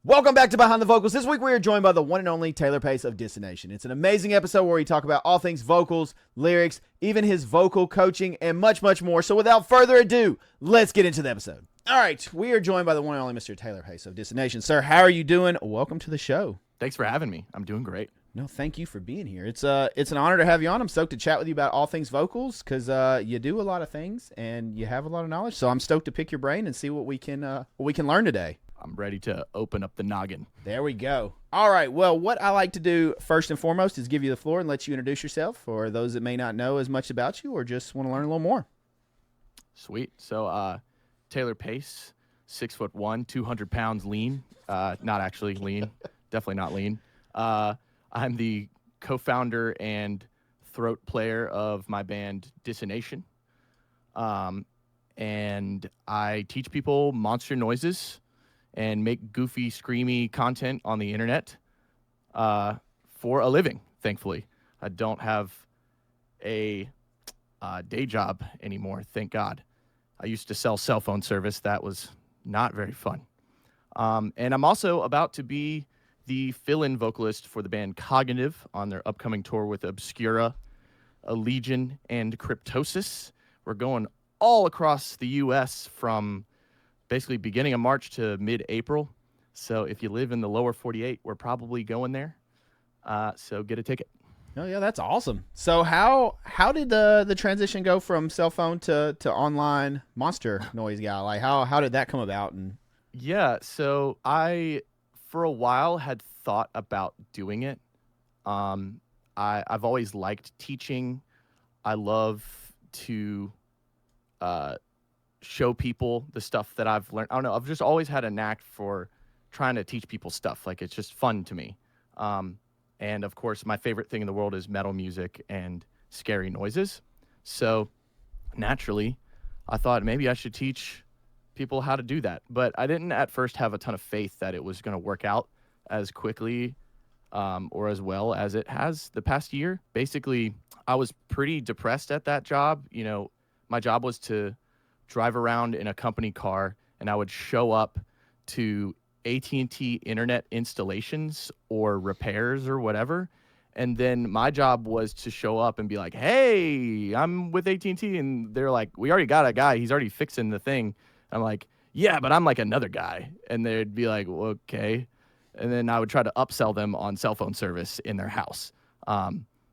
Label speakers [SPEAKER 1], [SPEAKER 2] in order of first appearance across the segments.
[SPEAKER 1] Welcome back to Behind the Vocals. This week we are joined by the one and only Taylor Pace of Dissonation. It's an amazing episode where we talk about all things vocals, lyrics, even his vocal coaching, and much, much more. So without further ado, let's get into the episode. All right, we are joined by the one and only Mr. Taylor Pace of Dissonation. Sir, how are you doing? Welcome to the show.
[SPEAKER 2] Thanks for having me. I'm doing great.
[SPEAKER 1] No, thank you for being here. It's an honor to have you on. I'm stoked to chat with you about all things vocals because you do a lot of things and you have a lot of knowledge. So I'm stoked to pick your brain and see what we can learn today.
[SPEAKER 2] I'm ready to open up the noggin.
[SPEAKER 1] There we go. All right. Well, what I like to do first and foremost is give you the floor and let you introduce yourself for those that may not know as much about you or just want to learn a little more.
[SPEAKER 2] Sweet. So, Taylor Pace, 6'1", 200 pounds, lean. Not actually lean. Definitely not lean. I'm the co-founder and throat player of my band Dissonation. And I teach people monster noises and make goofy, screamy content on the internet for a living, thankfully. I don't have a day job anymore, thank God. I used to sell cell phone service. That was not very fun. And I'm also about to be the fill-in vocalist for the band Cognitive on their upcoming tour with Obscura, Allegion, and Cryptosis. We're going all across the U.S. from basically beginning of March to mid-April. So if you live in the lower 48, we're probably going there. So get a ticket.
[SPEAKER 1] Oh yeah, that's awesome. So how did the transition go from cell phone to online monster noise guy? Like how did that come about? And
[SPEAKER 2] Yeah, so I, for a while, had thought about doing it. I've always liked teaching. I love to show people the stuff that I've learned. I don't know. I've just always had a knack for trying to teach people stuff. Like, it's just fun to me. And of course, my favorite thing in the world is metal music and scary noises. So naturally, I thought maybe I should teach people how to do that. But I didn't at first have a ton of faith that it was going to work out as quickly or as well as it has the past year. Basically, I was pretty depressed at that job. You know, my job was to drive around in a company car, and I would show up to AT&T internet installations or repairs or whatever. And then my job was to show up and be like, hey, I'm with AT&T. And they're like, we already got a guy. He's already fixing the thing. I'm like, yeah, but I'm like another guy. And they'd be like, well, okay. And then I would try to upsell them on cell phone service in their house,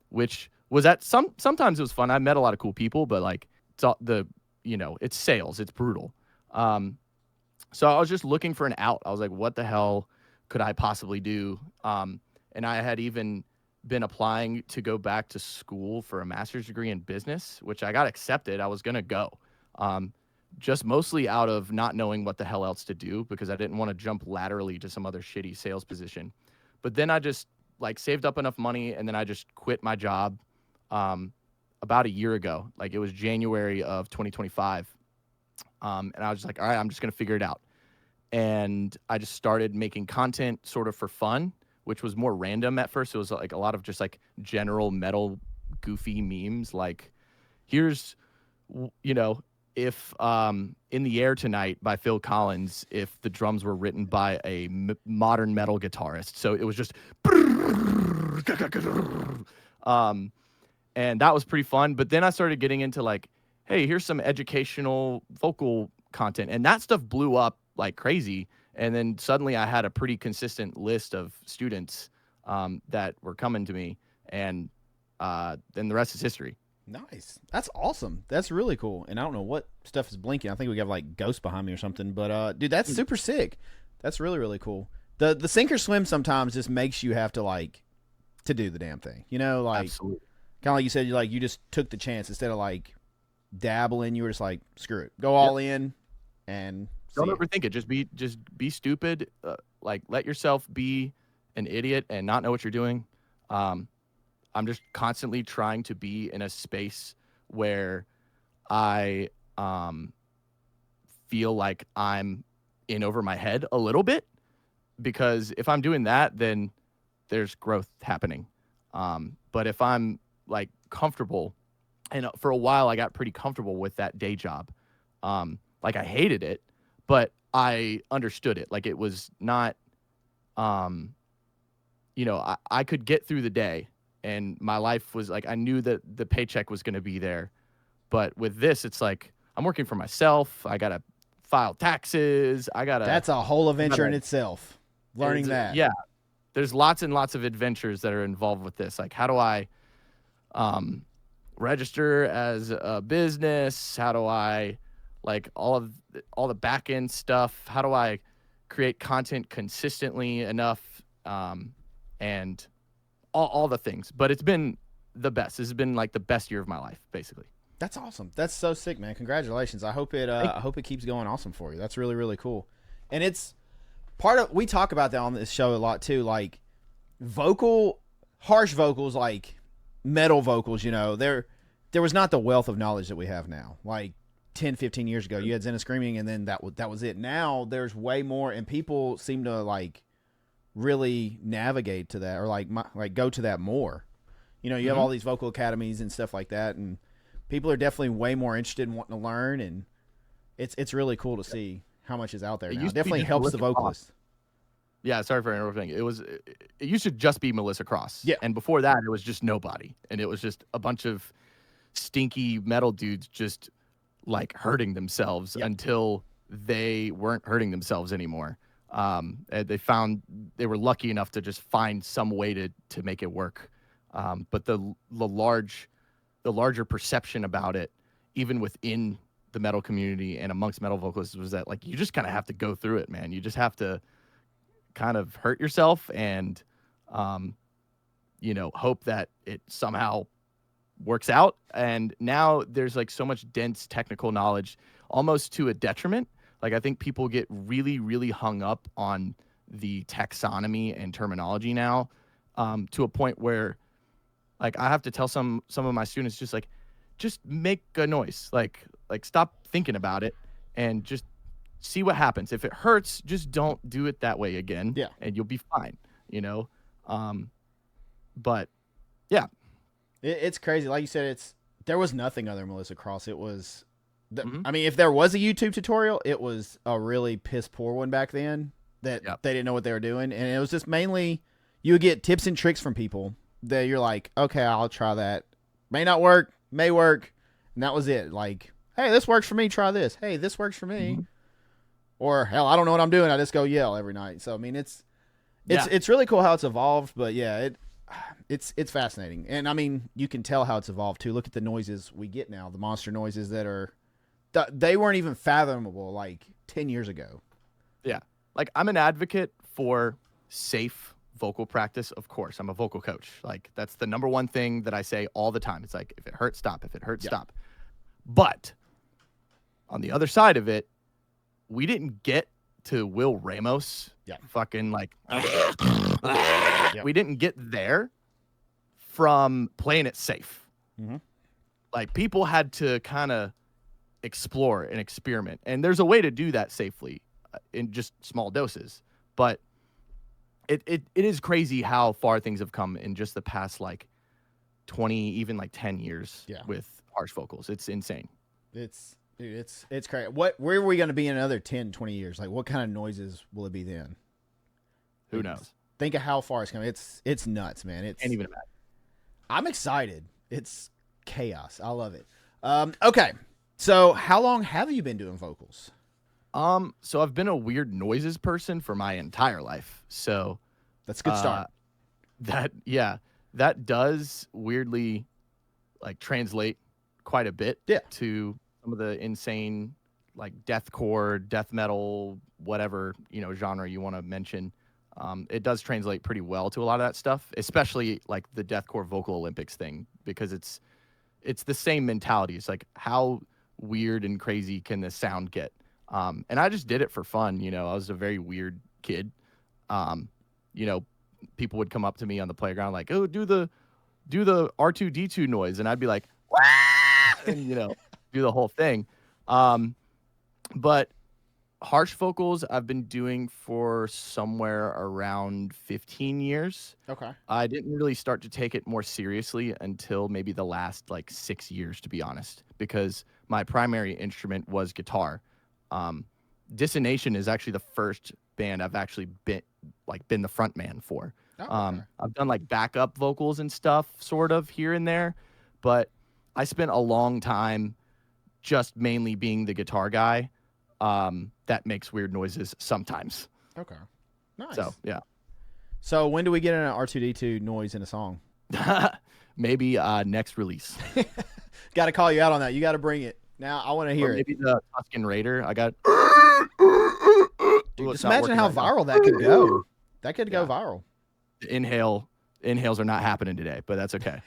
[SPEAKER 2] which was sometimes it was fun. I met a lot of cool people, but like it's sales. It's brutal. So I was just looking for an out. I was like, what the hell could I possibly do? And I had even been applying to go back to school for a master's degree in business, which I got accepted. I was going to go. Just mostly out of not knowing what the hell else to do because I didn't want to jump laterally to some other shitty sales position. But then I just like saved up enough money and then I just quit my job about a year ago. Like it was January of 2025. And I was just like, all right, I'm just going to figure it out. And I just started making content sort of for fun, which was more random at first. It was like a lot of just like general metal goofy memes. Like here's, if In the Air Tonight by Phil Collins, if the drums were written by a modern metal guitarist. So it was just and that was pretty fun. But then I started getting into like, hey, here's some educational vocal content. And that stuff blew up like crazy. And then suddenly I had a pretty consistent list of students that were coming to me. And then the rest is history.
[SPEAKER 1] nice. That's awesome. That's really cool. And I don't know what stuff is blinking. I think we got like ghosts behind me or something. But dude, that's super sick. That's really, really cool. The sink or swim sometimes just makes you have to like to do the damn thing. You know, like
[SPEAKER 2] Absolutely.
[SPEAKER 1] kind of like you said, you just took the chance instead of like dabbling. You were just like, screw it, go all in, and
[SPEAKER 2] Don't overthink it. Just be stupid. Like let yourself be an idiot and not know what you're doing. I'm just constantly trying to be in a space where I feel like I'm in over my head a little bit, because if I'm doing that, then there's growth happening. But if I'm like comfortable, and for a while I got pretty comfortable with that day job. Like I hated it, but I understood it. Like it was not um, I could get through the day, and my life was like, I knew that the paycheck was going to be there. But with this, it's like I'm working for myself. I got to file taxes.
[SPEAKER 1] That's a whole adventure in itself. Learning that.
[SPEAKER 2] Yeah. There's lots and lots of adventures that are involved with this. Like, how do I register as a business? How do I, like, all the back end stuff? How do I create content consistently enough? And all the things. But it's been the best. This has been like the best year of my life, basically.
[SPEAKER 1] That's awesome. That's so sick, man. Congratulations. I hope it keeps going awesome for you. That's really, really cool. And it's part of, we talk about that on this show a lot too, like harsh vocals, like metal vocals, there was not the wealth of knowledge that we have now. Like 10, 15 years ago, you had Zenna Screaming, and then that was it. Now there's way more, and people seem to like really navigate to that, or like go to that more. You have all these vocal academies and stuff like that, and people are definitely way more interested in wanting to learn, and it's really cool to see how much is out there now. It definitely helps the vocalist.
[SPEAKER 2] Yeah, sorry for interrupting. It used to just be Melissa Cross.
[SPEAKER 1] Yeah.
[SPEAKER 2] And before that, it was just nobody. And it was just a bunch of stinky metal dudes just like hurting themselves until they weren't hurting themselves anymore. And they were lucky enough to just find some way to make it work. But the larger perception about it, even within the metal community and amongst metal vocalists, was that like you just kind of have to go through it, man. You just have to kind of hurt yourself and hope that it somehow works out. And now there's like so much dense technical knowledge, almost to a detriment. Like, I think people get really, really hung up on the taxonomy and terminology now, to a point where, like, I have to tell some of my students just make a noise. Like stop thinking about it and just see what happens. If it hurts, just don't do it that way again.
[SPEAKER 1] Yeah.
[SPEAKER 2] And you'll be fine, But yeah.
[SPEAKER 1] It's crazy. Like you said, there was nothing other than Melissa Cross. It was, I mean, if there was a YouTube tutorial, it was a really piss poor one back then that they didn't know what they were doing. And it was just mainly, you would get tips and tricks from people that you're like, okay, I'll try that. May not work, may work. And that was it. Like, hey, this works for me. Try this. Hey, this works for me. Or hell, I don't know what I'm doing. I just go yell every night. So, I mean, it's really cool how it's evolved, but yeah, it's fascinating. And I mean, you can tell how it's evolved too. Look at the noises we get now, the monster noises they weren't even fathomable like 10 years ago.
[SPEAKER 2] Yeah. Like, I'm an advocate for safe vocal practice. Of course, I'm a vocal coach. Like, that's the number one thing that I say all the time. It's like, if it hurts, stop. If it hurts, stop. But on the other side of it, we didn't get to Will Ramos fucking like, we didn't get there from playing it safe. Like, people had to kind of explore and experiment. And there's a way to do that safely in just small doses. But it is crazy how far things have come in just the past like 20, even like 10 years with harsh vocals. It's insane. It's
[SPEAKER 1] crazy. Where are we going to be in another 10, 20 years? Like, what kind of noises will it be then?
[SPEAKER 2] Who knows?
[SPEAKER 1] Think of how far it's coming. It's nuts, man.
[SPEAKER 2] Can't even imagine.
[SPEAKER 1] I'm excited. It's chaos. I love it. Okay. So how long have you been doing vocals?
[SPEAKER 2] So I've been a weird noises person for my entire life. So
[SPEAKER 1] that's a good start.
[SPEAKER 2] That does weirdly like translate quite a bit to some of the insane like deathcore, death metal, whatever, genre you want to mention. It does translate pretty well to a lot of that stuff, especially like the deathcore vocal Olympics thing, because it's the same mentality. It's like, how weird and crazy can this sound get? And I just did it for fun. I was a very weird kid. People would come up to me on the playground like, oh, do the R2D2 noise. And I'd be like, wah! And, do the whole thing. But harsh vocals I've been doing for somewhere around 15 years.
[SPEAKER 1] Okay.
[SPEAKER 2] I didn't really start to take it more seriously until maybe the last like 6 years, to be honest, because my primary instrument was guitar. Dissonation is actually the first band I've actually like been the front man for.
[SPEAKER 1] Oh, okay.
[SPEAKER 2] I've done like backup vocals and stuff sort of here and there, but I spent a long time just mainly being the guitar guy that makes weird noises sometimes.
[SPEAKER 1] Okay. Nice.
[SPEAKER 2] So, yeah.
[SPEAKER 1] So when do we get an R2D2 noise in a song?
[SPEAKER 2] Maybe next release.
[SPEAKER 1] Got to call you out on that. You got to bring it. Now I want to hear
[SPEAKER 2] Or maybe
[SPEAKER 1] it.
[SPEAKER 2] the Tuscan Raider. I got.
[SPEAKER 1] Dude, just imagine how viral that could go. That could go viral.
[SPEAKER 2] Inhales are not happening today, but that's okay.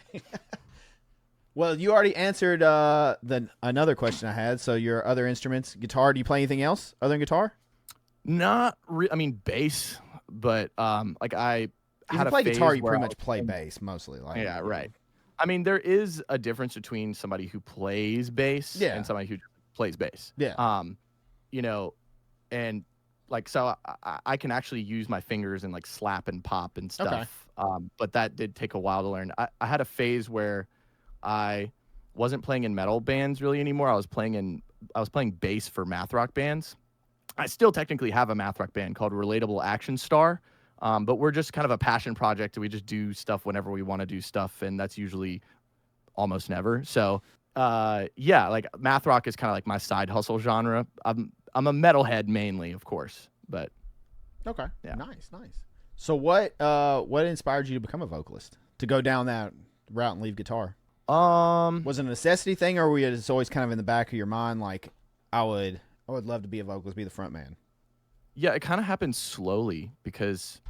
[SPEAKER 1] Well, you already answered another question I had. So your other instruments, guitar. Do you play anything else other than guitar?
[SPEAKER 2] Not I mean bass, but like I
[SPEAKER 1] If
[SPEAKER 2] had
[SPEAKER 1] you play
[SPEAKER 2] a phase
[SPEAKER 1] guitar, you
[SPEAKER 2] where
[SPEAKER 1] pretty
[SPEAKER 2] I
[SPEAKER 1] much play bass mostly. Like,
[SPEAKER 2] yeah, right. I mean, there is a difference between somebody who plays bass and somebody who plays bass.
[SPEAKER 1] Yeah.
[SPEAKER 2] You know, and like so I can actually use my fingers and like slap and pop and stuff.
[SPEAKER 1] Okay.
[SPEAKER 2] But that did take a while to learn. I had a phase where I wasn't playing in metal bands really anymore. I was playing bass for math rock bands. I still technically have a math rock band called Relatable Action Star. But we're just kind of a passion project. We just do stuff whenever we want to do stuff, and that's usually almost never. So, yeah, like math rock is kind of like my side hustle genre. I'm a metalhead mainly, of course, but
[SPEAKER 1] okay,
[SPEAKER 2] yeah.
[SPEAKER 1] Nice. So what inspired you to become a vocalist, to go down that route and leave guitar? Was it a necessity thing, or were you just always kind of in the back of your mind, like I would love to be a vocalist, be the front man?
[SPEAKER 2] Yeah, it kind of happened slowly because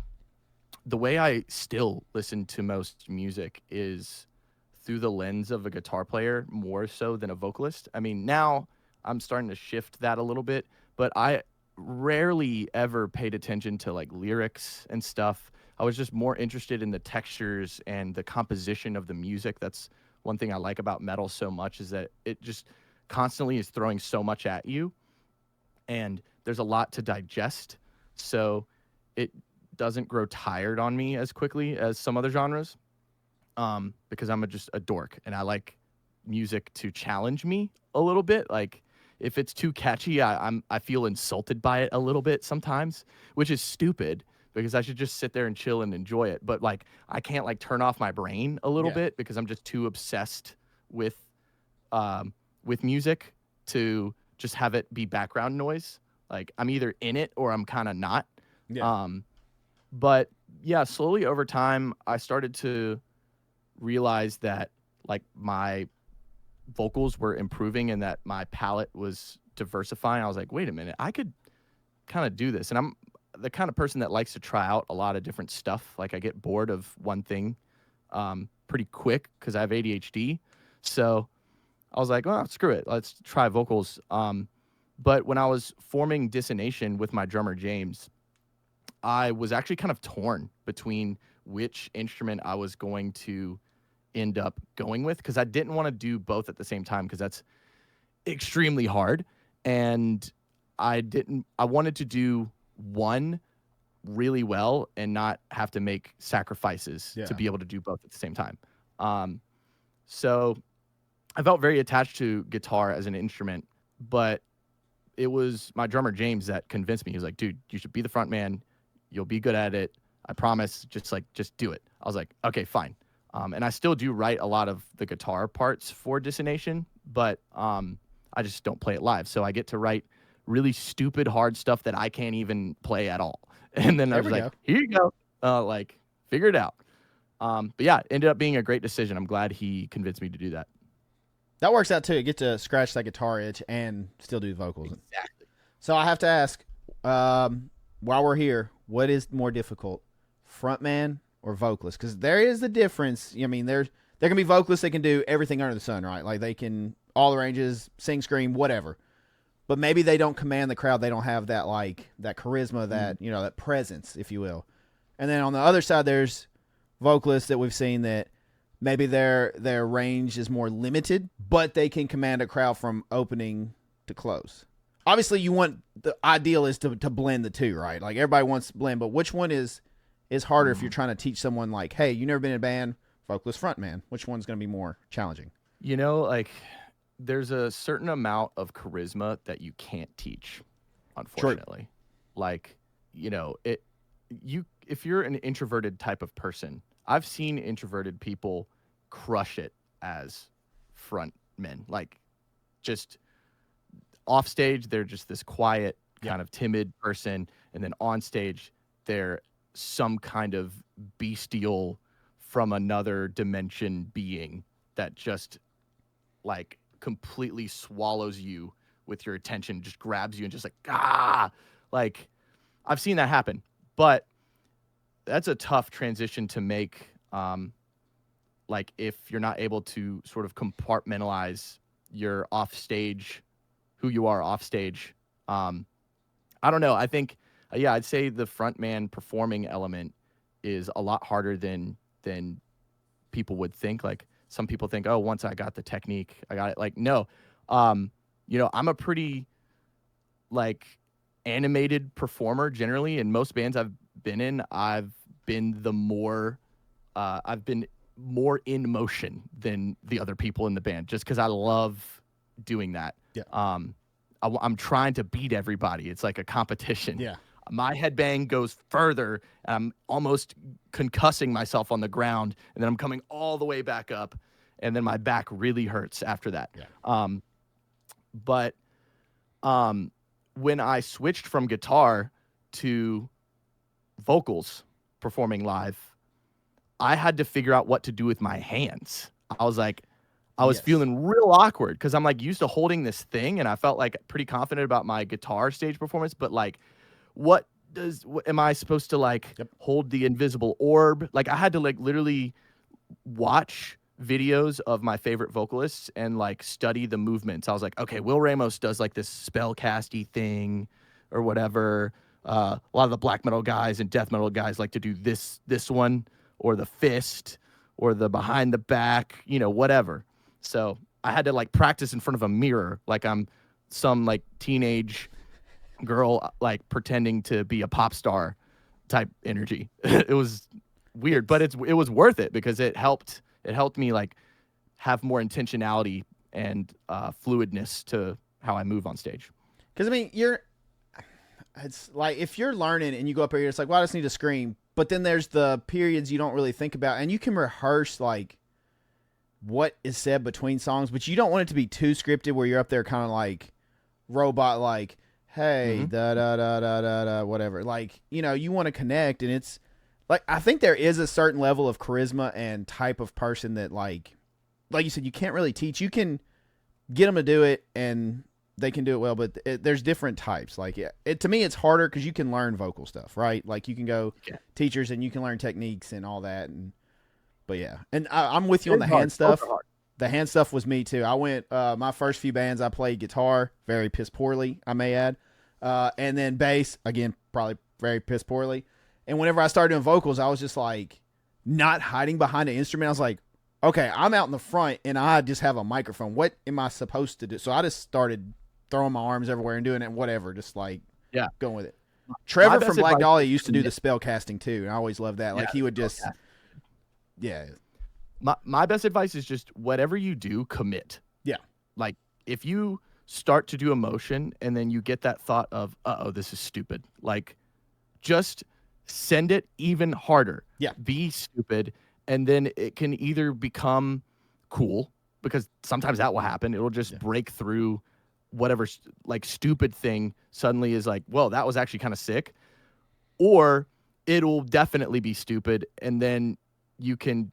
[SPEAKER 2] the way I still listen to most music is through the lens of a guitar player more so than a vocalist. I mean, now I'm starting to shift that a little bit, but I rarely ever paid attention to like lyrics and stuff. I was just more interested in the textures and the composition of the music. That's one thing I like about metal so much, is that it just constantly is throwing so much at you, and there's a lot to digest. So it doesn't grow tired on me as quickly as some other genres, because I'm just a dork and I like music to challenge me a little bit. Like if it's too catchy, I feel insulted by it a little bit sometimes, which is stupid because I should just sit there and chill and enjoy it. But like I can't like turn off my brain a little bit because I'm just too obsessed with music to just have it be background noise. Like I'm either in it or I'm kind of not.
[SPEAKER 1] Yeah.
[SPEAKER 2] But yeah, slowly over time, I started to realize that like my vocals were improving and that my palette was diversifying. I was like, wait a minute, I could kind of do this. And I'm the kind of person that likes to try out a lot of different stuff. Like I get bored of one thing pretty quick because I have ADHD. So I was like, well, screw it. Let's try vocals. But when I was forming Dissonation with my drummer, James, I was actually kind of torn between which instrument I was going to end up going with, because I didn't want to do both at the same time because that's extremely hard. And I wanted to do one really well and not have to make sacrifices to be able to do both at the same time. So I felt very attached to guitar as an instrument, but it was my drummer, James, that convinced me. He was like, dude, you should be the front man. You'll be good at it. I promise. Just do it. I was like, okay, fine. And I still do write a lot of the guitar parts for Dissonation, but I just don't play it live. So I get to write really stupid, hard stuff that I can't even play at all. And then I was like, here you go. Like, figure it out. But yeah, it ended up being a great decision. I'm glad he convinced me to do that.
[SPEAKER 1] That works out too. You get to scratch that guitar itch and still do vocals.
[SPEAKER 2] Exactly.
[SPEAKER 1] So I have to ask, while we're here, what is more difficult, frontman or vocalist? Because there is the difference. I mean, there can be vocalists that can do everything under the sun, right? Like they can all the ranges, sing, scream, whatever. But maybe they don't command the crowd. They don't have that that charisma, that that presence, if you will. And then on the other side, there's vocalists that we've seen that maybe their range is more limited, but they can command a crowd from opening to close. Obviously, the ideal is to blend the two, right? Like everybody wants to blend, but which one is harder if you're trying to teach someone like, hey, you never been in a band, vocalist, frontman? Which one's going to be more challenging?
[SPEAKER 2] Like there's a certain amount of charisma that you can't teach, unfortunately. True. Like, if you're an introverted type of person, I've seen introverted people crush it as front men. Like, just off stage, they're just this quiet, kind of timid person, and then on stage, they're some kind of bestial from another dimension being that just like completely swallows you with your attention, just grabs you and just like I've seen that happen. But that's a tough transition to make. Like, if you're not able to sort of compartmentalize your off stage, who you are off stage. I don't know. I think, I'd say the frontman performing element is a lot harder than people would think. Like, some people think, oh, once I got the technique, I got it. Like, no. I'm a pretty like animated performer generally. In most bands I've been in, I've been more in motion than the other people in the band, just because I love doing that.
[SPEAKER 1] Yeah.
[SPEAKER 2] I'm trying to beat everybody. It's like a competition.
[SPEAKER 1] Yeah.
[SPEAKER 2] My headbang goes further, and I'm almost concussing myself on the ground, and then I'm coming all the way back up, and then my back really hurts after that.
[SPEAKER 1] Yeah.
[SPEAKER 2] But when I switched from guitar to vocals performing live, I had to figure out what to do with my hands. I was feeling real awkward because I'm like used to holding this thing, and I felt like pretty confident about my guitar stage performance. But like, what am I supposed to like hold the invisible orb? Like, I had to like literally watch videos of my favorite vocalists and like study the movements. I was like, okay, Will Ramos does like this spell casty thing or whatever. A lot of the black metal guys and death metal guys like to do this one, or the fist, or the behind the back, whatever. So I had to like practice in front of a mirror, like I'm some like teenage girl, like pretending to be a pop star type energy. It was weird, but it was worth it because it helped me like have more intentionality and fluidness to how I move on stage.
[SPEAKER 1] Because I mean, it's like if you're learning and you go up here, it's like, well, I just need to scream. But then there's the periods you don't really think about, and you can rehearse like what is said between songs, but you don't want it to be too scripted where you're up there kind of like robot, like, hey, da da da da da da, whatever. Like, you want to connect, and it's like, I think there is a certain level of charisma and type of person that like you said, you can't really teach. You can get them to do it, and they can do it well, but there's different types. Like, to me, it's harder because you can learn vocal stuff, right? Like, you can go teachers and you can learn techniques and all that. But yeah, and I'm with you on the hand stuff. The hand stuff was me too. I went my first few bands, I played guitar very piss poorly, I may add, and then bass again, probably very piss poorly. And whenever I started doing vocals, I was just like not hiding behind an instrument. I was like, okay, I'm out in the front and I just have a microphone. What am I supposed to do? So I just started throwing my arms everywhere and doing it, whatever, just like going with it. Trevor from Black Dahlia used to do the spell casting too, and I always loved that. Like, he would just
[SPEAKER 2] My best advice is just whatever you do, commit.
[SPEAKER 1] Yeah.
[SPEAKER 2] Like, if you start to do a motion and then you get that thought of, this is stupid, like, just send it even harder.
[SPEAKER 1] Yeah.
[SPEAKER 2] Be stupid, and then it can either become cool, because sometimes that will happen. It'll just break through whatever like stupid thing suddenly is like, well, that was actually kind of sick. Or it'll definitely be stupid, and then you can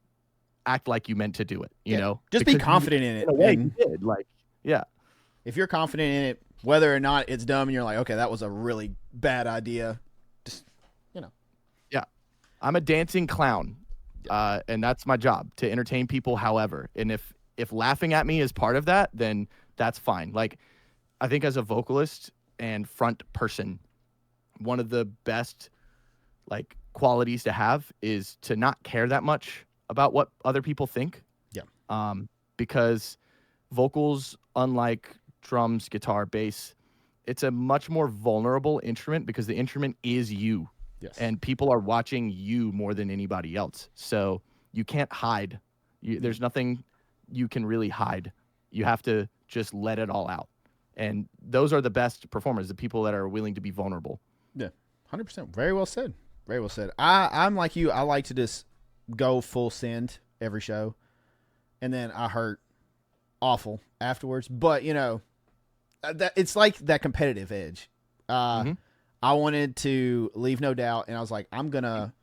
[SPEAKER 2] act like you meant to do it, you know?
[SPEAKER 1] Just be confident in it.
[SPEAKER 2] In a way, you did. Like,
[SPEAKER 1] if you're confident in it, whether or not it's dumb and you're like, okay, that was a really bad idea, just,
[SPEAKER 2] Yeah. I'm a dancing clown, and that's my job, to entertain people however. And if laughing at me is part of that, then that's fine. Like, I think as a vocalist and front person, one of the best like qualities to have is to not care that much about what other people think.
[SPEAKER 1] Yeah.
[SPEAKER 2] Because vocals, unlike drums, guitar, bass, it's a much more vulnerable instrument because the instrument is you.
[SPEAKER 1] Yes.
[SPEAKER 2] And people are watching you more than anybody else. So you can't hide. There's nothing you can really hide. You have to just let it all out. And those are the best performers, the people that are willing to be vulnerable.
[SPEAKER 1] Yeah, 100%. Very well said. Very well said. I'm like you. I like to just go full send every show, and then I hurt awful afterwards. But that it's like that competitive edge.
[SPEAKER 2] Mm-hmm.
[SPEAKER 1] I wanted to leave no doubt, and I was like, I'm gonna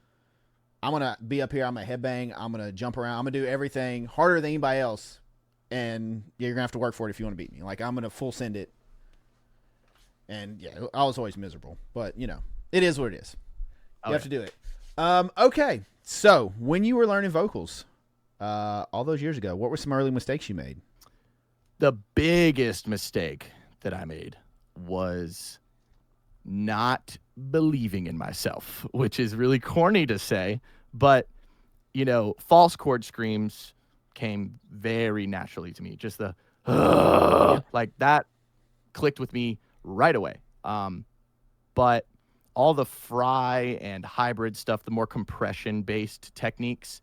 [SPEAKER 1] be up here. I'm gonna headbang. I'm gonna jump around. I'm gonna do everything harder than anybody else, and you're gonna have to work for it if you want to beat me. Like I'm gonna full send it, and yeah, I was always miserable, but it is what it is. You have to do it. Okay, so when you were learning vocals, all those years ago, what were some early mistakes you made?
[SPEAKER 2] The biggest mistake that I made was not believing in myself, which is really corny to say, but false chord screams came very naturally to me. Just the like that clicked with me right away. But all the fry and hybrid stuff, the more compression based techniques,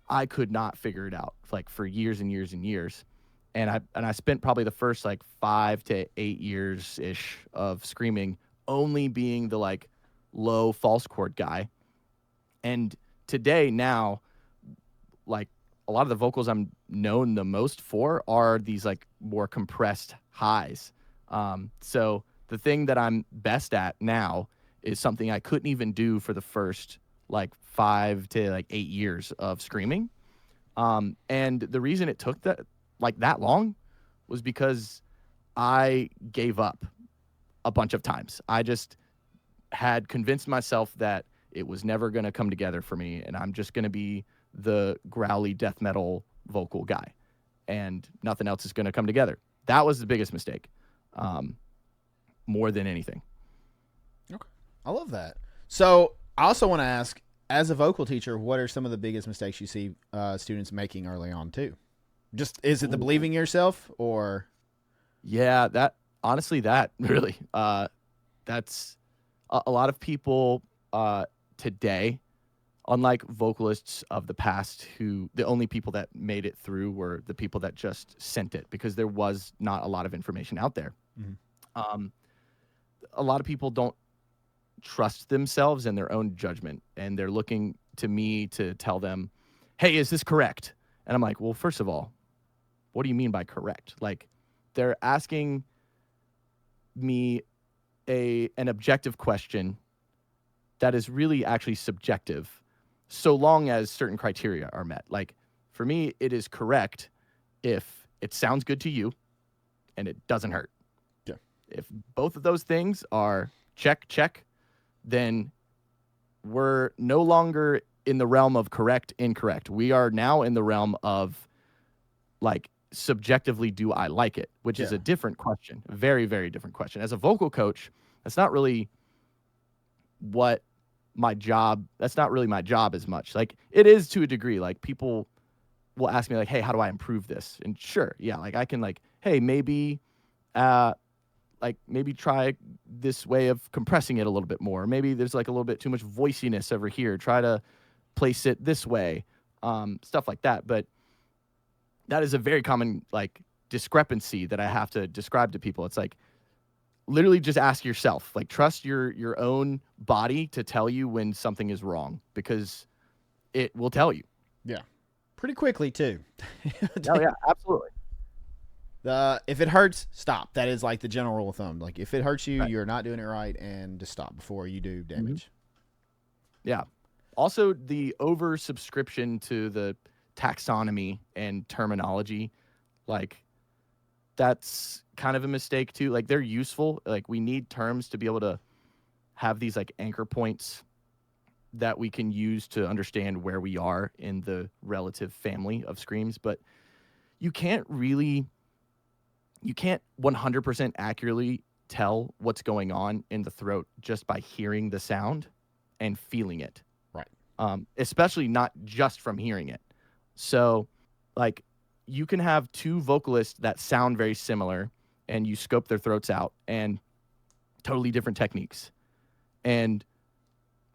[SPEAKER 2] I could not figure it out like for years and years and years. And I spent probably the first like 5 to 8 years ish of screaming only being the like low false chord guy. And today now, like a lot of the vocals I'm known the most for are these like more compressed highs. So the thing that I'm best at now is something I couldn't even do for the first like 5 to like 8 years of screaming. And the reason it took that long was because I gave up a bunch of times. I just had convinced myself that it was never going to come together for me, and I'm just going to be the growly death metal vocal guy, and nothing else is going to come together. That was the biggest mistake, more than anything.
[SPEAKER 1] Okay, I love that. So I also want to ask, as a vocal teacher, what are some of the biggest mistakes you see students making early on too? Just is it the believing in yourself, or?
[SPEAKER 2] Yeah, that really, that's a lot of people today, unlike vocalists of the past, who the only people that made it through were the people that just sent it because there was not a lot of information out there. Mm-hmm. A lot of people don't trust themselves and their own judgment, and they're looking to me to tell them, hey, is this correct? And I'm like, well, first of all, what do you mean by correct? Like, they're asking me an objective question that is really actually subjective, so long as certain criteria are met. Like, for me, it is correct if it sounds good to you and it doesn't hurt.
[SPEAKER 1] Yeah.
[SPEAKER 2] If both of those things are check, then we're no longer in the realm of correct, incorrect. We are now in the realm of, like, subjectively, do I like it? Which is a different question. A very, very different question. As a vocal coach, that's not really my job as much. Like, it is to a degree. Like, people will ask me, like, hey, how do I improve this? And sure, yeah, like, I can, like, hey, maybe try this way of compressing it a little bit more. Maybe there's like a little bit too much voiciness over here. Try to place it this way. Stuff like that. But that is a very common like discrepancy that I have to describe to people. It's like, literally just ask yourself, like, trust your own body to tell you when something is wrong, because it will tell you.
[SPEAKER 1] Yeah. Pretty quickly too.
[SPEAKER 2] Oh yeah, absolutely.
[SPEAKER 1] If it hurts, stop. That is like the general rule of thumb. Like, if it hurts you,
[SPEAKER 2] Right.
[SPEAKER 1] You're not doing it right, and just stop before you do damage.
[SPEAKER 2] Yeah. Also, the oversubscription to the taxonomy and terminology, like, that's kind of a mistake too. Like, they're useful. Like, we need terms to be able to have these like anchor points that we can use to understand where we are in the relative family of screams, but you can't 100% accurately tell what's going on in the throat just by hearing the sound and feeling it.
[SPEAKER 1] Right.
[SPEAKER 2] Especially not just from hearing it. So, like, you can have two vocalists that sound very similar and you scope their throats out and totally different techniques. And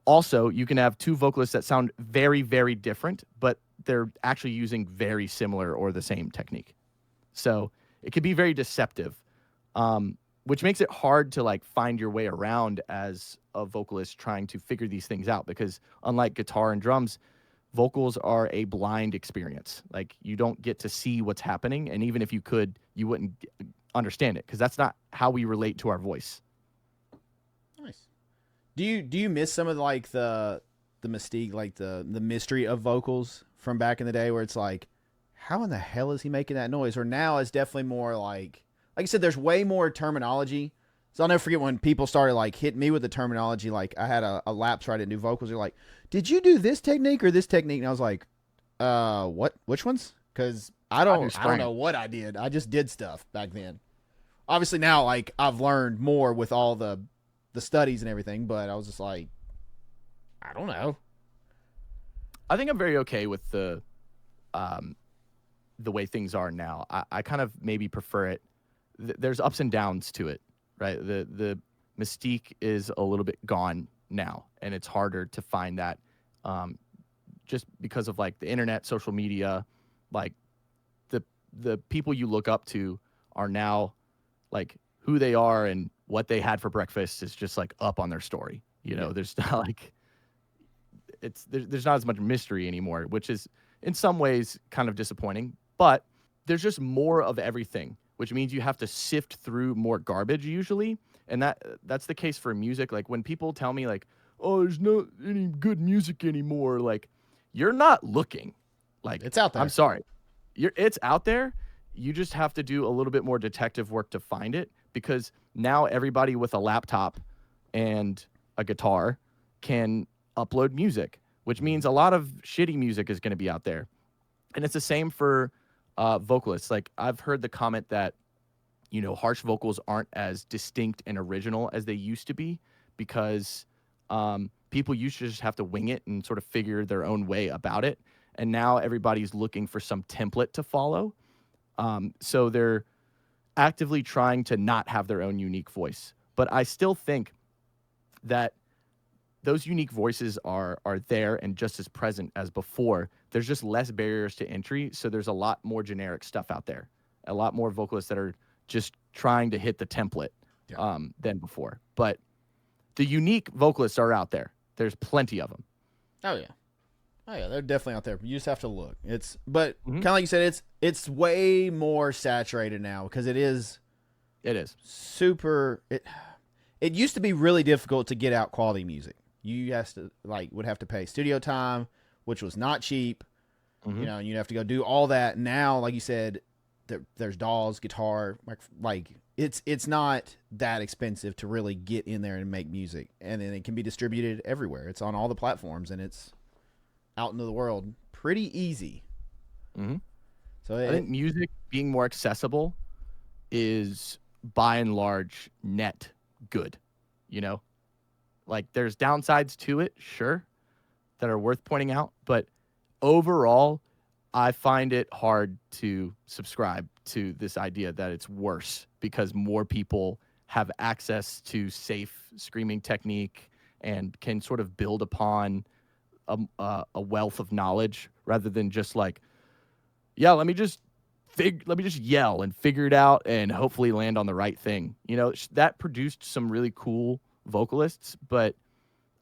[SPEAKER 2] also, you can have two vocalists that sound very, very different, but they're actually using very similar or the same technique. So it can be very deceptive. which makes it hard to like find your way around as a vocalist trying to figure these things out, because unlike guitar and drums, vocals are a blind experience. Like you don't get to see what's happening, and even if you could, you wouldn't understand it, because that's not how we relate to our voice.
[SPEAKER 1] Nice. Do you miss some of like the mystique, like the mystery of vocals from back in the day, where it's like, how in the hell is he making that noise? Or now it's definitely more like I said, there's way more terminology. So I'll never forget when people started like hitting me with the terminology. Like I had a lapse where I didn't do vocals. They're like, did you do this technique or this technique? And I was like, what? Which ones? Because I don't know what I did. I just did stuff back then. Obviously now, like I've learned more with all the studies and everything, but I was just like, I don't know.
[SPEAKER 2] I think I'm very okay with the way things are now. I kind of maybe prefer it. There's ups and downs to it, right? The mystique is a little bit gone now, and it's harder to find that just because of like the internet, social media. Like the people you look up to are now like who they are, and what they had for breakfast is just like up on their story. You know, there's not like there's not as much mystery anymore, which is in some ways kind of disappointing. But there's just more of everything, which means you have to sift through more garbage usually. And that's the case for music. Like when people tell me like, oh, there's not any good music anymore, like you're not looking. Like
[SPEAKER 1] it's out there.
[SPEAKER 2] I'm sorry. It's out there. You just have to do a little bit more detective work to find it, because now everybody with a laptop and a guitar can upload music, which means a lot of shitty music is going to be out there. And it's the same for vocalists. Like I've heard the comment that, you know, harsh vocals aren't as distinct and original as they used to be, because people used to just have to wing it and sort of figure their own way about it. And now everybody's looking for some template to follow. So they're actively trying to not have their own unique voice. But I still think that those unique voices are there and just as present as before. There's just less barriers to entry, so there's a lot more generic stuff out there. A lot more vocalists that are just trying to hit the template than before. But the unique vocalists are out there. There's plenty of them.
[SPEAKER 1] Oh yeah, they're definitely out there. You just have to look. But kind of like you said, it's way more saturated now, because it is super. It used to be really difficult to get out quality music. You would have to pay studio time, which was not cheap. You know, and you'd have to go do all that. Now, like you said, there's DAWs, guitar, like it's not that expensive to really get in there and make music, and then it can be distributed everywhere. It's on all the platforms, and it's out into the world pretty easy. So
[SPEAKER 2] I think music being more accessible is by and large net good. You know, like there's downsides to it, sure, that are worth pointing out, but overall, I find it hard to subscribe to this idea that it's worse because more people have access to safe screaming technique and can sort of build upon a wealth of knowledge, rather than just like, yeah, let me just yell and figure it out and hopefully land on the right thing. You know, that produced some really cool vocalists, but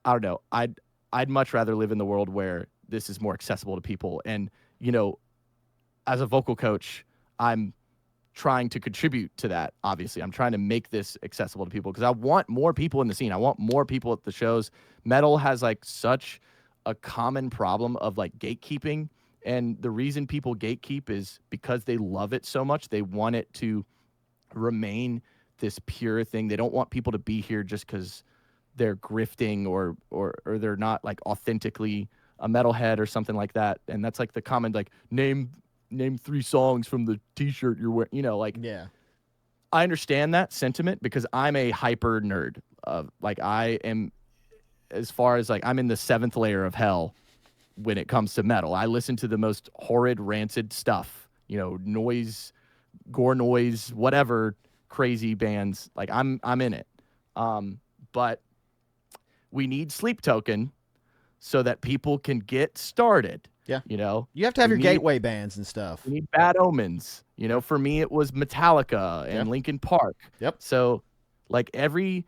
[SPEAKER 2] I don't know. I'd much rather live in the world where this is more accessible to people. And, you know, as a vocal coach, I'm trying to contribute to that. Obviously, I'm trying to make this accessible to people because I want more people in the scene. I want more people at the shows. Metal has like such a common problem of like gatekeeping. And the reason people gatekeep is because they love it so much. They want it to remain this pure thing. They don't want people to be here just because they're grifting or they're not like authentically a metalhead or something like that. And that's like the common, like, name 3 songs from the t-shirt you're wearing, you know, like,
[SPEAKER 1] yeah.
[SPEAKER 2] I understand that sentiment because I'm a hyper nerd. Like I am, as far as like, I'm in the 7th layer of hell when it comes to metal. I listen to the most horrid, rancid stuff, you know, noise, gore noise, whatever crazy bands. Like I'm in it. But we need Sleep Token so that people can get started.
[SPEAKER 1] Yeah.
[SPEAKER 2] You know,
[SPEAKER 1] you have to have your gateway bands and stuff.
[SPEAKER 2] We need Bad Omens. You know, for me, it was Metallica and Linkin Park.
[SPEAKER 1] Yep.
[SPEAKER 2] So Like every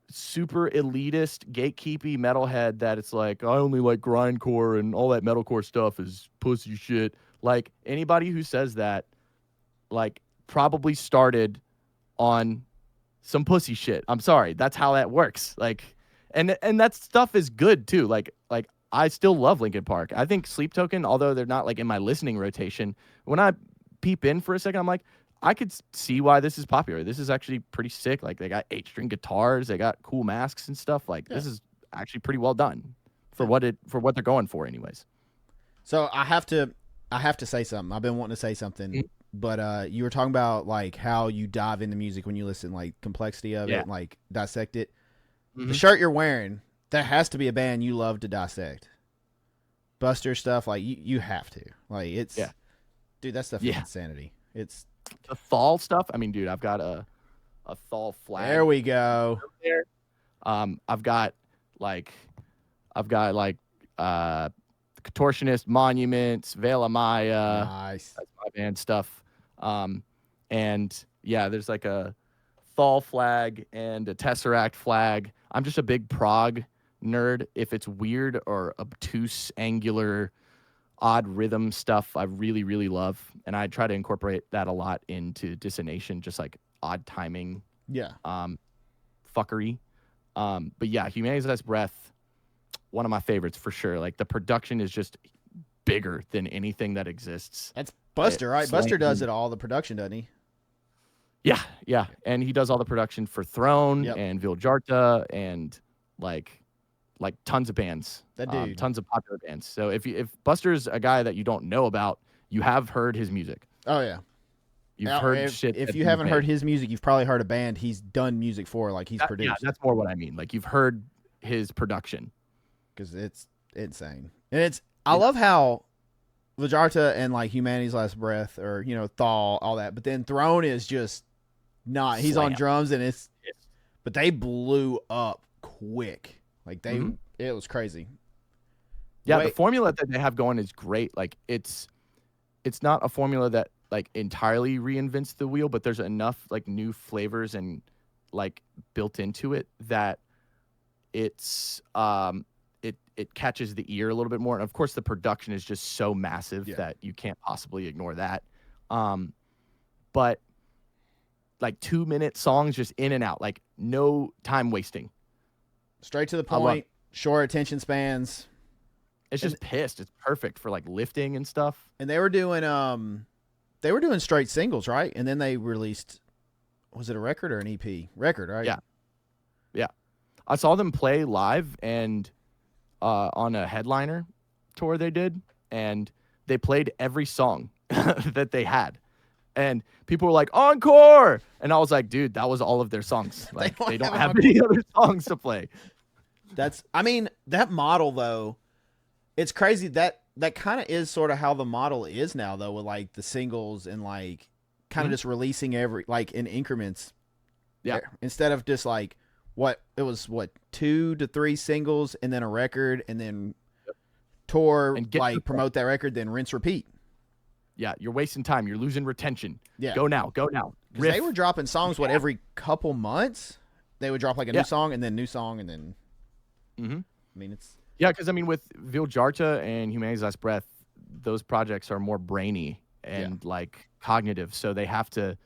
[SPEAKER 2] super elitist, gatekeepy metalhead that it's like, I only like grindcore and all that metalcore stuff is pussy shit. Like anybody who says that, like probably started on some pussy shit. I'm sorry. That's how that works. Like, and that stuff is good too. Like I still love Linkin Park. I think Sleep Token, although they're not like in my listening rotation, when I peep in for a second, I'm like, I could see why this is popular. This is actually pretty sick. Like they got 8-string guitars, they got cool masks and stuff. Like this is actually pretty well done for what they're going for, anyways.
[SPEAKER 1] So I have to say something. I've been wanting to say something, but you were talking about like how you dive into music when you listen, like complexity of it, and, like dissect it. The shirt you're wearing, that has to be a band you love to dissect. Buster stuff, like you have to. Like it's dude, that stuff is insanity. It's
[SPEAKER 2] the Thal stuff. I mean, dude, I've got a Thal flag.
[SPEAKER 1] There we go.
[SPEAKER 2] There. I've got Contortionist, Monuments, Veil of Maya.
[SPEAKER 1] Nice.
[SPEAKER 2] That's my band stuff. And yeah, there's like a Thal flag and a Tesseract flag. I'm just a big prog nerd. If it's weird or obtuse, angular, odd rhythm stuff, I really, really love. And I try to incorporate that a lot into Dissonation, just like odd timing.
[SPEAKER 1] Yeah.
[SPEAKER 2] Fuckery. But yeah, Humanity's Last Breath, one of my favorites for sure. Like the production is just bigger than anything that exists.
[SPEAKER 1] That's Buster, right? Buster does it all, the production, doesn't he?
[SPEAKER 2] Yeah, yeah. And he does all the production for Throne and Viljarta and like tons of bands.
[SPEAKER 1] That dude.
[SPEAKER 2] Tons of popular bands. So if Buster's a guy that you don't know about, you have heard his music.
[SPEAKER 1] Oh yeah.
[SPEAKER 2] You've heard shit.
[SPEAKER 1] If you haven't heard his music, you've probably heard a band he's done music for, like he's produced.
[SPEAKER 2] Yeah, that's more what I mean. Like you've heard his production.
[SPEAKER 1] Because it's insane. And I love how Viljarta and like Humanity's Last Breath, or Thal, all that, but then Throne is just not. He's on drums and but they blew up quick. Like it was crazy.
[SPEAKER 2] Yeah, the formula that they have going is great. Like it's not a formula that like entirely reinvents the wheel, but there's enough like new flavors and like built into it that it's it catches the ear a little bit more. And of course the production is just so massive that you can't possibly ignore that. But like 2-minute songs just in and out, like no time wasting. Straight
[SPEAKER 1] to the point, short attention spans.
[SPEAKER 2] It's just pissed. It's perfect for like lifting and stuff.
[SPEAKER 1] And they were doing straight singles, right? And then they released, was it a record or an EP? Record, right?
[SPEAKER 2] Yeah. Yeah. I saw them play live and on a headliner tour they did, and they played every song that they had. And people were like, encore! And I was like, dude, that was all of their songs. Like they don't have any other songs to play.
[SPEAKER 1] That model though, it's crazy that kind of is sort of how the model is now though, with like the singles and like kind of just releasing in increments.
[SPEAKER 2] Yeah.
[SPEAKER 1] Instead of just like 2 to 3 singles and then a record and then tour, and promote that record, then rinse repeat.
[SPEAKER 2] Yeah, you're wasting time. You're losing retention.
[SPEAKER 1] Yeah.
[SPEAKER 2] Go now.
[SPEAKER 1] They were dropping songs every couple months. They would drop like a new song and then new song and then.
[SPEAKER 2] Mm-hmm.
[SPEAKER 1] I mean, it's.
[SPEAKER 2] Yeah, because I mean, with Viljarta and Humanity's Last Breath, those projects are more brainy and like cognitive, so they have to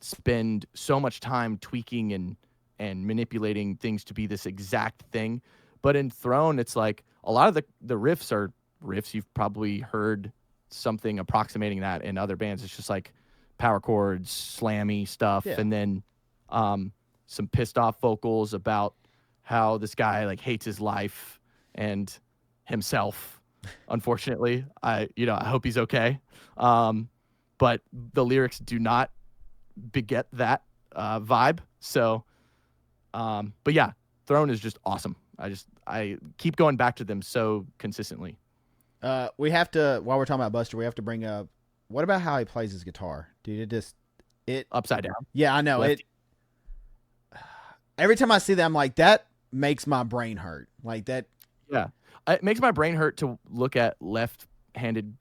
[SPEAKER 2] spend so much time tweaking and manipulating things to be this exact thing. But in Throne, it's like a lot of the riffs are riffs you've probably heard something approximating that in other bands. It's just like power chords, slammy stuff, and then some pissed off vocals about how this guy like hates his life and himself. Unfortunately, I hope he's okay. But the lyrics do not beget that vibe. So, but yeah, Throne is just awesome. I keep going back to them so consistently.
[SPEAKER 1] We have to, while we're talking about Buster, we have to bring up, what about how he plays his guitar? Dude, it
[SPEAKER 2] upside down.
[SPEAKER 1] Yeah, I know.
[SPEAKER 2] Lefty.
[SPEAKER 1] Every time I see that, I'm like, that makes my brain hurt. Like that.
[SPEAKER 2] Yeah. It makes my brain hurt to look at left-handed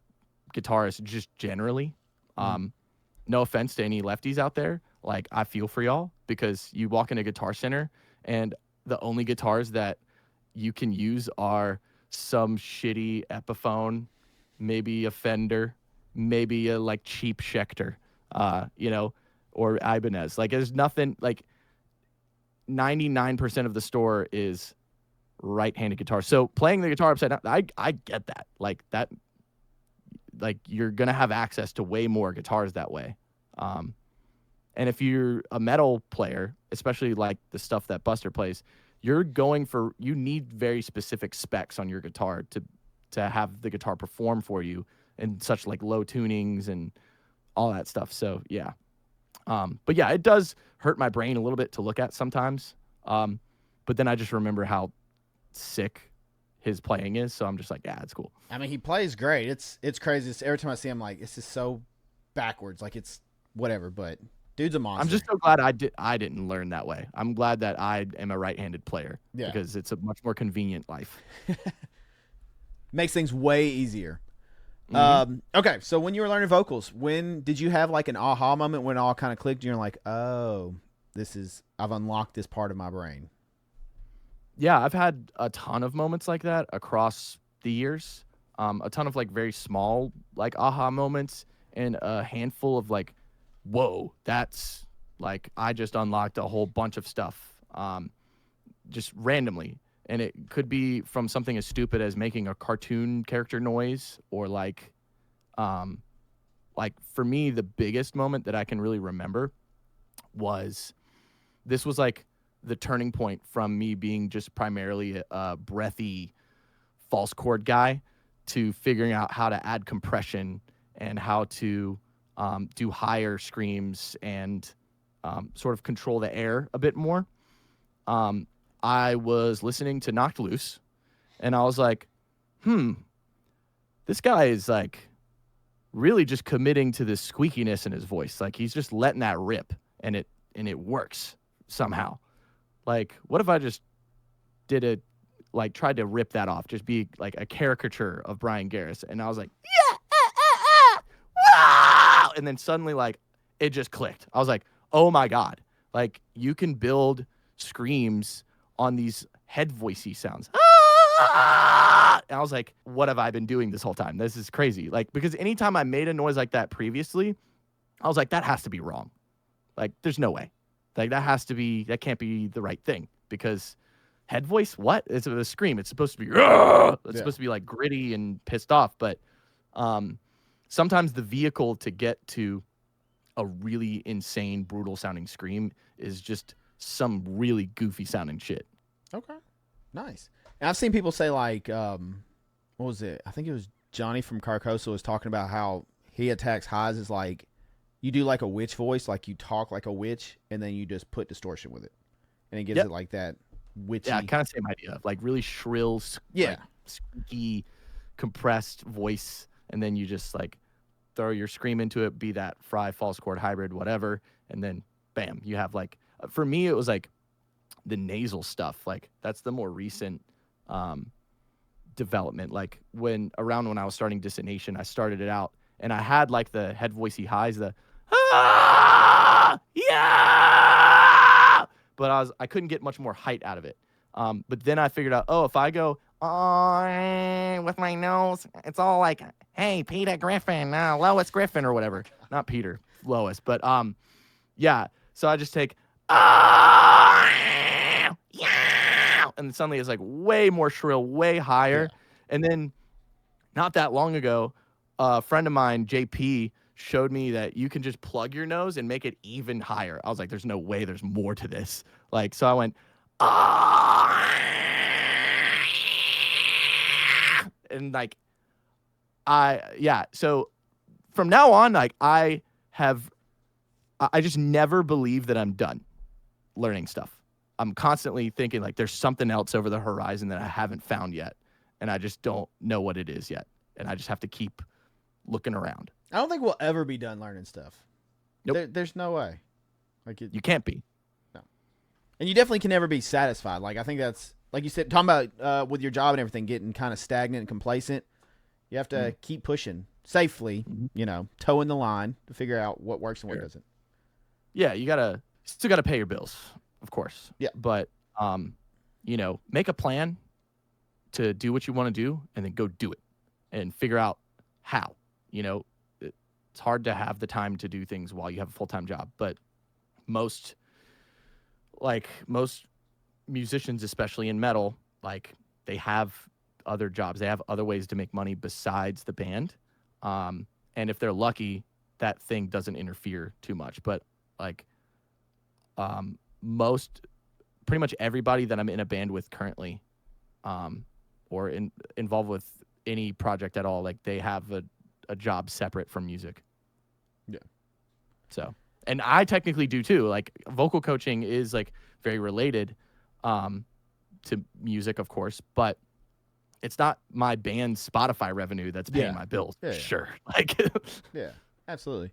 [SPEAKER 2] guitarists just generally. No offense to any lefties out there. like I feel for y'all, because you walk in a Guitar Center and the only guitars that you can use are some shitty Epiphone, maybe a Fender, maybe a like cheap Schecter, you know, or Ibanez. Like there's nothing, like 99% of the store is right-handed guitar. So playing the guitar upside down, I get that. Like that, like you're gonna have access to way more guitars that way. And if you're a metal player, especially like the stuff that Buster plays, you need very specific specs on your guitar to have the guitar perform for you and such like low tunings and all that stuff. So yeah. But yeah, it does hurt my brain a little bit to look at sometimes. But then I just remember how sick his playing is. So I'm just like, yeah, it's cool.
[SPEAKER 1] I mean, he plays great. It's crazy. Every time I see him, like, this is so backwards. Like, it's whatever, but dude's a monster.
[SPEAKER 2] I'm just so glad I didn't learn that way. I'm glad that I am a right-handed player because it's a much more convenient life.
[SPEAKER 1] Makes things way easier. Okay, so when you were learning vocals, when did you have like an aha moment when it all kind of clicked and you're like, oh, I've unlocked this part of my brain?
[SPEAKER 2] Yeah, I've had a ton of moments like that across the years. A ton of like very small like aha moments and a handful of like, whoa, that's like I just unlocked a whole bunch of stuff just randomly. And it could be from something as stupid as making a cartoon character noise, or like for me, the biggest moment that I can really remember was like the turning point from me being just primarily a breathy false chord guy to figuring out how to add compression and how to do higher screams and sort of control the air a bit more. I was listening to Knocked Loose, and I was like, this guy is like really just committing to this squeakiness in his voice. Like he's just letting that rip, and it works somehow. Like, what if I just tried to rip that off, just be like a caricature of Brian Garris? And I was like, yeah, wow! And then suddenly, like, it just clicked. I was like, oh my God. Like, you can build screams on these head voicey sounds. And I was like, what have I been doing this whole time? This is crazy. Like, because anytime I made a noise like that previously, I was like, that has to be wrong. Like, there's no way. Like, that can't be the right thing, because head voice, what? It's a scream. It's supposed to be, supposed to be like gritty and pissed off. But sometimes the vehicle to get to a really insane, brutal sounding scream is just some really goofy sounding shit.
[SPEAKER 1] Okay. Nice. And I've seen people say like, what was it? I think it was Johnny from Carcosa was talking about how he attacks highs as like, you do like a witch voice, like you talk like a witch, and then you just put distortion with it. And it gives it like that witchy.
[SPEAKER 2] Yeah, kind of same idea. Like really shrill, like, squeaky, compressed voice. And then you just like throw your scream into it, be that Fry, false chord, hybrid, whatever. And then bam, you have like, for me, it was like the nasal stuff. Like that's the more recent development. Like when I was starting Dissonation, I started it out and I had like the head voicey highs, the yeah, but I couldn't get much more height out of it. But then I figured out, if I go with my nose, it's all like, hey, Peter Griffin, Lois Griffin or whatever. Not Peter, Lois, but yeah. So I just take and then suddenly it's like way more shrill, way higher. Yeah. And then not that long ago, a friend of mine, JP, showed me that you can just plug your nose and make it even higher. I was like, there's no way there's more to this. Like, so I went, and like, so from now on, like I just never believe that I'm done learning stuff. I'm constantly thinking like there's something else over the horizon that I haven't found yet. And I just don't know what it is yet. And I just have to keep looking around.
[SPEAKER 1] I don't think we'll ever be done learning stuff.
[SPEAKER 2] Nope.
[SPEAKER 1] There's no way. Like
[SPEAKER 2] you can't be.
[SPEAKER 1] No. And you definitely can never be satisfied. Like I think that's, like you said, talking about with your job and everything, getting kind of stagnant and complacent. You have to keep pushing safely, towing the line to figure out what works and what doesn't.
[SPEAKER 2] yeah, you still gotta pay your bills, of course.
[SPEAKER 1] Yeah.
[SPEAKER 2] But make a plan to do what you want to do, and then go do it, and figure out how. It's hard to have the time to do things while you have a full-time job, but most musicians, especially in metal, like, they have other jobs. They have other ways to make money besides the band. And if they're lucky, that thing doesn't interfere too much. But like, pretty much everybody that I'm in a band with currently, or involved with any project at all, like, they have a job separate from music.
[SPEAKER 1] Yeah.
[SPEAKER 2] So, and I technically do too. Like, vocal coaching is like very related to music, of course, but it's not my band's Spotify revenue that's paying my bills.
[SPEAKER 1] Yeah.
[SPEAKER 2] Sure. Like,
[SPEAKER 1] yeah, absolutely.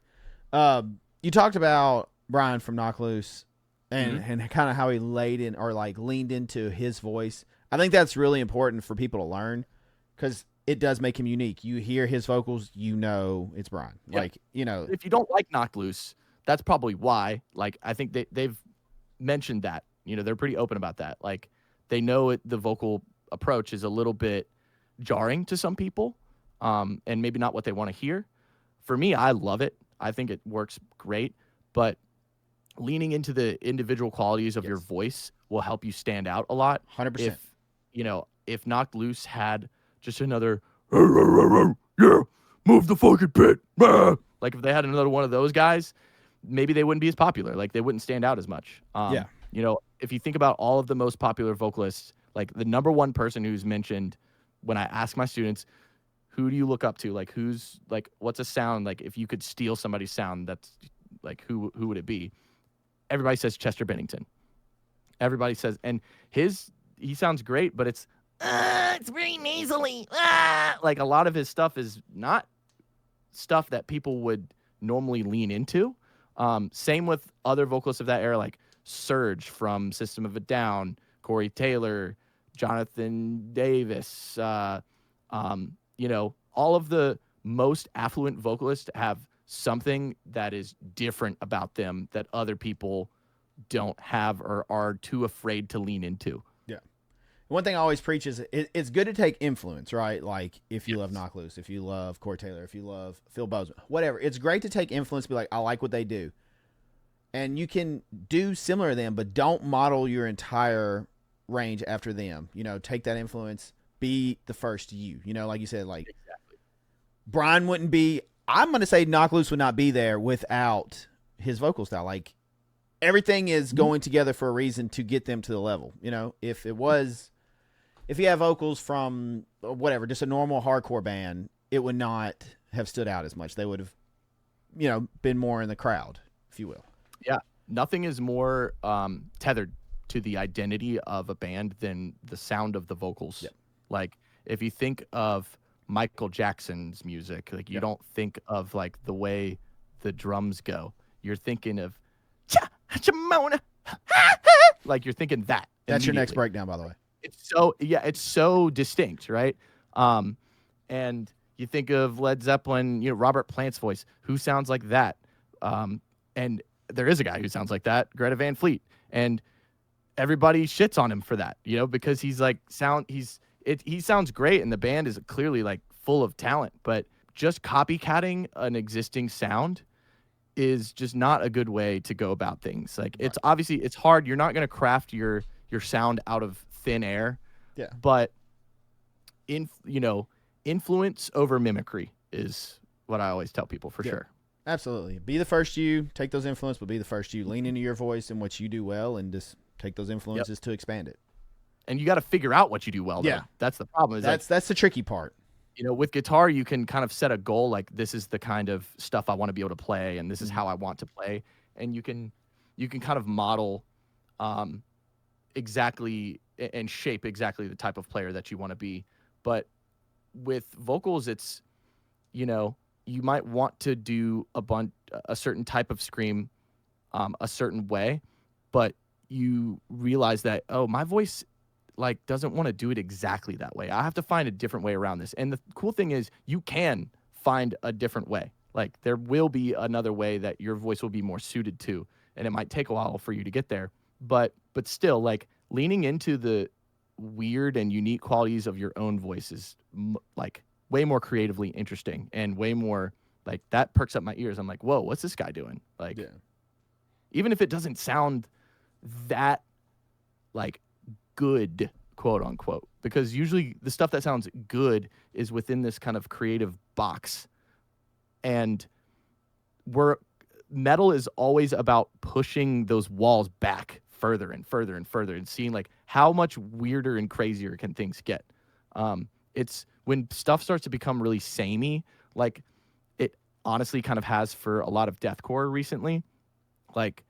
[SPEAKER 1] You talked about Brian from Knock Loose and kind of how he leaned into his voice. I think that's really important for people to learn, because it does make him unique. You hear his vocals, it's Brian.
[SPEAKER 2] Yeah.
[SPEAKER 1] Like,
[SPEAKER 2] if you don't like Knock Loose, that's probably why. Like, I think they've mentioned that. They're pretty open about that. Like, they know the vocal approach is a little bit jarring to some people, and maybe not what they want to hear. For me, I love it. I think it works great, but leaning into the individual qualities of your voice will help you stand out a lot.
[SPEAKER 1] 100%.
[SPEAKER 2] If Knocked Loose had just another, yeah, move the fucking pit, like, if they had another one of those guys, maybe they wouldn't be as popular. Like, they wouldn't stand out as much. If you think about all of the most popular vocalists, like, the number one person who's mentioned when I ask my students, who do you look up to? Like, what's a sound? Like, if you could steal somebody's sound, that's like, who would it be? Everybody says Chester Bennington. Everybody says, and he sounds great, but it's very nasally. Like, a lot of his stuff is not stuff that people would normally lean into. Same with other vocalists of that era, like Surge from System of a Down, Corey Taylor, Jonathan Davis. All of the most affluent vocalists have something that is different about them that other people don't have or are too afraid to lean into.
[SPEAKER 1] Yeah. One thing I always preach is it's good to take influence, right? Like, if you love Knock Loose, if you love Corey Taylor, if you love Phil Bozeman, whatever. It's great to take influence, be like, I like what they do. And you can do similar to them, but don't model your entire range after them. Take that influence, be the first you. Like you said, like,
[SPEAKER 2] exactly.
[SPEAKER 1] Brian wouldn't be, I'm going to say Knock Loose would not be there without his vocal style. Like, everything is going together for a reason to get them to the level. If you have vocals from whatever, just a normal hardcore band, it would not have stood out as much. They would have, been more in the crowd, if you will.
[SPEAKER 2] Yeah. Nothing is more tethered to the identity of a band than the sound of the vocals.
[SPEAKER 1] Yep.
[SPEAKER 2] Like, if you think of Michael Jackson's music, like, you don't think of, like, the way the drums go. You're thinking of like, you're thinking that.
[SPEAKER 1] That's your next breakdown, by the way.
[SPEAKER 2] It's so distinct, right? And you think of Led Zeppelin, Robert Plant's voice, who sounds like that. And there is a guy who sounds like that, Greta Van Fleet, and everybody shits on him for that, because he's like he sounds great, and the band is clearly, like, full of talent, but just copycatting an existing sound is just not a good way to go about things. Like, it's obviously, it's hard. You're not going to craft your sound out of thin air.
[SPEAKER 1] Yeah.
[SPEAKER 2] But influence over mimicry is what I always tell people, for sure.
[SPEAKER 1] Absolutely. Be the first you, take those influences, but be the first you. Lean into your voice and what you do well, and just take those influences to expand it.
[SPEAKER 2] And you got to figure out what you do well, though.
[SPEAKER 1] Yeah.
[SPEAKER 2] That's the problem.
[SPEAKER 1] That's the tricky part.
[SPEAKER 2] With guitar, you can kind of set a goal, like, this is the kind of stuff I want to be able to play, and this is how I want to play. And you can kind of model exactly and shape exactly the type of player that you want to be. But with vocals, it's, you might want to do a certain type of scream a certain way, but you realize that, my voice, like, doesn't want to do it exactly that way. I have to find a different way around this. And the cool thing is, you can find a different way. Like, there will be another way that your voice will be more suited to. and it might take a while for you to get there. But still, like leaning into the weird and unique qualities of your own voice is like way more creatively interesting and way more like that perks up my ears. I'm like, whoa, what's this guy doing? Like, even if it doesn't sound that like good, quote unquote, because usually the stuff that sounds good is within this kind of creative box. And metal is always about pushing those walls back further and further and further and seeing like how much weirder and crazier can things get. It's when stuff starts to become really samey, like it honestly kind of has for a lot of deathcore recently. Like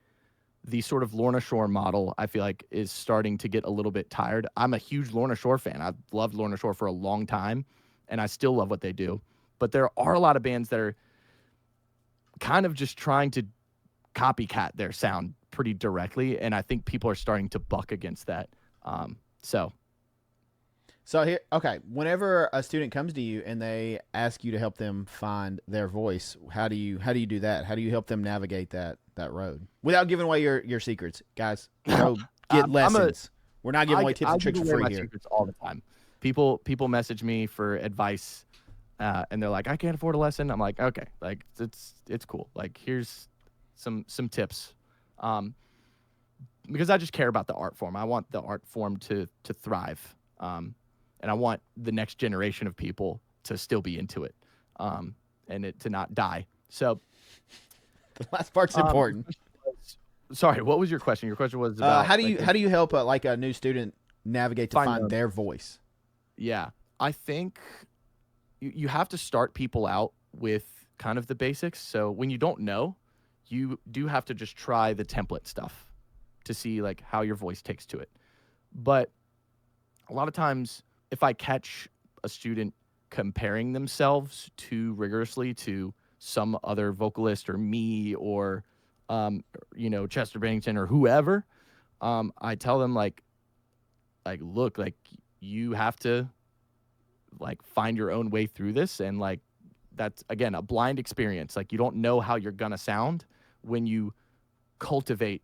[SPEAKER 2] the sort of Lorna Shore model, I feel like, is starting to get a little bit tired. I'm a huge Lorna Shore fan. I've loved Lorna Shore for a long time, and I still love what they do. But there are a lot of bands that are kind of just trying to copycat their sound pretty directly, and I think people are starting to buck against that.
[SPEAKER 1] So here, okay, whenever a student comes to you and they ask you to help them find their voice, how do you do that? How do you help them navigate that road without giving away your secrets, guys? Go get lessons. We're not giving away tips and tricks for free here.
[SPEAKER 2] Secrets all the time. People message me for advice, and they're like, "I can't afford a lesson." I'm like, "Okay, like it's cool. Like here's some tips." Because I just care about the art form. I want the art form to thrive. And I want the next generation of people to still be into it, and it to not die. So
[SPEAKER 1] the last part's important.
[SPEAKER 2] Sorry, what was your question? Your question was about
[SPEAKER 1] how do you help like a new student navigate to find their voice?
[SPEAKER 2] Yeah, I think you have to start people out with kind of the basics. So when you don't know, you do have to just try the template stuff to see like how your voice takes to it. But a lot of times, if I catch a student comparing themselves too rigorously to some other vocalist or me or, Chester Bennington or whoever, I tell them like, look, like you have to like find your own way through this. And like, that's again, a blind experience. Like you don't know how you're going to sound when you cultivate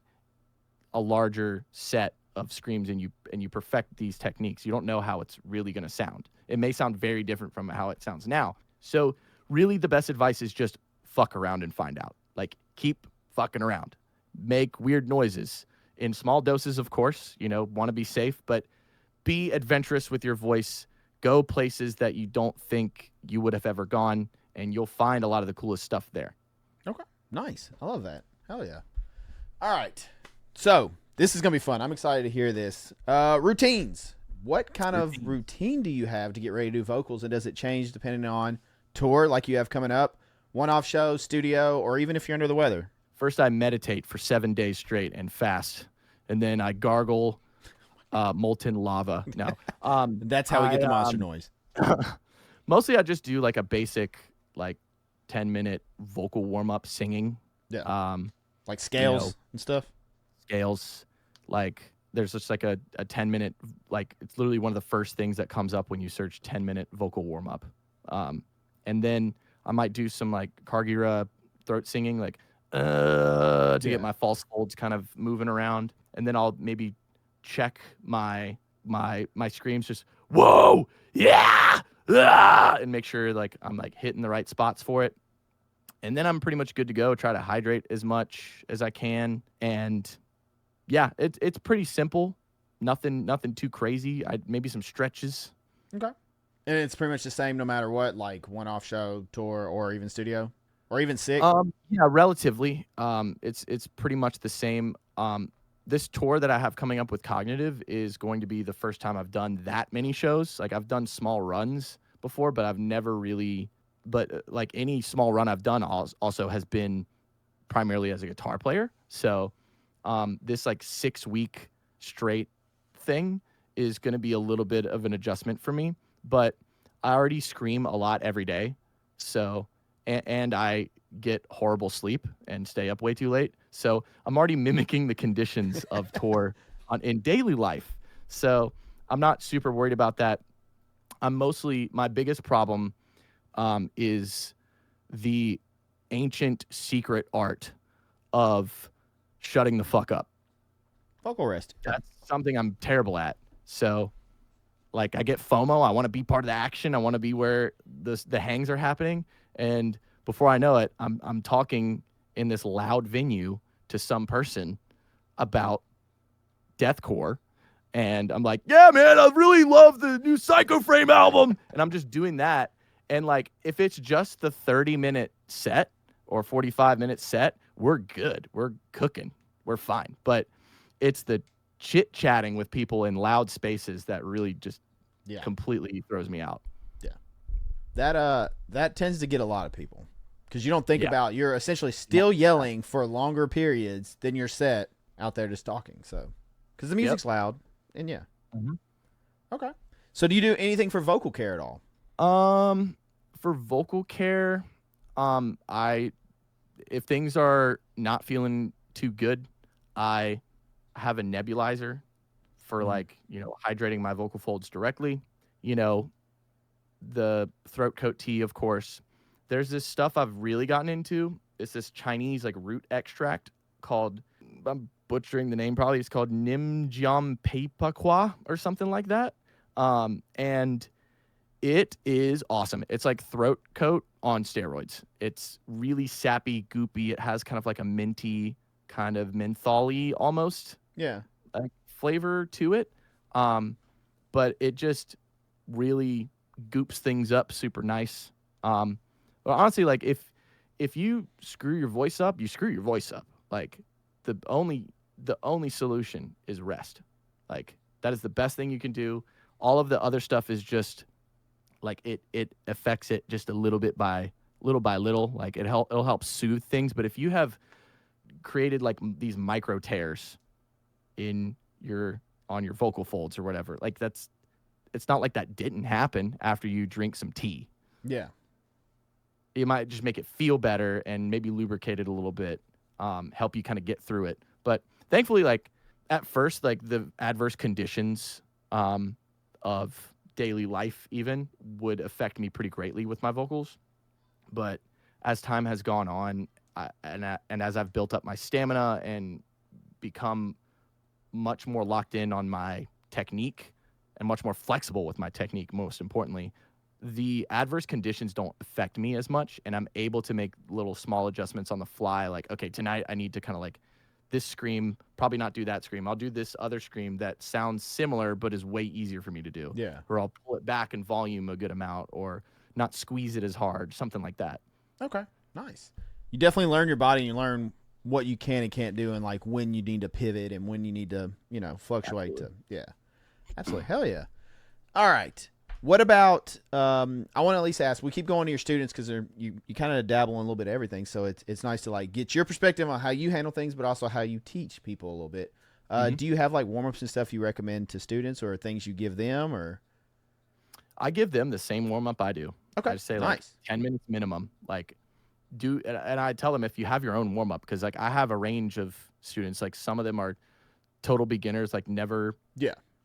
[SPEAKER 2] a larger set of screams and you perfect these techniques. You don't know how it's really going to sound. It may sound very different from how it sounds now. So really the best advice is just fuck around and find out. Like keep fucking around. Make weird noises in small doses, of course, want to be safe, but be adventurous with your voice. Go places that you don't think you would have ever gone, and you'll find a lot of the coolest stuff there.
[SPEAKER 1] Okay. Nice. I love that. Hell yeah. All right. So this is going to be fun. I'm excited to hear this. Routines. What kind of routine do you have to get ready to do vocals? And does it change depending on tour like you have coming up, one-off show, studio, or even if you're under the weather?
[SPEAKER 2] First, I meditate for 7 days straight and fast. And then I gargle molten lava. No.
[SPEAKER 1] That's how we get the monster noise.
[SPEAKER 2] Mostly I just do like a basic like 10-minute vocal warm-up singing.
[SPEAKER 1] Yeah. Like scales and stuff?
[SPEAKER 2] Scales, like there's just like a 10-minute, like it's literally one of the first things that comes up when you search 10-minute vocal warm-up. And then I might do some like Kargira throat singing, like to get my false folds kind of moving around. And then I'll maybe check my screams, just whoa, yeah, and make sure like I'm like hitting the right spots for it. And then I'm pretty much good to go. Try to hydrate as much as I can. And yeah, it's pretty simple. Nothing too crazy. Maybe some stretches.
[SPEAKER 1] Okay. And it's pretty much the same no matter what, like one-off show, tour, or even studio, or even sick.
[SPEAKER 2] Yeah, relatively. It's pretty much the same. This tour that I have coming up with Cognitive is going to be the first time I've done that many shows. Like I've done small runs before, but I've never really. But like any small run I've done also has been primarily as a guitar player. So this like 6-week straight thing is going to be a little bit of an adjustment for me. But I already scream a lot every day. So and I get horrible sleep and stay up way too late. So I'm already mimicking the conditions of tour in daily life. So I'm not super worried about that. My biggest problem is the ancient secret art of shutting the fuck up.
[SPEAKER 1] Vocal rest.
[SPEAKER 2] That's something I'm terrible at. So, like, I get FOMO. I want to be part of the action. I want to be where the hangs are happening. And before I know it, I'm talking in this loud venue to some person about deathcore. And I'm like, yeah, man, I really love the new Psycho Frame album. And I'm just doing that. And like, if it's just the 30-minute set or 45-minute set, we're good. We're cooking. We're fine. But it's the chit-chatting with people in loud spaces that really just completely throws me out.
[SPEAKER 1] Yeah. That tends to get a lot of people because you don't think about, you're essentially still yelling for longer periods than your set out there just talking. So, because the music's loud. And okay. So do you do anything for vocal care at all?
[SPEAKER 2] For vocal care, if things are not feeling too good, I have a nebulizer for like, hydrating my vocal folds directly. The throat coat tea, of course. There's this stuff I've really gotten into. It's this Chinese like root extract called, I'm butchering the name probably, it's called Nimjiampepakwa or something like that. And it is awesome. It's like throat coat on steroids. It's really sappy, goopy. It has kind of like a minty, kind of mentholy almost like flavor to it. But it just really goops things up super nice. But honestly, like if you screw your voice up, you screw your voice up. Like the only solution is rest. Like that is the best thing you can do. All of the other stuff is just like it affects it just a little bit by little. Like it'll help soothe things. But if you have created like these micro tears on your vocal folds or whatever, like it's not like that didn't happen after you drink some tea.
[SPEAKER 1] Yeah.
[SPEAKER 2] It might just make it feel better and maybe lubricate it a little bit, help you kind of get through it. But thankfully, like at first, like the adverse conditions of daily life even would affect me pretty greatly with my vocals. But as time has gone on, and as I've built up my stamina and become much more locked in on my technique and much more flexible with my technique, most importantly, the adverse conditions don't affect me as much, and I'm able to make little small adjustments on the fly. Like, okay, tonight I need to kind of like this scream, probably not do that scream. I'll do this other scream that sounds similar but is way easier for me to do.
[SPEAKER 1] Yeah.
[SPEAKER 2] Or I'll pull it back in volume a good amount or not squeeze it as hard, something like that.
[SPEAKER 1] Okay, nice. You definitely learn your body and you learn what you can and can't do and like when you need to pivot and when you need to, fluctuate.
[SPEAKER 2] Absolutely.
[SPEAKER 1] Absolutely. Hell yeah. All right. What about, I want to at least ask, we keep going to your students because you kind of dabble in a little bit of everything. So it's nice to like get your perspective on how you handle things, but also how you teach people a little bit. Do you have like warm-ups and stuff you recommend to students or things you give them or?
[SPEAKER 2] I give them the same warm-up I do.
[SPEAKER 1] Okay.
[SPEAKER 2] I just say like 10 minutes minimum. Like and I tell them if you have your own warm-up, because like I have a range of students, like some of them are total beginners, like never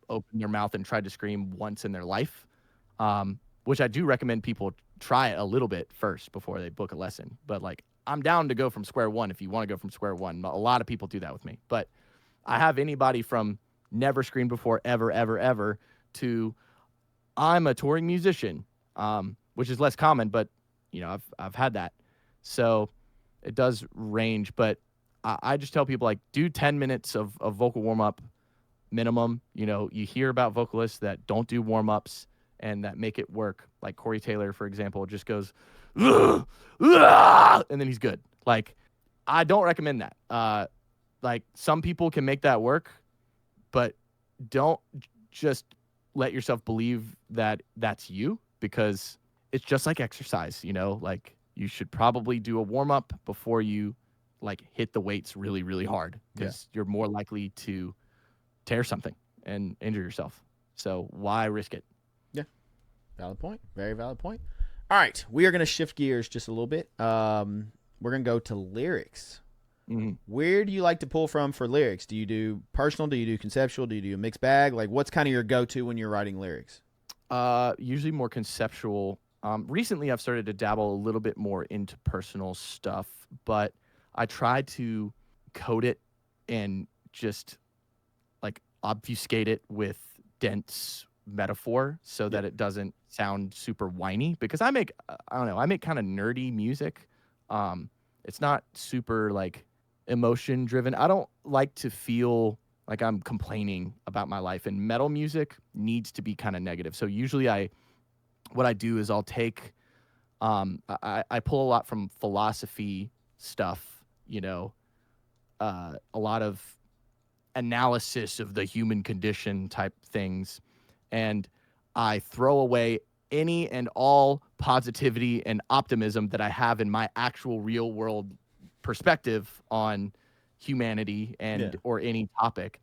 [SPEAKER 2] opened their mouth and tried to scream once in their life. Which I do recommend people try it a little bit first before they book a lesson. But like, I'm down to go from square one if you want to go from square one. A lot of people do that with me. But I have anybody from never screamed before, ever, to I'm a touring musician, which is less common, but I've had that. So it does range. But I just tell people like do 10 minutes of vocal warm up minimum. You hear about vocalists that don't do warm ups and that make it work. Like Corey Taylor, for example, just goes, "Ugh, ugh," and then he's good. Like, I don't recommend that. Like, some people can make that work, but don't just let yourself believe that that's you, because it's just like exercise, like you should probably do a warm up before you like hit the weights really, really hard, because you're more likely to tear something and injure yourself. So why risk it?
[SPEAKER 1] Valid point. Very valid point. All right. We are going to shift gears just a little bit. We're going to go to lyrics.
[SPEAKER 2] Mm-hmm.
[SPEAKER 1] Where do you like to pull from for lyrics? Do you do personal? Do you do conceptual? Do you do a mixed bag? Like, what's kind of your go-to when you're writing lyrics?
[SPEAKER 2] Usually more conceptual. Recently, I've started to dabble a little bit more into personal stuff, but I try to code it and just like obfuscate it with dense metaphor so that it doesn't sound super whiny, because I make kind of nerdy music. It's not super like emotion driven. I don't like to feel like I'm complaining about my life, and metal music needs to be kind of negative. So usually what I do is I'll take I pull a lot from philosophy stuff, a lot of analysis of the human condition type things, and I throw away any and all positivity and optimism that I have in my actual real world perspective on humanity and or any topic,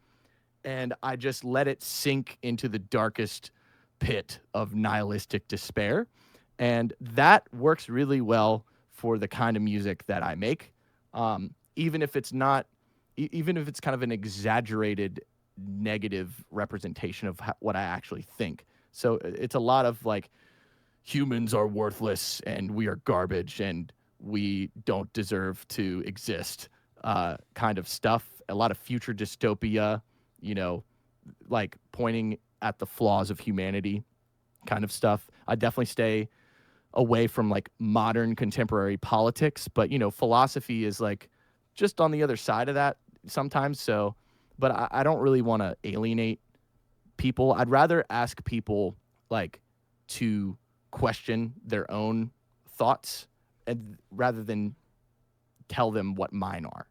[SPEAKER 2] and I just let it sink into the darkest pit of nihilistic despair. And that works really well for the kind of music that I make. Even if it's not, even if it's kind of an exaggerated negative representation of what I actually think. So it's a lot of like, humans are worthless and we are garbage and we don't deserve to exist, kind of stuff. A lot of future dystopia, like pointing at the flaws of humanity kind of stuff. I definitely stay away from like modern contemporary politics, but philosophy is like just on the other side of that sometimes. So, but I don't really want to alienate people. I'd rather ask people like to question their own thoughts, and rather than tell them what mine are,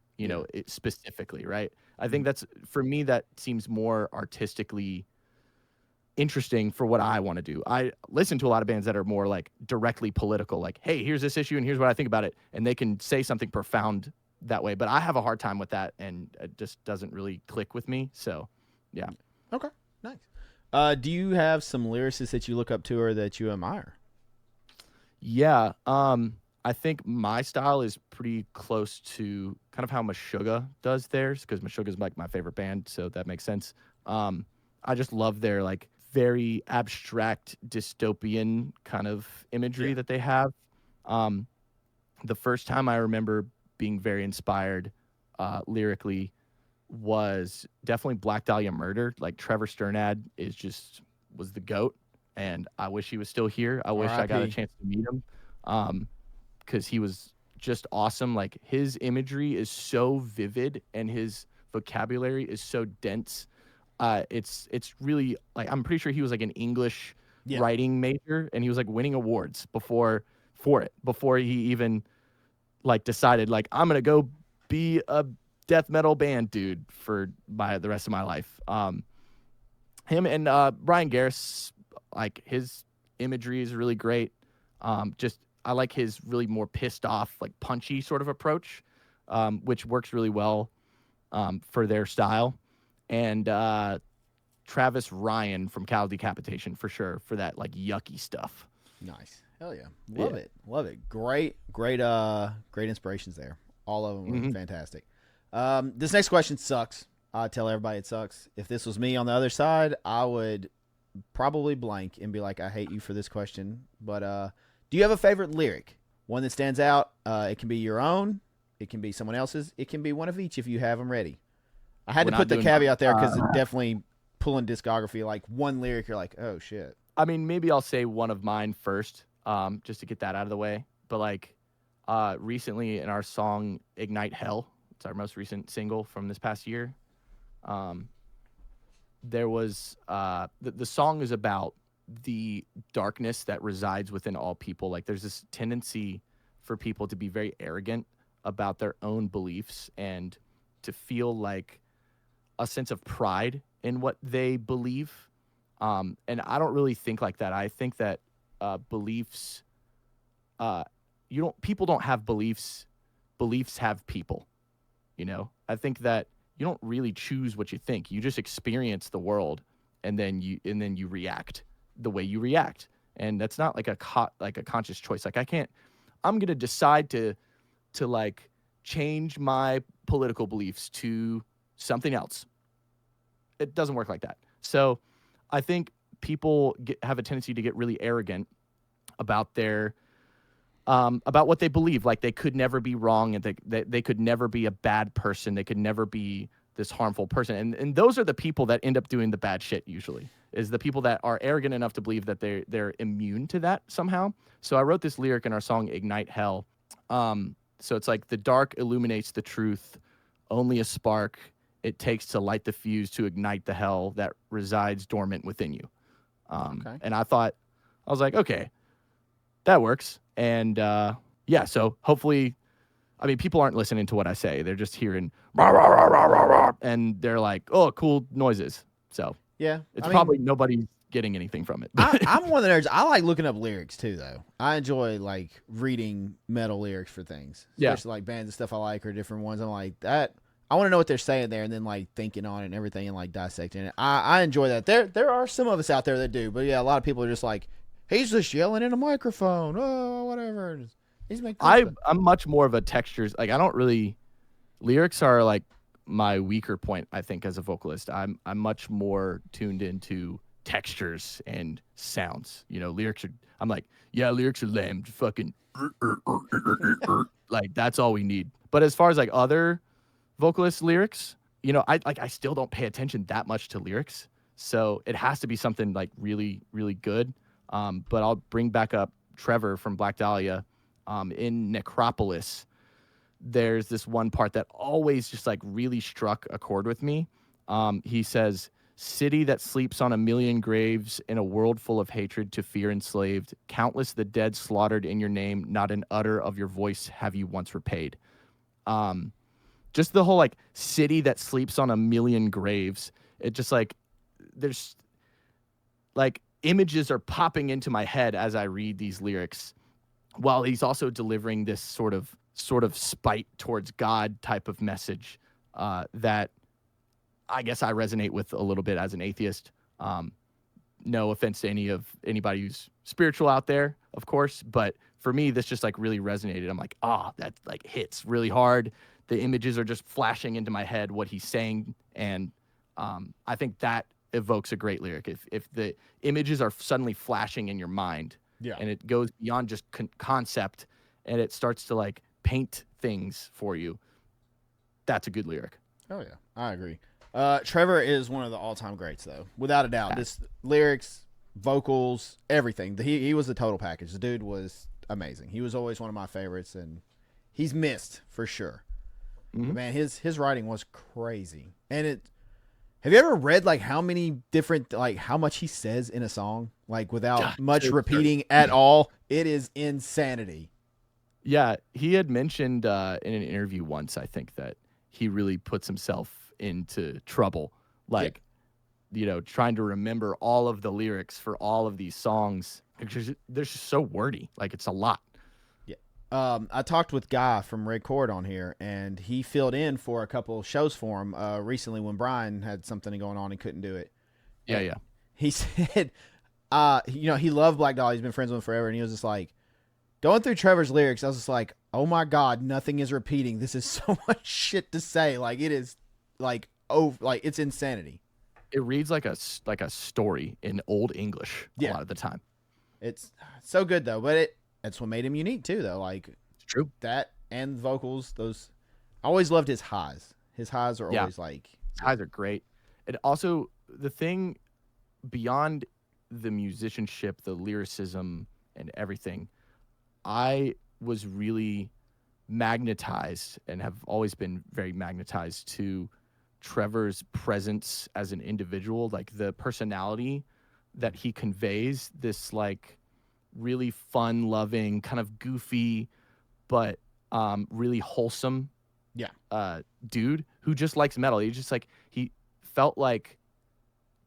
[SPEAKER 2] specifically, right? I think that's, for me, that seems more artistically interesting for what I want to do. I listen to a lot of bands that are more like directly political, like, hey, here's this issue and here's what I think about it. And they can say something profound that way. But I have a hard time with that, and it just doesn't really click with me. So, yeah.
[SPEAKER 1] Okay, nice. Do you have some lyricists that you look up to or that you admire?
[SPEAKER 2] Yeah. I think my style is pretty close to kind of how Meshuggah does theirs, because Meshuggah is like my favorite band, so that makes sense. I just love their like very abstract dystopian kind of imagery that they have. The first time I remember being very inspired lyrically was definitely Black Dahlia Murder. Like Trevor Sternad was the GOAT, and I wish he was still here. I wish I got a chance to meet him, because he was just awesome. Like his imagery is so vivid and his vocabulary is so dense. It's really like, I'm pretty sure he was like an English writing major, and he was like winning awards before he even like decided like, I'm gonna go be a death metal band dude for the rest of my life. Him and Brian Garris, like his imagery is really great. I like his really more pissed off, like punchy sort of approach, which works really well for their style. And Travis Ryan from Cal Decapitation, for sure, for that like yucky stuff.
[SPEAKER 1] Nice. Hell yeah. Love it. Great inspirations there. All of them were fantastic. This next question sucks. I tell everybody it sucks. If this was me on the other side, I would probably blank and be like, I hate you for this question. But do you have a favorite lyric? One that stands out? It can be your own. It can be someone else's. It can be one of each if you have them ready. I had to put the caveat there because it's definitely pulling discography. Like one lyric, you're like, oh, shit.
[SPEAKER 2] I mean, maybe I'll say one of mine first, just to get that out of the way. But like recently in our song Ignite Hell, it's our most recent single from this past year, there was the song is about the darkness that resides within all people. Like there's this tendency for people to be very arrogant about their own beliefs and to feel like a sense of pride in what they believe. And I don't really think like that. I think that beliefs, people don't have beliefs. Beliefs have people, I think that you don't really choose what you think. You just experience the world, and then you react the way you react. And that's not like a conscious choice. Like I'm going to decide to like change my political beliefs to something else. It doesn't work like that. So I think people have a tendency to get really arrogant about their about what they believe. Like they could never be wrong, and they could never be a bad person. They could never be this harmful person. And those are the people that end up doing the bad shit usually, is the people that are arrogant enough to believe that they're immune to that somehow. So I wrote this lyric in our song Ignite Hell. So it's like the dark illuminates the truth, only a spark it takes to light the fuse to ignite the hell that resides dormant within you.
[SPEAKER 1] Okay.
[SPEAKER 2] And I was like, okay, that works. And yeah, so hopefully, I mean, people aren't listening to what I say. They're just hearing rah, rah, rah, rah, rah, rah, and they're like, oh, cool noises. So
[SPEAKER 1] Yeah.
[SPEAKER 2] it's probably nobody's getting anything from it.
[SPEAKER 1] I'm one of the nerds. I like looking up lyrics too, though. I enjoy like reading metal lyrics for things, especially like bands and stuff I like or different ones. I'm like that. I want to know what they're saying there, and then like thinking on it and everything, and like dissecting it. I enjoy that. There are some of us out there that do, but yeah, a lot of people are just like, he's just yelling in a microphone. Oh, whatever. He's making.
[SPEAKER 2] I'm much more of a textures. Like I don't really. Lyrics are like my weaker point, I think, as a vocalist. I'm much more tuned into textures and sounds. You know, lyrics are. I'm like, yeah, lyrics are lame. Fucking like that's all we need. But as far as like other vocalist lyrics, you know, I still don't pay attention that much to lyrics. So it has to be something like really, really good. But I'll bring back up Trevor from Black Dahlia. In Necropolis, there's this one part that always just like really struck a chord with me. He says, city that sleeps on a million graves in a world full of hatred to fear enslaved, countless the dead slaughtered in your name, not an utter of your voice have you once repaid. Just the whole like city that sleeps on a million graves. It just like, there's like images are popping into my head as I read these lyrics, while he's also delivering this sort of spite towards God type of message that I guess I resonate with a little bit as an atheist. No offense to anybody who's spiritual out there, of course, but for me, this just like really resonated. I'm like, that like hits really hard. The images are just flashing into my head what he's saying, and I think that evokes a great lyric. If the images are suddenly flashing in your mind, and it goes beyond just concept, and it starts to like paint things for you, that's a good lyric.
[SPEAKER 1] Oh yeah, I agree. Trevor is one of the all-time greats, though, without a doubt. This lyrics, vocals, everything. He was the total package. The dude was amazing. He was always one of my favorites, and he's missed for sure. Mm-hmm. Man, his writing was crazy. And have you ever read like how many different, like how much he says in a song, like without much repeating at all? It is insanity.
[SPEAKER 2] Yeah, he had mentioned in an interview once, I think, that he really puts himself into trouble, like, you know, trying to remember all of the lyrics for all of these songs. They're just so wordy, like it's a lot.
[SPEAKER 1] I talked with Guy from Red Chord on here, and he filled in for a couple shows for him recently when Brian had something going on and couldn't do it.
[SPEAKER 2] Yeah.
[SPEAKER 1] He said, you know, he loved Black Dahlia. He's been friends with him forever, and he was just like, going through Trevor's lyrics, I was just like, oh my God, nothing is repeating. This is so much shit to say. Like, it is like, it's insanity.
[SPEAKER 2] It reads like a story in Old English a lot of the time.
[SPEAKER 1] It's so good though, but that's what made him unique too, though. Like,
[SPEAKER 2] it's true.
[SPEAKER 1] That and vocals, those. I always loved his highs. His highs are always like.
[SPEAKER 2] His highs are great. And also the thing beyond the musicianship, the lyricism, and everything, I was really magnetized and have always been very magnetized to Trevor's presence as an individual, like the personality that he conveys, this like really fun loving, kind of goofy, but really wholesome dude who just likes metal. He just like, he felt like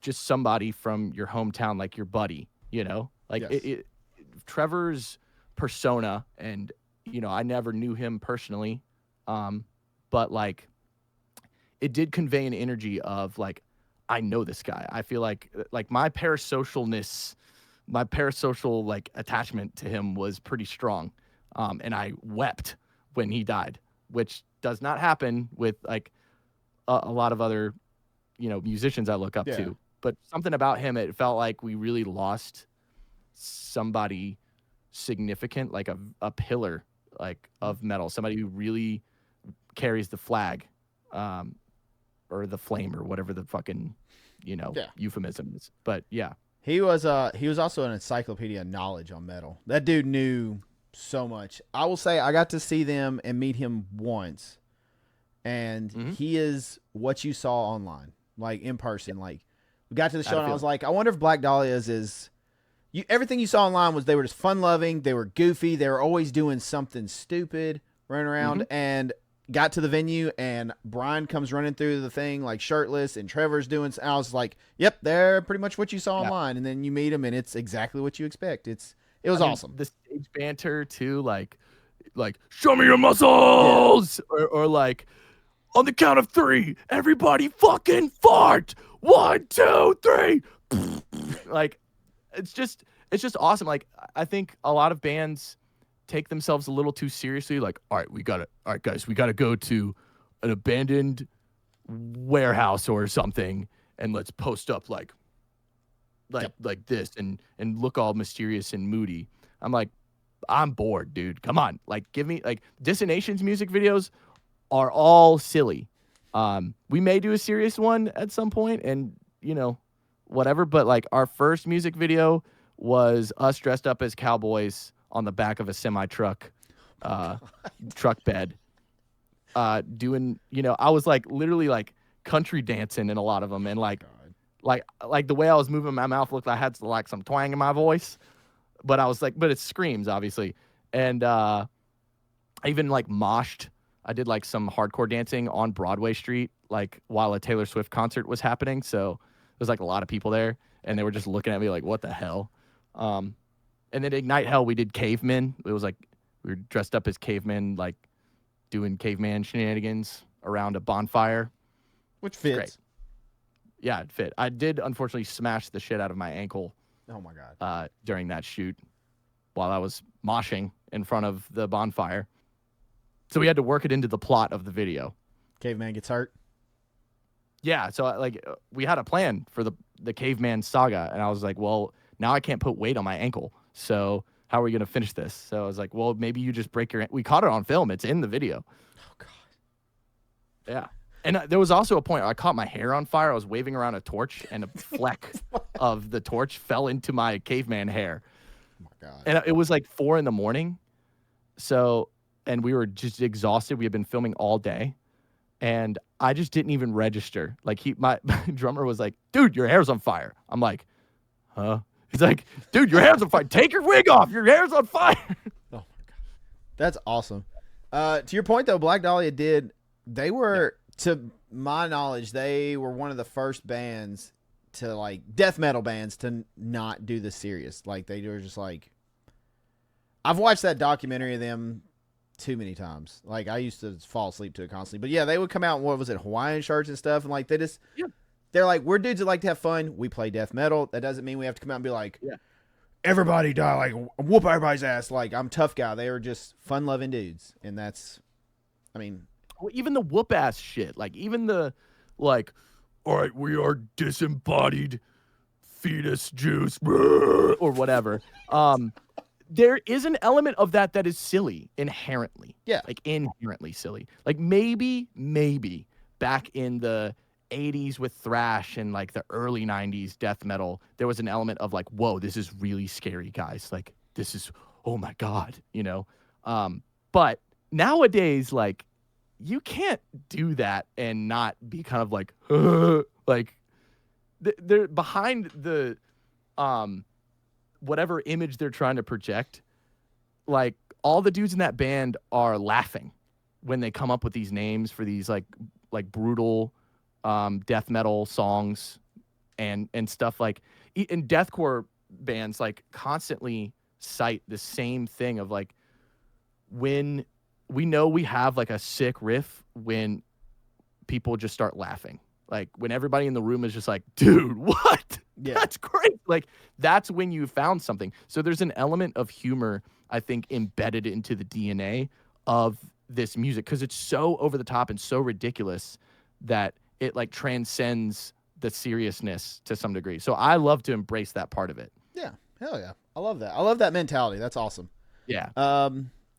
[SPEAKER 2] just somebody from your hometown, like your buddy, you know, like Trevor's persona, and you know, I never knew him personally, but like it did convey an energy of like, I know this guy. I feel like my parasocial like attachment to him was pretty strong, and I wept when he died, which does not happen with like a lot of other, you know, musicians I look up to. But something about him, it felt like we really lost somebody significant, like a pillar like of metal, somebody who really carries the flag. or the flame or whatever the fucking, euphemism is. But yeah.
[SPEAKER 1] He was also an encyclopedia of knowledge on metal. That dude knew so much. I will say I got to see them and meet him once. And he is what you saw online, like in person. Like we got to the show and I was like, I wonder if Black Dahlia's is everything you saw online was they were just fun loving, they were goofy, they were always doing something stupid, running around, and got to the venue and Brian comes running through the thing like shirtless and Trevor's doing, and I was like, yep, they're pretty much what you saw online. And then you meet him and it's exactly what you expect. It was awesome.
[SPEAKER 2] The stage banter too, like show me your muscles, or like on the count of 3, everybody fucking fart. 1, 2, 3. Like it's just awesome. Like I think a lot of bands take themselves a little too seriously. Like, all right, guys, we gotta go to an abandoned warehouse or something and let's post up like this and look all mysterious and moody. I'm like, I'm bored, dude. Come on. Like, give me, like, Dissonation's music videos are all silly. We may do a serious one at some point and, whatever. But, like, our first music video was us dressed up as cowboys on the back of a semi-truck, truck bed. Doing, I was, like, literally, like, country dancing in a lot of them. And, like the way I was moving my mouth looked like I had, like, some twang in my voice. But I was like, but it screams, obviously. And I even, like, moshed. I did, like, some hardcore dancing on Broadway Street, like, while a Taylor Swift concert was happening. So there's, like, a lot of people there. And they were just looking at me like, what the hell? And then Ignite Hell, we did cavemen. It was, like, we were dressed up as cavemen, like, doing caveman shenanigans around a bonfire.
[SPEAKER 1] Which fits.
[SPEAKER 2] Great. Yeah, it fit. I did, unfortunately, smash the shit out of my ankle.
[SPEAKER 1] Oh my God.
[SPEAKER 2] During that shoot while I was moshing in front of the bonfire. So we had to work it into the plot of the video.
[SPEAKER 1] Caveman gets hurt.
[SPEAKER 2] Yeah. So we had a plan for the caveman saga. And I was like, well, now I can't put weight on my ankle. So how are we going to finish this? So I was like, well, maybe you just break your ankle. We caught it on film. It's in the video.
[SPEAKER 1] Oh God.
[SPEAKER 2] Yeah. And there was also a point where I caught my hair on fire. I was waving around a torch, and a fleck of the torch fell into my caveman hair.
[SPEAKER 1] Oh my God.
[SPEAKER 2] And it was like 4 a.m. So, and we were just exhausted. We had been filming all day, and I just didn't even register. Like my drummer was like, "Dude, your hair's on fire." I'm like, "Huh?" He's like, "Dude, your hair's on fire. Take your wig off. Your hair's on fire."
[SPEAKER 1] Oh my God. That's awesome. To your point though, Black Dahlia they were. To my knowledge, they were one of the first bands to, like, death metal bands to not do the serious. Like, they were just like, I've watched that documentary of them too many times. Like, I used to fall asleep to it constantly. But yeah, they would come out in, what was it, Hawaiian shirts and stuff. And, like, they're like, we're dudes that like to have fun. We play death metal. That doesn't mean we have to come out and be like, everybody die, like, whoop everybody's ass. Like, I'm a tough guy. They were just fun loving dudes. And that's, I mean,
[SPEAKER 2] even the whoop ass shit, like even the, like, all right, we are disembodied fetus juice or whatever. There is an element of that is silly inherently.
[SPEAKER 1] Yeah.
[SPEAKER 2] Like inherently silly. Like maybe back in the 80s with thrash and like the early 90s death metal, there was an element of like, whoa, this is really scary, guys. Like this is, oh my God, but nowadays, like, you can't do that and not be kind of like, like they're behind the, whatever image they're trying to project. Like all the dudes in that band are laughing when they come up with these names for these like brutal, death metal songs and stuff. Like in deathcore bands, like constantly cite the same thing of like, when we know we have like a sick riff, when people just start laughing, like when everybody in the room is just like, dude, what? Yeah. That's great. Like that's when you found something. So there's an element of humor, I think, embedded into the DNA of this music because it's so over the top and so ridiculous that it like transcends the seriousness to some degree. So I love to embrace that part of it.
[SPEAKER 1] Yeah. Hell yeah. I love that. I love that mentality. That's awesome.
[SPEAKER 2] Yeah.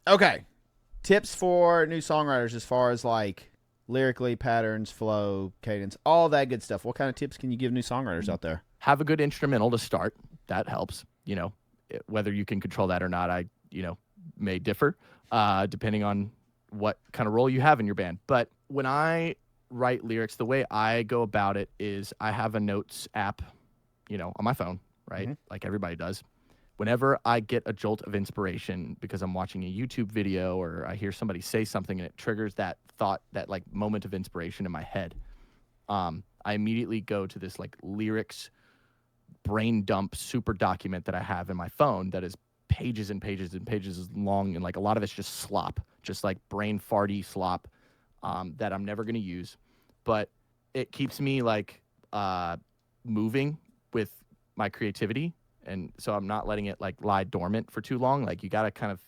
[SPEAKER 1] Okay. Tips for new songwriters as far as like lyrically, patterns, flow, cadence, all that good stuff. What kind of tips can you give new songwriters out there?
[SPEAKER 2] Have a good instrumental to start. That helps. Whether you can control that or not, may differ depending on what kind of role you have in your band. But when I write lyrics, the way I go about it is I have a notes app, on my phone, right?
[SPEAKER 1] Mm-hmm.
[SPEAKER 2] Like everybody does. Whenever I get a jolt of inspiration because I'm watching a YouTube video or I hear somebody say something and it triggers that thought, that like moment of inspiration in my head, I immediately go to this like lyrics brain dump super document that I have in my phone that is pages and pages and pages long, and like a lot of it's just slop, just like brain farty slop that I'm never going to use, but it keeps me like moving with my creativity. And so I'm not letting it like lie dormant for too long. Like you got to kind of,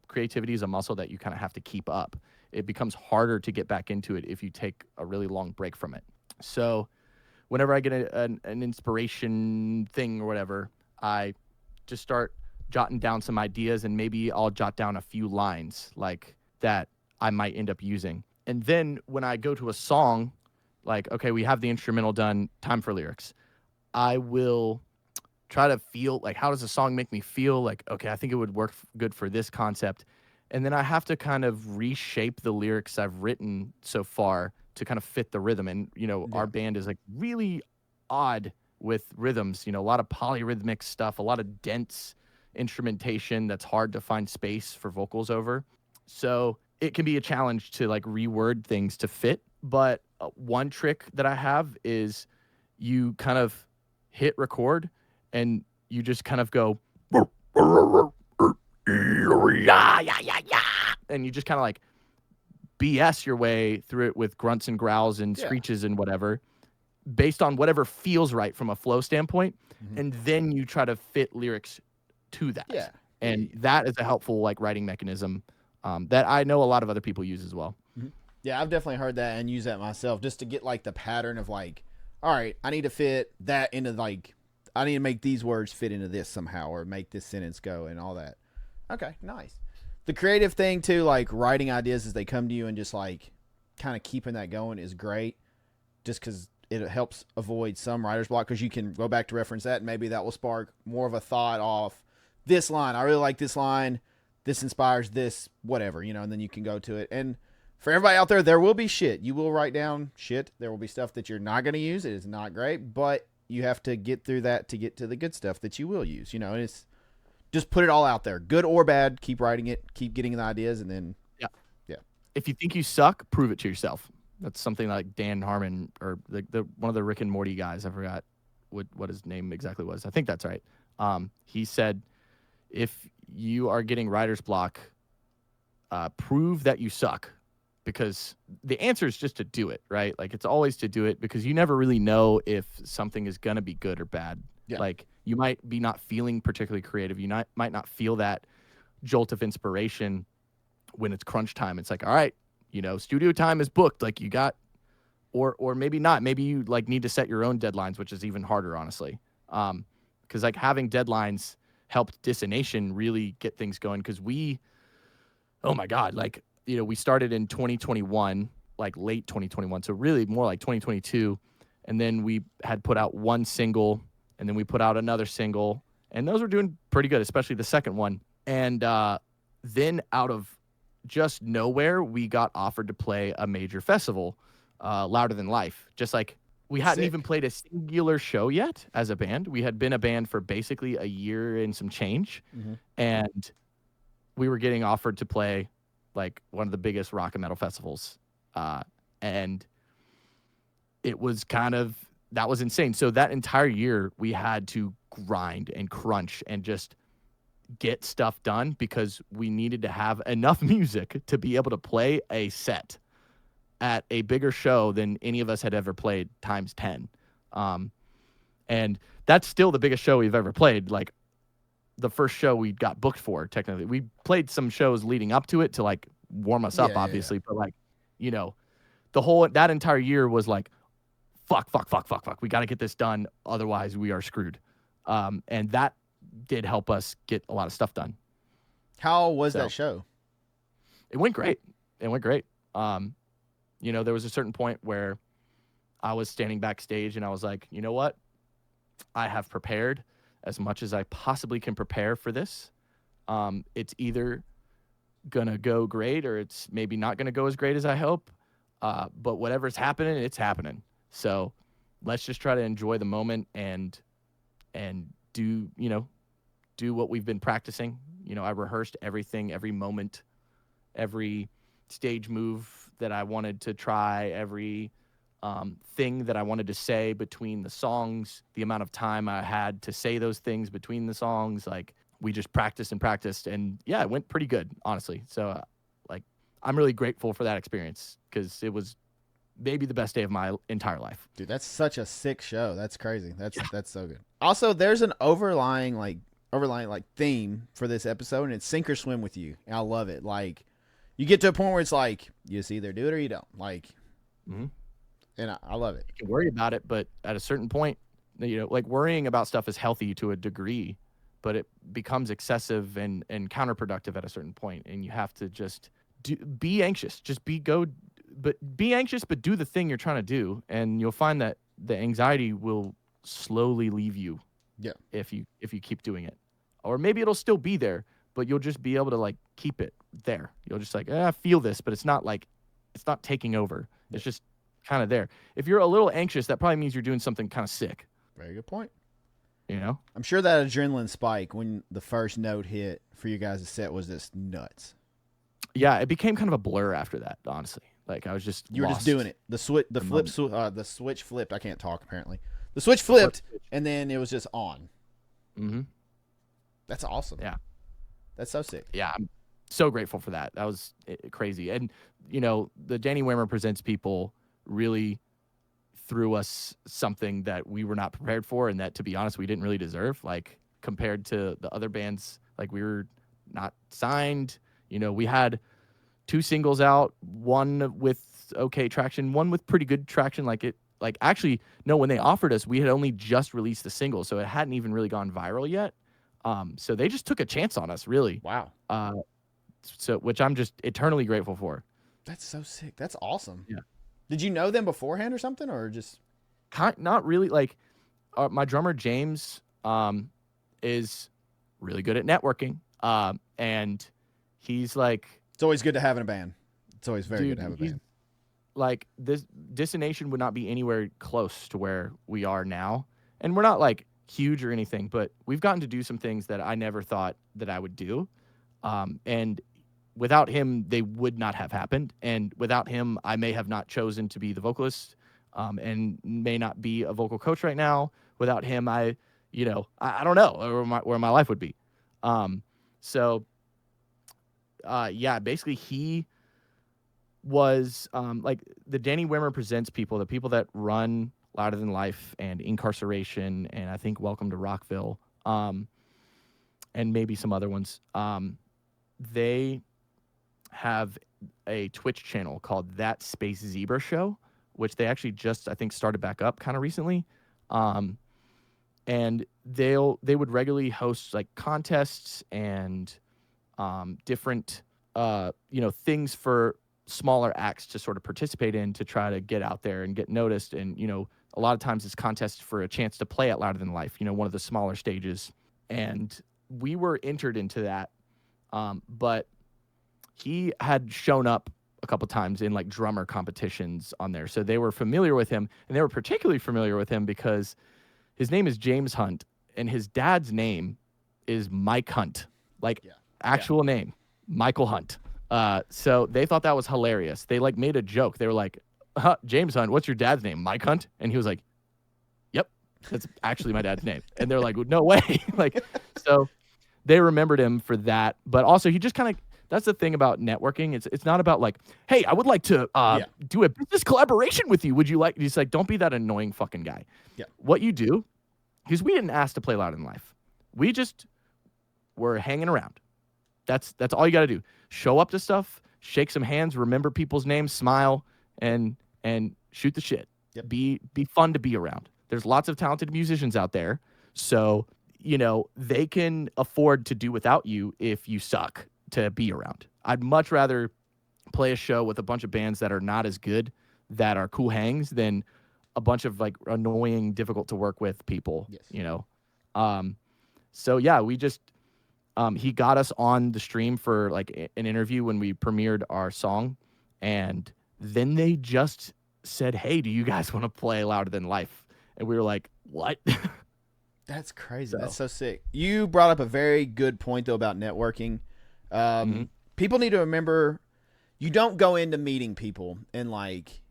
[SPEAKER 2] creativity is a muscle that you kind of have to keep up. It becomes harder to get back into it if you take a really long break from it. So whenever I get an inspiration thing or whatever, I just start jotting down some ideas, and maybe I'll jot down a few lines like that I might end up using. And then when I go to a song, like, okay, we have the instrumental done, time for lyrics. I will try to feel like, how does the song make me feel? Like, okay, I think it would work good for this concept. And then I have to kind of reshape the lyrics I've written so far to kind of fit the rhythm. And, our band is like really odd with rhythms, a lot of polyrhythmic stuff, a lot of dense instrumentation that's hard to find space for vocals over. So it can be a challenge to like reword things to fit. But one trick that I have is you kind of hit record and you just kind of go, and you just kind of like BS your way through it with grunts and growls and screeches and whatever, based on whatever feels right from a flow standpoint. Mm-hmm. And then you try to fit lyrics to that. Yeah. And that is a helpful like writing mechanism that I know a lot of other people use as well.
[SPEAKER 1] Mm-hmm. Yeah, I've definitely heard that and use that myself, just to get like the pattern of like, all right, I need to fit that into like, I need to make these words fit into this somehow, or make this sentence go and all that. Okay, nice. The creative thing too, like writing ideas as they come to you and just like kind of keeping that going is great, just because it helps avoid some writer's block, because you can go back to reference that and maybe that will spark more of a thought off this line. I really like this line. This inspires this, whatever, and then you can go to it. And for everybody out there will be shit. You will write down shit. There will be stuff that you're not going to use. It is not great, but you have to get through that to get to the good stuff that you will use, and it's just put it all out there, good or bad. Keep writing it, keep getting the ideas. And then, yeah.
[SPEAKER 2] If you think you suck, prove it to yourself. That's something like Dan Harmon, or the one of the Rick and Morty guys. I forgot what his name exactly was. I think that's right. He said, if you are getting writer's block, prove that you suck. Because the answer is just to do it, right? Like, it's always to do it, because you never really know if something is going to be good or bad. Yeah. Like, you might be not feeling particularly creative. You might not feel that jolt of inspiration when it's crunch time. It's like, all right, studio time is booked. Like, you got, or maybe not. Maybe you like need to set your own deadlines, which is even harder, honestly. Because like having deadlines helped Dissonation really get things going. Because oh my God, like, we started in 2021, like late 2021. So really more like 2022. And then we had put out one single, and then we put out another single, and those were doing pretty good, especially the second one. And then out of just nowhere, we got offered to play a major festival, Louder Than Life. Just like, we hadn't even played a singular show yet as a band. We had been a band for basically a year and some change. Mm-hmm. And we were getting offered to play like one of the biggest rock and metal festivals. And it was that was insane. So that entire year we had to grind and crunch and just get stuff done, because we needed to have enough music to be able to play a set at a bigger show than any of us had ever played times 10. And that's still the biggest show we've ever played. Like, the first show we got booked for, technically. We played some shows leading up to it to like warm us up, obviously. Yeah. But like, that entire year was like, fuck. We got to get this done. Otherwise we are screwed. And that did help us get a lot of stuff done.
[SPEAKER 1] How was that show?
[SPEAKER 2] It went great. There was a certain point where I was standing backstage and I was like, you know what? I have prepared as much as I possibly can prepare for this. It's either going to go great or it's maybe not going to go as great as I hope. But whatever's happening, it's happening. So let's just try to enjoy the moment and do what we've been practicing. I rehearsed everything, every moment, every stage move that I wanted to try, every thing that I wanted to say between the songs, the amount of time I had to say those things between the songs. Like, we just practiced and practiced, and yeah, it went pretty good, honestly. So I'm really grateful for that experience because it was maybe the best day of my entire life.
[SPEAKER 1] Dude, that's such a sick show. That's crazy. That's so good. Also, there's an overlying theme for this episode, and it's sink or swim with you. And I love it. Like, you get to a point where it's like you just either do it or you don't. Like, and I love it.
[SPEAKER 2] You can worry about it, but at a certain point, like, worrying about stuff is healthy to a degree, but it becomes excessive and counterproductive at a certain point, and you have to just be anxious. Be anxious, but do the thing you're trying to do, and you'll find that the anxiety will slowly leave you.
[SPEAKER 1] Yeah.
[SPEAKER 2] If you keep doing it, or maybe it'll still be there, but you'll just be able to like keep it there. You'll just like, I feel this, but it's not taking over.
[SPEAKER 1] Yeah.
[SPEAKER 2] It's just kind of there. If you're a little anxious, that probably means you're doing something kind of sick.
[SPEAKER 1] Very good point.
[SPEAKER 2] I'm
[SPEAKER 1] sure that adrenaline spike when the first note hit for you guys' set was just nuts.
[SPEAKER 2] Yeah, it became kind of a blur after that, honestly. Like, I was just
[SPEAKER 1] you were just doing it. The switch flipped. I can't talk apparently. The switch flipped, and then it was just on.
[SPEAKER 2] Mm-hmm.
[SPEAKER 1] That's awesome.
[SPEAKER 2] Yeah,
[SPEAKER 1] that's so sick.
[SPEAKER 2] Yeah, I'm so grateful for that. That was crazy. And the Danny Wimmer Presents people really threw us something that we were not prepared for, and that, to be honest, we didn't really deserve. Like, compared to the other bands, like, we were not signed. We had 2 singles out, one with okay traction, one with pretty good traction. Actually, no, when they offered us, we had only just released the single, so it hadn't even really gone viral yet. So they just took a chance on us, really.
[SPEAKER 1] Wow.
[SPEAKER 2] Which I'm just eternally grateful for.
[SPEAKER 1] That's so sick. That's awesome.
[SPEAKER 2] Yeah.
[SPEAKER 1] Did you know them beforehand or something, or just?
[SPEAKER 2] Not really. Like, my drummer James is really good at networking, and he's like.
[SPEAKER 1] It's always good to have in a band. It's always very good to have a band.
[SPEAKER 2] Like, this Dissonation would not be anywhere close to where we are now, and we're not like huge or anything, but we've gotten to do some things that I never thought that I would do, and without him, they would not have happened. And without him, I may have not chosen to be the vocalist, and may not be a vocal coach right now. Without him, I don't know where my life would be. Basically he was like the Danny Wimmer Presents people, the people that run Louder Than Life and Incarceration, and I think Welcome to Rockville, and maybe some other ones. They have a Twitch channel called That Space Zebra Show, which they actually just, I think, started back up kind of recently. And they would regularly host like contests and different things for smaller acts to sort of participate in, to try to get out there and get noticed. And a lot of times it's contests for a chance to play at Louder Than Life, one of the smaller stages. And we were entered into that, but he had shown up a couple times in like drummer competitions on there, so they were familiar with him, and they were particularly familiar with him because his name is James Hunt and his dad's name is Mike Hunt, actual name, Michael Hunt. So they thought that was hilarious. They like made a joke. They were like, James Hunt, what's your dad's name? Mike Hunt? And he was like, yep, that's actually my dad's name. And they're like, no way. So they remembered him for that. But also he just kind of, that's the thing about networking. It's not about like, hey, I would like to do a business collaboration with you. Would you like, he's like, don't be that annoying fucking guy.
[SPEAKER 1] Yeah.
[SPEAKER 2] What you do, because we didn't ask to play Louder Than Life. We just were hanging around. That's all you got to do. Show up to stuff, shake some hands, remember people's names, smile, and shoot the shit.
[SPEAKER 1] Yep.
[SPEAKER 2] Be fun to be around. There's lots of talented musicians out there, so they can afford to do without you if you suck to be around. I'd much rather play a show with a bunch of bands that are not as good, that are cool hangs, than a bunch of like annoying, difficult to work with people.
[SPEAKER 1] Yes.
[SPEAKER 2] You know, so yeah, we just he got us on the stream for like an interview when we premiered our song, and then they just said, "Hey, do you guys want to play Louder Than Life?" And we were like, "What?"
[SPEAKER 1] That's crazy.
[SPEAKER 2] So-
[SPEAKER 1] That's so sick. You brought up a very good point though about networking. People need to remember, you don't go into meeting people and like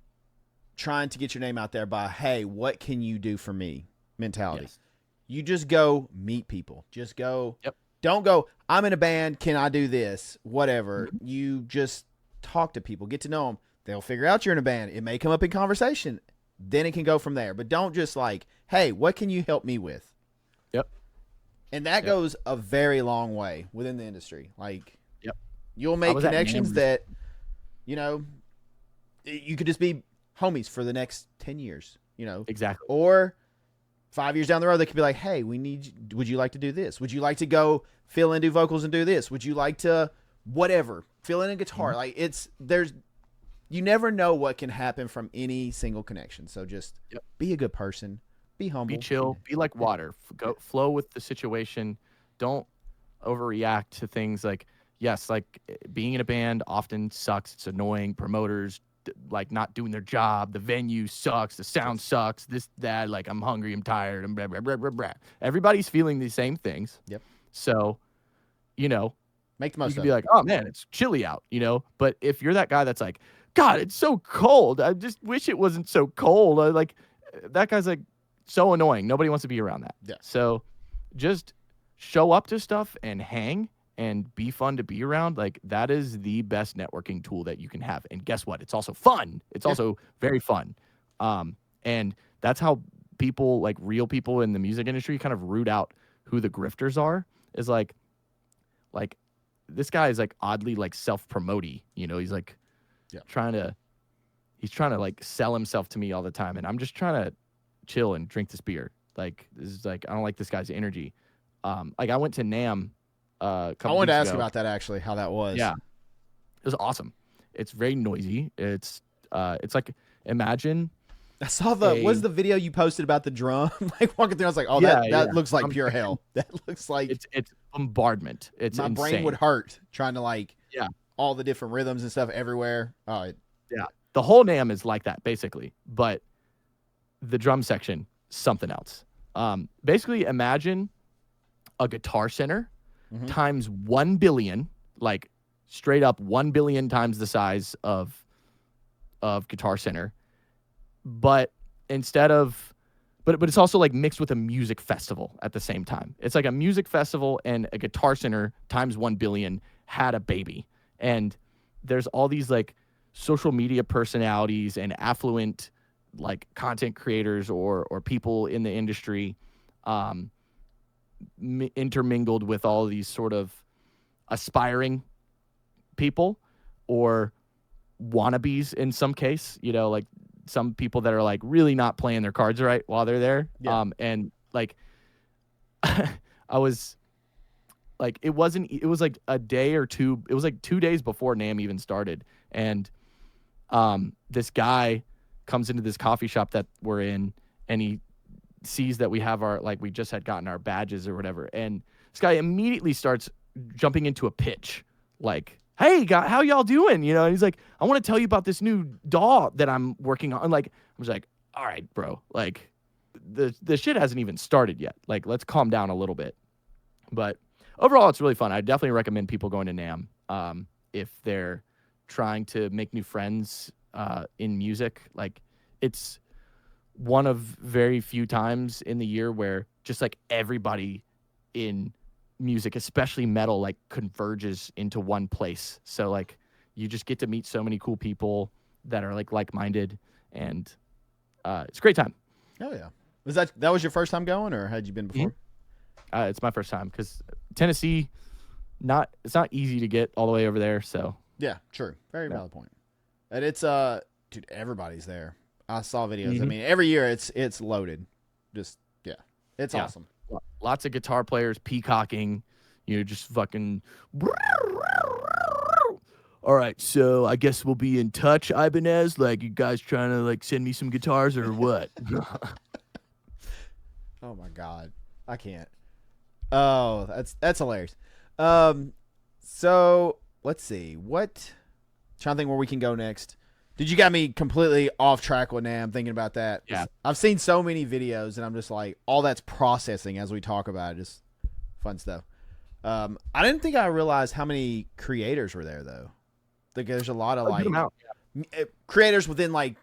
[SPEAKER 1] trying to get your name out there by, hey, what can you do for me mentality.
[SPEAKER 2] Yes.
[SPEAKER 1] You just go meet people. Just go.
[SPEAKER 2] Yep.
[SPEAKER 1] Don't go, I'm in a band. Can I do this? Whatever. You just talk to people. Get to know them. They'll figure out you're in a band. It may come up in conversation. Then it can go from there. But don't just like, hey, what can you help me with?
[SPEAKER 2] Yep.
[SPEAKER 1] And that goes a very long way within the industry. Like, you'll make
[SPEAKER 2] was at
[SPEAKER 1] connections
[SPEAKER 2] NAMM.
[SPEAKER 1] that, you know, you could just be homies for the next 10 years, you know.
[SPEAKER 2] Exactly.
[SPEAKER 1] Or 5 years down the road, they could be like, hey, would you like to do this? Would you like to go fill in, do vocals and do this? Would you like to whatever, fill in a guitar? Like you never know what can happen from any single connection. So just be a good person, be humble,
[SPEAKER 2] Be chill, be like water. Go flow with the situation. Don't overreact to things. Like, yes, like being in a band often sucks. It's annoying. Promoters like not doing their job. The venue sucks. The sound sucks. This, that. Like, I'm hungry. I'm tired. I'm blah, blah, blah, blah, blah. Everybody's feeling the same things.
[SPEAKER 1] Yep.
[SPEAKER 2] So, you know,
[SPEAKER 1] make the most
[SPEAKER 2] you can
[SPEAKER 1] of
[SPEAKER 2] be
[SPEAKER 1] it.
[SPEAKER 2] like, oh man, it's chilly out, you know. But if you're that guy that's like, God, it's so cold. I just wish it wasn't so cold. Like, that guy's like so annoying. Nobody wants to be around that.
[SPEAKER 1] Yeah.
[SPEAKER 2] So just show up to stuff and hang and be fun to be around. Like, that is the best networking tool that you can have. And guess what? It's also fun. It's also very fun. And that's how people, like real people in the music industry, kind of root out who the grifters are. Is like this guy is like oddly like self-promoty, you know. He's like trying to like sell himself to me all the time, and I'm just trying to chill and drink this beer. Like, this is like, I don't like this guy's energy. Like, I went to NAMM a couple
[SPEAKER 1] I wanted to
[SPEAKER 2] weeks
[SPEAKER 1] ask
[SPEAKER 2] ago.
[SPEAKER 1] about that actually, how that was.
[SPEAKER 2] Yeah, it was awesome. It's very noisy. It's like, imagine.
[SPEAKER 1] I saw what's the video you posted about the drum? Like walking through, I was like, oh, that looks like pure hell. That looks like
[SPEAKER 2] it's bombardment. It's
[SPEAKER 1] my
[SPEAKER 2] insane.
[SPEAKER 1] brain would hurt trying to like
[SPEAKER 2] Yeah.
[SPEAKER 1] all the different rhythms and stuff everywhere. Oh,
[SPEAKER 2] Yeah, the whole NAMM is like that basically, but the drum section, something else. Basically, imagine a Guitar Center times 1 billion, like straight up 1 billion times the size of Guitar Center, but instead of, but it's also like mixed with a music festival at the same time. It's like a music festival and a Guitar Center times 1 billion had a baby, and there's all these like social media personalities and affluent like content creators or people in the industry intermingled with all these sort of aspiring people or wannabes in some case, you know, like some people that are like really not playing their cards right while they're there. And like I was like, it was like a day or two, it was like 2 days before NAMM even started, and this guy comes into this coffee shop that we're in, and he sees that we have our, like, we just had gotten our badges or whatever, and this guy immediately starts jumping into a pitch like, hey guy, how y'all doing, you know? And he's like, I want to tell you about this new DAW that I'm working on. Like, I was like, all right bro, like the shit hasn't even started yet, like let's calm down a little bit. But overall, it's really fun. I definitely recommend people going to NAMM if they're trying to make new friends in music. Like, it's one of very few times in the year where just like everybody in music, especially metal, like converges into one place. So like you just get to meet so many cool people that are like-minded, and it's a great time.
[SPEAKER 1] Oh yeah. Was that was your first time going, or had you been before?
[SPEAKER 2] It's my first time because Tennessee, it's not easy to get all the way over there. So
[SPEAKER 1] yeah, true. Very valid point. And it's dude, everybody's there. I saw videos. I mean, every year it's loaded. Just it's awesome.
[SPEAKER 2] Lots of guitar players peacocking, you know, just fucking. all right, so I guess we'll be in touch, Ibanez. Like, you guys trying to like send me some guitars or what?
[SPEAKER 1] Oh my God, I can't. Oh, that's hilarious. So let's see what. Trying to think where we can go next. Did you got me completely off track with now? I'm thinking about that.
[SPEAKER 2] Yeah.
[SPEAKER 1] I've seen so many videos, and I'm just like, all that's processing as we talk about it. Just fun stuff. I didn't think I realized how many creators were there, though. Like, there's a lot of like creators within like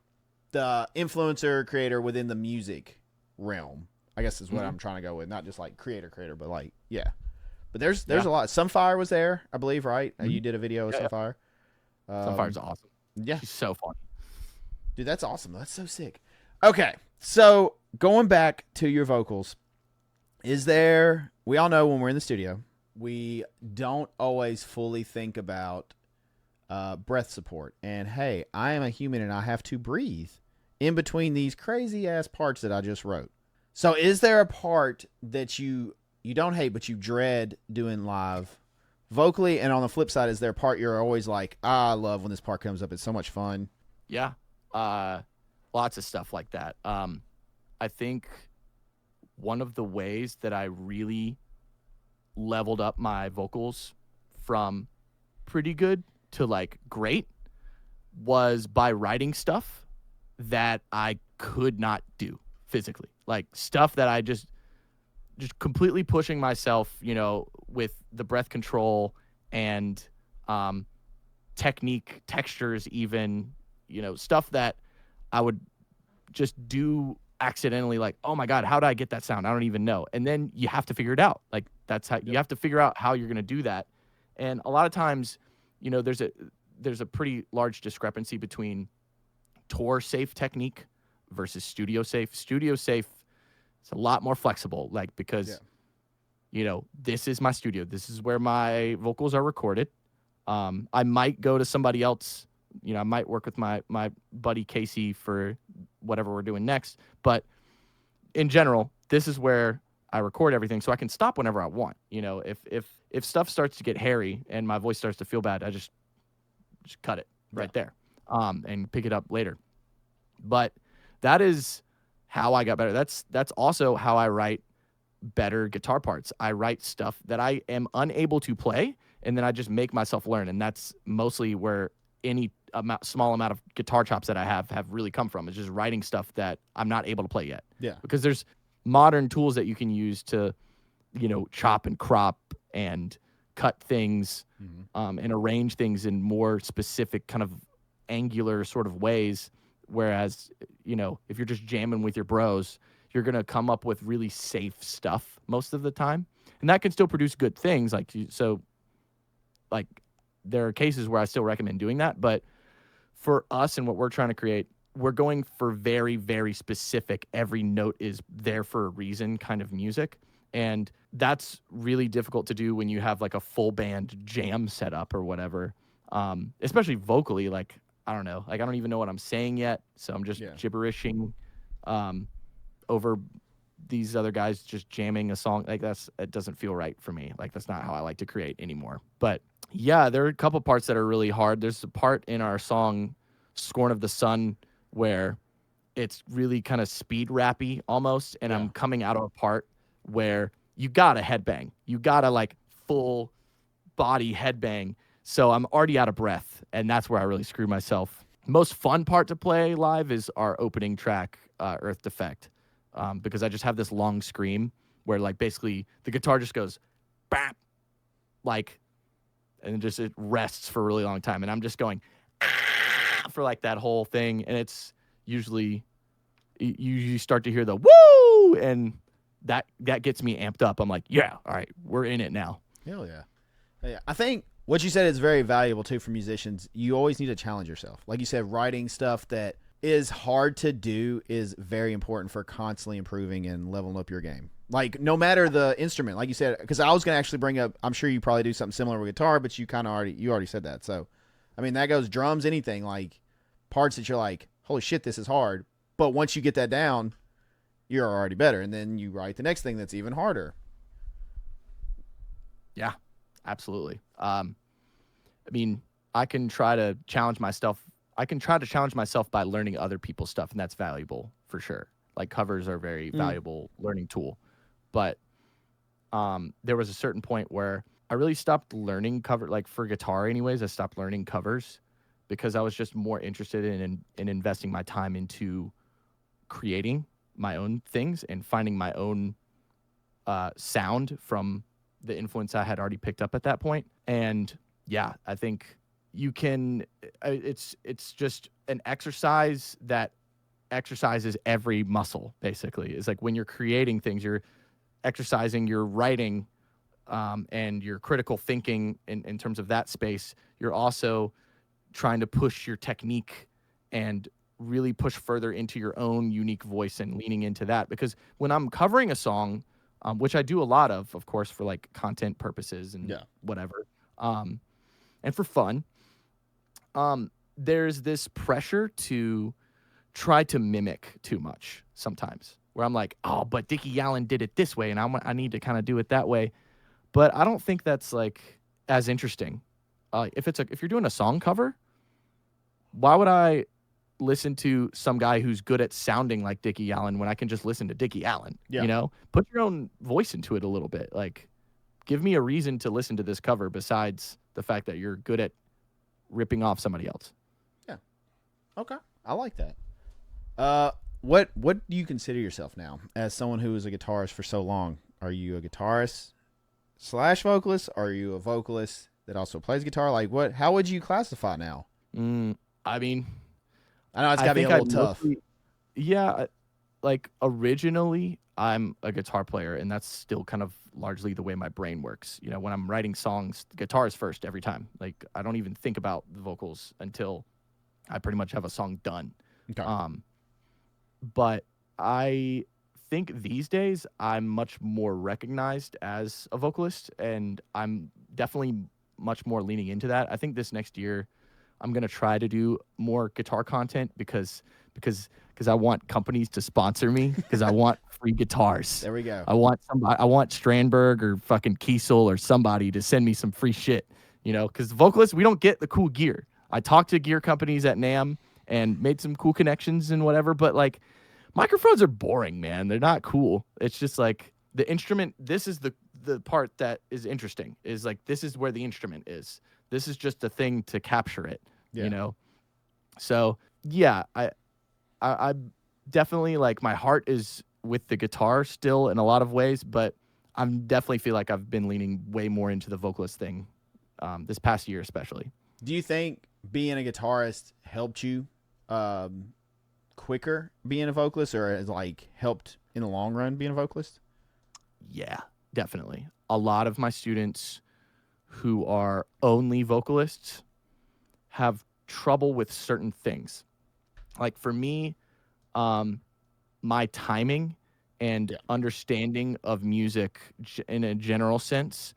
[SPEAKER 1] the influencer creator within the music realm. I guess is what I'm trying to go with. Not just like creator, but like yeah. But there's a lot. Sunfire was there, I believe, right? You did a video with Sunfire.
[SPEAKER 2] Sunfire's awesome.
[SPEAKER 1] Yeah,
[SPEAKER 2] she's so funny.
[SPEAKER 1] Dude, that's awesome. That's so sick. Okay, so going back to your vocals, we all know when we're in the studio, we don't always fully think about breath support. And hey, I am a human and I have to breathe in between these crazy ass parts that I just wrote. So is there a part that you don't hate but you dread doing live vocally? And on the flip side, is there a part you're always like, I love when this part comes up, it's so much fun?
[SPEAKER 2] Yeah. Lots of stuff like that. I think one of the ways that I really leveled up my vocals from pretty good to like great was by writing stuff that I could not do physically. Like stuff that I just completely pushing myself, with the breath control and technique, textures, even, stuff that I would just do accidentally, like, oh my God, how did I get that sound? I don't even know. And then you have to figure it out. Like that's how you have to figure out how you're going to do that. And a lot of times, there's a pretty large discrepancy between tour safe technique versus studio safe. Studio safe, it's a lot more flexible, like, because this is my studio. This is where my vocals are recorded. I might go to somebody else. I might work with my buddy Casey for whatever we're doing next. But in general, this is where I record everything, so I can stop whenever I want. If stuff starts to get hairy and my voice starts to feel bad, I just cut it right there, and pick it up later. But that is how I got better. That's also how I write better guitar parts. I write stuff that I am unable to play, and then I just make myself learn. And that's mostly where any small amount of guitar chops that I have really come from. It's just writing stuff that I'm not able to play yet.
[SPEAKER 1] Yeah.
[SPEAKER 2] Because there's modern tools that you can use to, chop and crop and cut things, and arrange things in more specific kind of angular sort of ways. Whereas, if you're just jamming with your bros, you're going to come up with really safe stuff most of the time. And that can still produce good things. There are cases where I still recommend doing that. But for us and what we're trying to create, we're going for very, very specific, every note is there for a reason kind of music. And that's really difficult to do when you have like a full band jam setup or whatever. Especially vocally, like, I don't know. Like, I don't even know what I'm saying yet. So I'm just gibberishing over these other guys just jamming a song. Like, it doesn't feel right for me. Like, that's not how I like to create anymore. But yeah, there are a couple parts that are really hard. There's a part in our song Scorn of the Sun where it's really kind of speed rappy almost. And I'm coming out of a part where you gotta headbang. You gotta like full body headbang. So I'm already out of breath, and that's where I really screw myself. Most fun part to play live is our opening track, Earth Defect, because I just have this long scream where, like, basically the guitar just goes, bap, like, and just it rests for a really long time, and I'm just going for like that whole thing, and it's usually you start to hear the woo, and that gets me amped up. I'm like, yeah, all right, we're in it now.
[SPEAKER 1] Hell yeah. Yeah, I think what you said is very valuable too for musicians. You always need to challenge yourself. Like you said, writing stuff that is hard to do is very important for constantly improving and leveling up your game. Like, no matter the instrument, like you said, because I was going to actually bring up, I'm sure you probably do something similar with guitar, but you kind of already said that. So, I mean, that goes drums, anything, like parts that you're like, holy shit, this is hard. But once you get that down, you're already better. And then you write the next thing that's even harder.
[SPEAKER 2] Yeah, absolutely. I mean, I can try to challenge myself. I can try to challenge myself by learning other people's stuff, and that's valuable for sure. Like covers are a very valuable learning tool. But there was a certain point where I really stopped learning cover, like for guitar anyways, I stopped learning covers because I was just more interested in investing my time into creating my own things and finding my own sound from the influence I had already picked up at that point. And yeah, I think you can, it's just an exercise that exercises every muscle, basically. It's like when you're creating things, you're exercising your writing and your critical thinking in terms of that space. You're also trying to push your technique and really push further into your own unique voice and leaning into that. Because when I'm covering a song, which I do a lot of course, for like content purposes and whatever, and for fun, there's this pressure to try to mimic too much sometimes, where I'm like, oh, but Dickie Allen did it this way, and I need to kind of do it that way. But I don't think that's like as interesting. If you're doing a song cover, why would I listen to some guy who's good at sounding like Dickie Allen when I can just listen to Dickie Allen?
[SPEAKER 1] Yeah.
[SPEAKER 2] You know, put your own voice into it a little bit. Like, give me a reason to listen to this cover besides the fact that you're good at ripping off somebody else.
[SPEAKER 1] Yeah. Okay. I like that. What do you consider yourself now as someone who is a guitarist for so long? Are you a guitarist / vocalist? Are you a vocalist that also plays guitar? Like how would you classify now?
[SPEAKER 2] I mean,
[SPEAKER 1] I know it's got to be a little tough.
[SPEAKER 2] Like originally I'm a guitar player, and that's still kind of largely the way my brain works. You know, when I'm writing songs, guitar is first every time. Like I don't even think about the vocals until I pretty much have a song done.
[SPEAKER 1] Okay.
[SPEAKER 2] But I think these days I'm much more recognized as a vocalist, and I'm definitely much more leaning into that. I think this next year I'm going to try to do more guitar content because I want companies to sponsor me, because I want free guitars.
[SPEAKER 1] There we go.
[SPEAKER 2] I want Strandberg or fucking Kiesel or somebody to send me some free shit, you know, because vocalists, we don't get the cool gear. I talked to gear companies at NAMM and made some cool connections and whatever, but like microphones are boring, man. They're not cool. It's just like the instrument. This is the part that is interesting, is like, this is where the instrument is. This is just a thing to capture it, you know? So yeah, I definitely, like, my heart is with the guitar still in a lot of ways, but I'm definitely feel like I've been leaning way more into the vocalist thing this past year, especially.
[SPEAKER 1] Do you think being a guitarist helped you quicker being a vocalist, or has like helped in the long run being a vocalist?
[SPEAKER 2] Yeah, definitely. A lot of my students who are only vocalists have trouble with certain things. Like for me, my timing and understanding of music in a general sense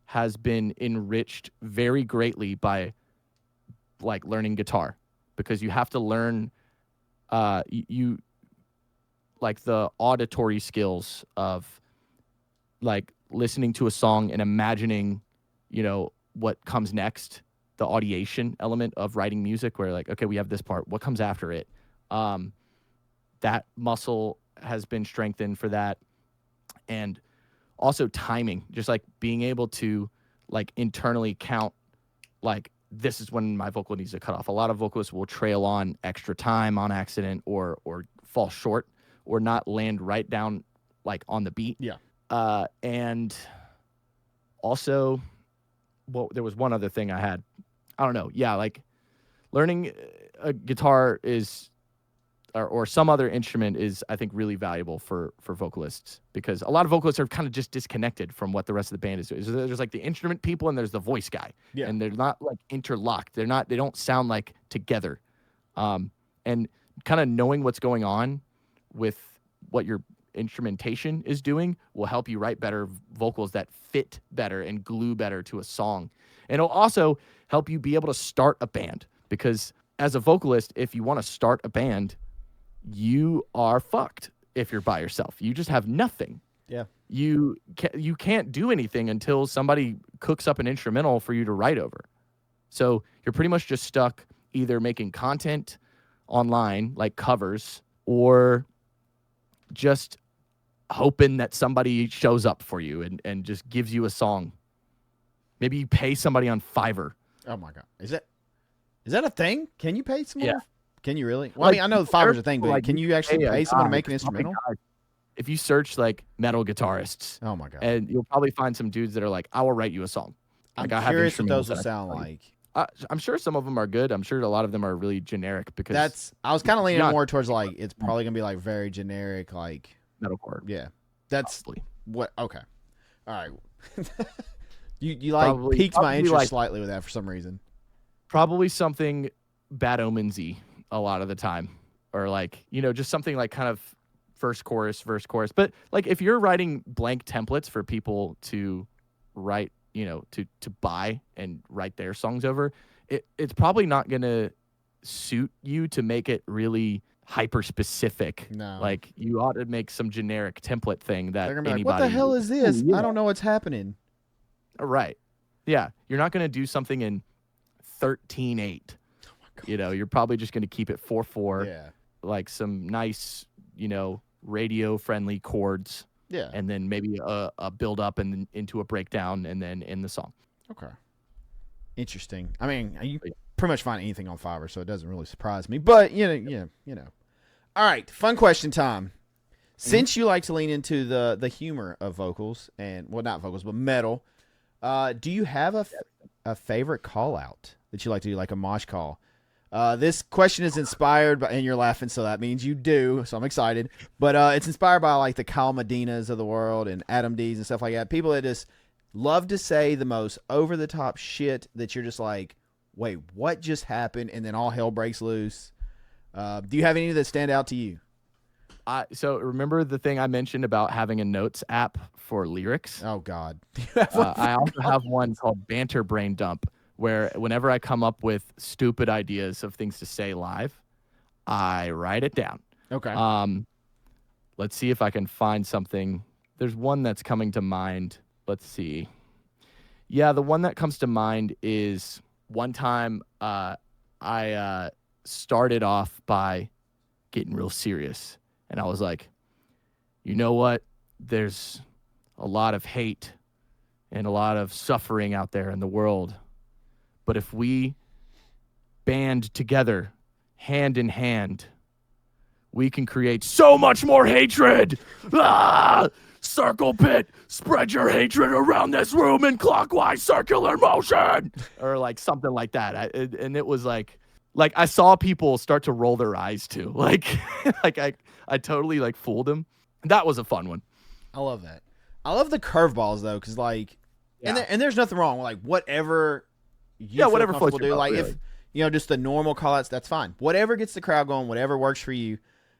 [SPEAKER 2] has been enriched very greatly by like learning guitar, because you have to learn you like the auditory skills of like listening to a song and imagining, you know, what comes next, the audiation element of writing music, where like, okay, we have this part, what comes after it? That muscle has been strengthened for that. And also timing, just like being able to like internally count, like, this is when my vocal needs to cut off. A lot of vocalists will trail on extra time on accident, or fall short, or not land right down like on the beat.
[SPEAKER 1] Yeah.
[SPEAKER 2] And also, well, there was one other thing I had. I don't know. Yeah, like learning a guitar is, or some other instrument is, I think, really valuable for vocalists, because a lot of vocalists are kind of just disconnected from what the rest of the band is doing. So there's like the instrument people and there's the voice guy, and they're not like interlocked. They don't sound like together. And kind of knowing what's going on with what your instrumentation is doing will help you write better vocals that fit better and glue better to a song. And it'll also help you be able to start a band, because as a vocalist, if you want to start a band, you are fucked if you're by yourself. You just have nothing.
[SPEAKER 1] Yeah.
[SPEAKER 2] You can't do anything until somebody cooks up an instrumental for you to write over. So you're pretty much just stuck either making content online, like covers, or just hoping that somebody shows up for you and just gives you a song. Maybe you pay somebody on Fiverr.
[SPEAKER 1] Oh my God. Is that a thing? Can you pay someone?
[SPEAKER 2] Yeah.
[SPEAKER 1] Can you really? Well, I mean, I know Fiverr's a thing, but
[SPEAKER 2] like,
[SPEAKER 1] can you actually pay someone to make an instrumental?
[SPEAKER 2] If you search like metal guitarists,
[SPEAKER 1] Oh my God.
[SPEAKER 2] and you'll probably find some dudes that are like, I will write you a song. Like,
[SPEAKER 1] I'm curious what those will sound like.
[SPEAKER 2] I'm sure some of them are good. I'm sure a lot of them are really generic because
[SPEAKER 1] I was kind of leaning more towards like it's probably gonna be like very generic, like
[SPEAKER 2] metalcore.
[SPEAKER 1] Yeah, that's
[SPEAKER 2] probably.
[SPEAKER 1] What. Okay, all right. you like piqued my interest slightly with that for some reason.
[SPEAKER 2] Probably something Bad Omens-y a lot of the time, or like just something like kind of verse chorus. But like if you're writing blank templates for people to write, to buy and write their songs over, it's probably not gonna suit you to make it really hyper specific.
[SPEAKER 1] No,
[SPEAKER 2] like you ought to make some generic template thing that
[SPEAKER 1] they're gonna be like, what the hell is this? I don't know what's happening.
[SPEAKER 2] Right. Yeah, you're not gonna do something in 13/8. You're probably just gonna keep it 4/4.
[SPEAKER 1] Yeah,
[SPEAKER 2] like some nice, radio friendly chords.
[SPEAKER 1] Yeah.
[SPEAKER 2] And then maybe a build up and then into a breakdown and then in the song.
[SPEAKER 1] Okay. Interesting. I mean, you pretty much find anything on Fiverr, so it doesn't really surprise me. But you know. All right, fun question time. Since you like to lean into the humor of vocals and not vocals but metal, do you have a favorite call out that you like to do, like a mosh call? This question is inspired by, and you're laughing, so that means you do. So I'm excited, but it's inspired by like the Kyle Medinas of the world and Adam D's and stuff like that. People that just love to say the most over the top shit that you're just like, wait, what just happened? And then all hell breaks loose. Do you have any that stand out to you?
[SPEAKER 2] So remember the thing I mentioned about having a notes app for lyrics?
[SPEAKER 1] Oh God.
[SPEAKER 2] I also have one called Banter Brain Dump, where whenever I come up with stupid ideas of things to say live, I write it down.
[SPEAKER 1] Okay.
[SPEAKER 2] Let's see if I can find something. There's one that's coming to mind. Let's see. Yeah, the one that comes to mind is one time I started off by getting real serious. And I was like, you know what? There's a lot of hate and a lot of suffering out there in the world. But if we band together, hand in hand, we can create so much more hatred. Circle pit, spread your hatred around this room in clockwise circular motion. Or like something like that. And it was like I saw people start to roll their eyes too. Like I totally like fooled them. That was a fun one.
[SPEAKER 1] I love that. I love the curveballs though, because like, and there's nothing wrong with like whatever you feel comfortable do. Like really. If just the normal call outs, that's fine. Whatever gets the crowd going, whatever works for you.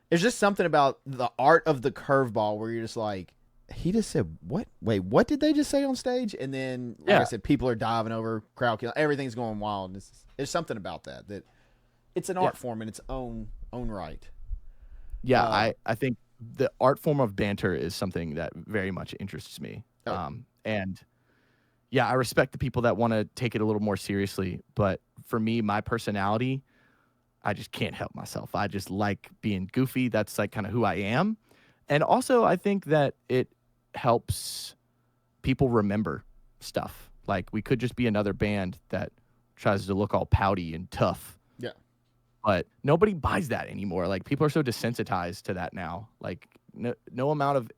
[SPEAKER 1] There's just something about the art of the curveball where you're just like, he just said what? Wait, what did they just say on stage? And then like I said, people are diving over, crowd killing, everything's going wild. There's something about that it's an art form in its own right.
[SPEAKER 2] Yeah, I think the art form of banter is something that very much interests me. And yeah, I respect the people that want to take it a little more seriously. But for me, my personality, I just can't help myself. I just like being goofy. That's like kind of who I am. And also, I think that it helps people remember stuff. Like we could just be another band that tries to look all pouty and tough.
[SPEAKER 1] Yeah.
[SPEAKER 2] But nobody buys that anymore. Like people are so desensitized to that now. Like no amount of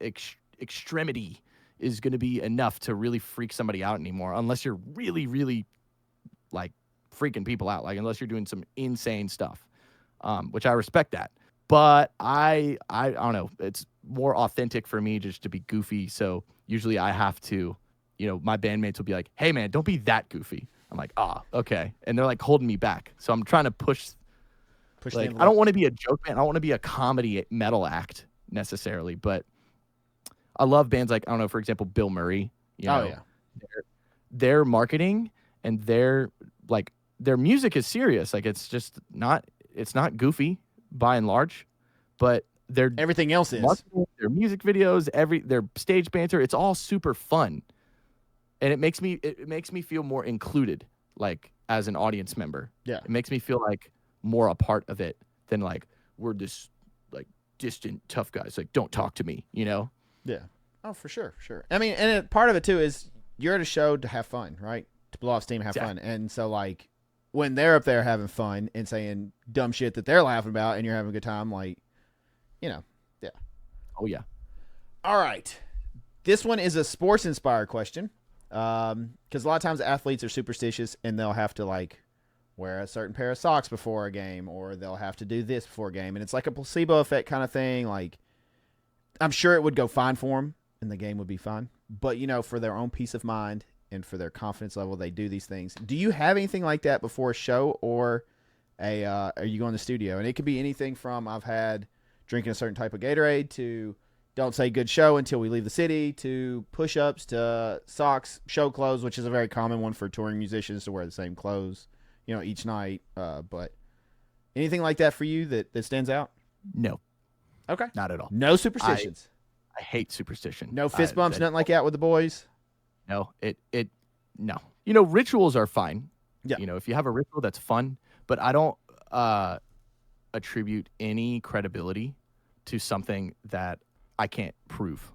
[SPEAKER 2] extremity is going to be enough to really freak somebody out anymore, unless you're really, really like freaking people out. Like unless you're doing some insane stuff, which I respect that. But I don't know. It's more authentic for me just to be goofy. So usually I have to, my bandmates will be like, "Hey man, don't be that goofy." I'm like, okay. And they're like holding me back. So I'm trying to push. Like, I don't want to be a joke band. I don't want to be a comedy metal act necessarily, but I love bands like, I don't know, for example, Bill Murray. Their marketing and their music is serious. Like it's not goofy by and large, but
[SPEAKER 1] everything else is.
[SPEAKER 2] Their music videos, their stage banter, it's all super fun. And it makes me feel more included. Like as an audience member.
[SPEAKER 1] Yeah.
[SPEAKER 2] It makes me feel like more a part of it than like we're this like distant tough guys. Like, don't talk to me, you know?
[SPEAKER 1] Yeah. Oh, for sure. I mean, and part of it too is you're at a show to have fun, right? To blow off steam, have fun. And so like when they're up there having fun and saying dumb shit that they're laughing about and you're having a good time, like, you know, yeah.
[SPEAKER 2] Oh yeah.
[SPEAKER 1] All right. This one is a sports inspired question. Because a lot of times athletes are superstitious and they'll have to like wear a certain pair of socks before a game, or they'll have to do this before a game. And it's like a placebo effect kind of thing. Like, I'm sure it would go fine for them and the game would be fine. But, you know, for their own peace of mind and for their confidence level, they do these things. Do you have anything like that before a show, or are you going to the studio? And it could be anything from I've had drinking a certain type of Gatorade to don't say good show until we leave the city, to push-ups, to socks, show clothes, which is a very common one for touring musicians to wear the same clothes, you know, each night. But anything like that for you that stands out?
[SPEAKER 2] No.
[SPEAKER 1] Okay.
[SPEAKER 2] Not at all.
[SPEAKER 1] No superstitions.
[SPEAKER 2] I hate superstition.
[SPEAKER 1] No fist bumps, nothing like that with the boys?
[SPEAKER 2] No. No. You know, rituals are fine.
[SPEAKER 1] Yeah.
[SPEAKER 2] You know, if you have a ritual, that's fun. But I don't attribute any credibility to something that I can't prove.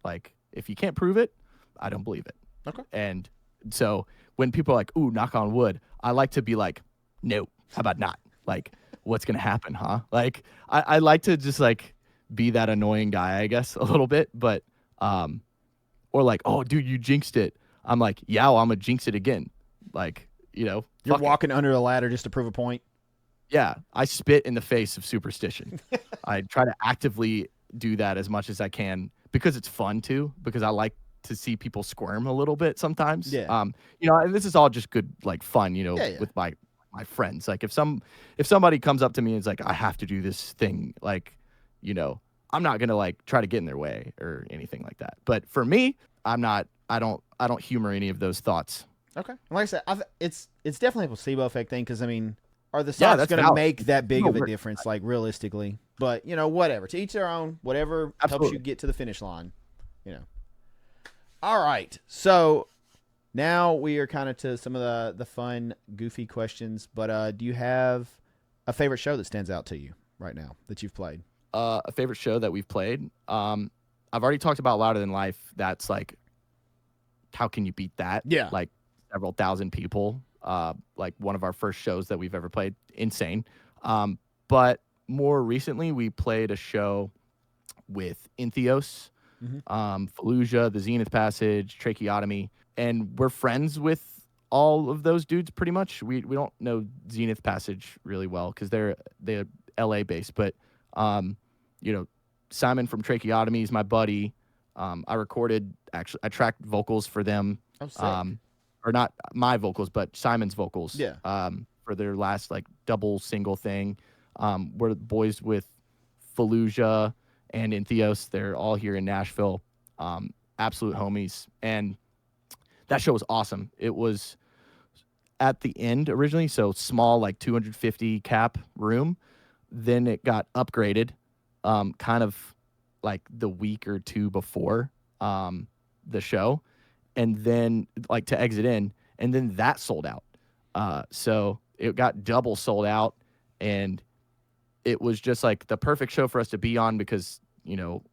[SPEAKER 2] Like, if you can't prove it, I don't believe it.
[SPEAKER 1] Okay.
[SPEAKER 2] And so when people are like, ooh, knock on wood, I like to be like, no, how about not? Like, what's going to happen, huh? Like, I like to just like be that annoying guy, I guess, a little bit. But, or like, oh, dude, you jinxed it. I'm like, yeah, well, I'm going to jinx it again. Like, you know.
[SPEAKER 1] You're walking under a ladder just to prove a point?
[SPEAKER 2] Yeah. I spit in the face of superstition. I try to actively do that as much as I can because it's fun too, because I like to see people squirm a little bit sometimes.
[SPEAKER 1] Yeah.
[SPEAKER 2] You know, and this is all just good, like fun, you know, with my friends. Like if somebody comes up to me and is like, I have to do this thing, like, you know, I'm not going to like try to get in their way or anything like that. But for me, I don't humor any of those thoughts.
[SPEAKER 1] Okay. Like I said, it's definitely a placebo effect thing. Cause I mean, are the socks going to make that big of a difference? Like realistically, but you know, whatever, to each their own, whatever helps you get to the finish line, you know? All right. So now we are kind of to some of the fun, goofy questions, but do you have a favorite show that stands out to you right now that you've played?
[SPEAKER 2] A favorite show that we've played. I've already talked about Louder Than Life. That's like, how can you beat that?
[SPEAKER 1] Yeah.
[SPEAKER 2] Like several thousand people. Like one of our first shows that we've ever played. Insane. But more recently, we played a show with Intheos, Fallujah, the Zenith Passage, Tracheotomy, and we're friends with all of those dudes pretty much. We don't know Zenith Passage really well because they're LA based, but you know, Simon from Tracheotomy is my buddy. I tracked vocals for them.
[SPEAKER 1] Oh, sick.
[SPEAKER 2] Or not my vocals, but Simon's vocals.
[SPEAKER 1] Yeah.
[SPEAKER 2] For their last like double single thing. We're boys with Fallujah and Intheos. They're all here in Nashville. Absolute homies. And that show was awesome. It was at the end originally, so small, like 250 cap room. Then it got upgraded, kind of like the week or two before the show. And then like to exit in, and then that sold out. So it got double sold out, and it was just like the perfect show for us to be on because, you know,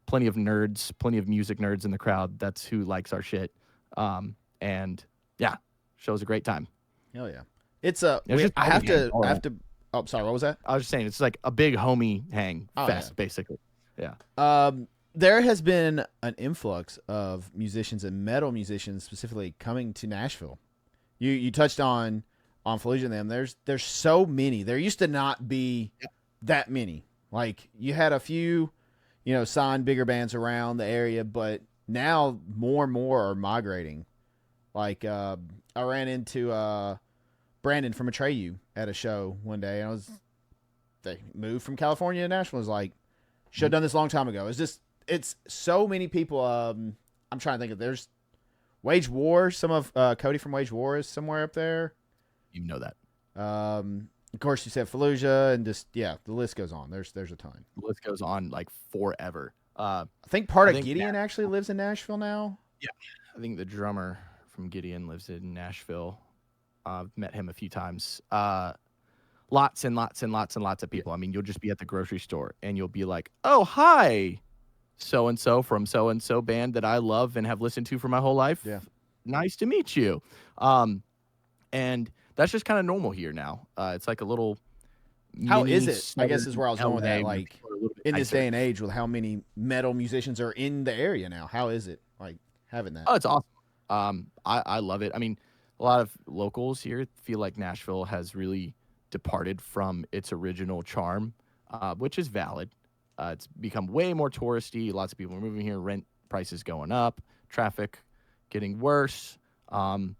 [SPEAKER 2] plenty of nerds, plenty of music nerds in the crowd. That's who likes our shit. And yeah, show's a great time.
[SPEAKER 1] Oh yeah. I have to, oh, sorry. What was that?
[SPEAKER 2] I was just saying, it's like a big homie hang fest, basically. Yeah.
[SPEAKER 1] There has been an influx of musicians and metal musicians specifically coming to Nashville. You touched on Fallujah and them. There's so many. There used to not be that many. Like you had a few, you know, signed bigger bands around the area, but now more and more are migrating. Like I ran into Brandon from Atreyu at a show one day, and they moved from California to Nashville. I was like, should have done this a long time ago. It's so many people. I'm trying to think of, there's Wage War. Some of Cody from Wage War is somewhere up there.
[SPEAKER 2] You know that.
[SPEAKER 1] Of course, you said Fallujah, and just the list goes on. There's a ton.
[SPEAKER 2] The list goes on like forever.
[SPEAKER 1] I think part of Gideon actually lives in Nashville now.
[SPEAKER 2] Yeah, I think the drummer from Gideon lives in Nashville. I've met him a few times. Lots and lots and lots and lots of people. I mean, you'll just be at the grocery store and you'll be like, "Oh, hi, so and so from so and so band that I love and have listened to for my whole life.
[SPEAKER 1] Yeah.
[SPEAKER 2] Nice to meet you." And that's just kind of normal here now. It's like a little
[SPEAKER 1] How
[SPEAKER 2] mini
[SPEAKER 1] is it? I guess is where I was going with
[SPEAKER 2] LA
[SPEAKER 1] that.
[SPEAKER 2] where
[SPEAKER 1] Like
[SPEAKER 2] people are a little bit
[SPEAKER 1] in this
[SPEAKER 2] nicer.
[SPEAKER 1] day and age, with how many metal musicians are in the area now, how is it like having that?
[SPEAKER 2] Oh, it's awesome. I love it. I mean, a lot of locals here feel like Nashville has really departed from its original charm, which is valid. It's become way more touristy. Lots of people are moving here. Rent prices going up. Traffic getting worse. You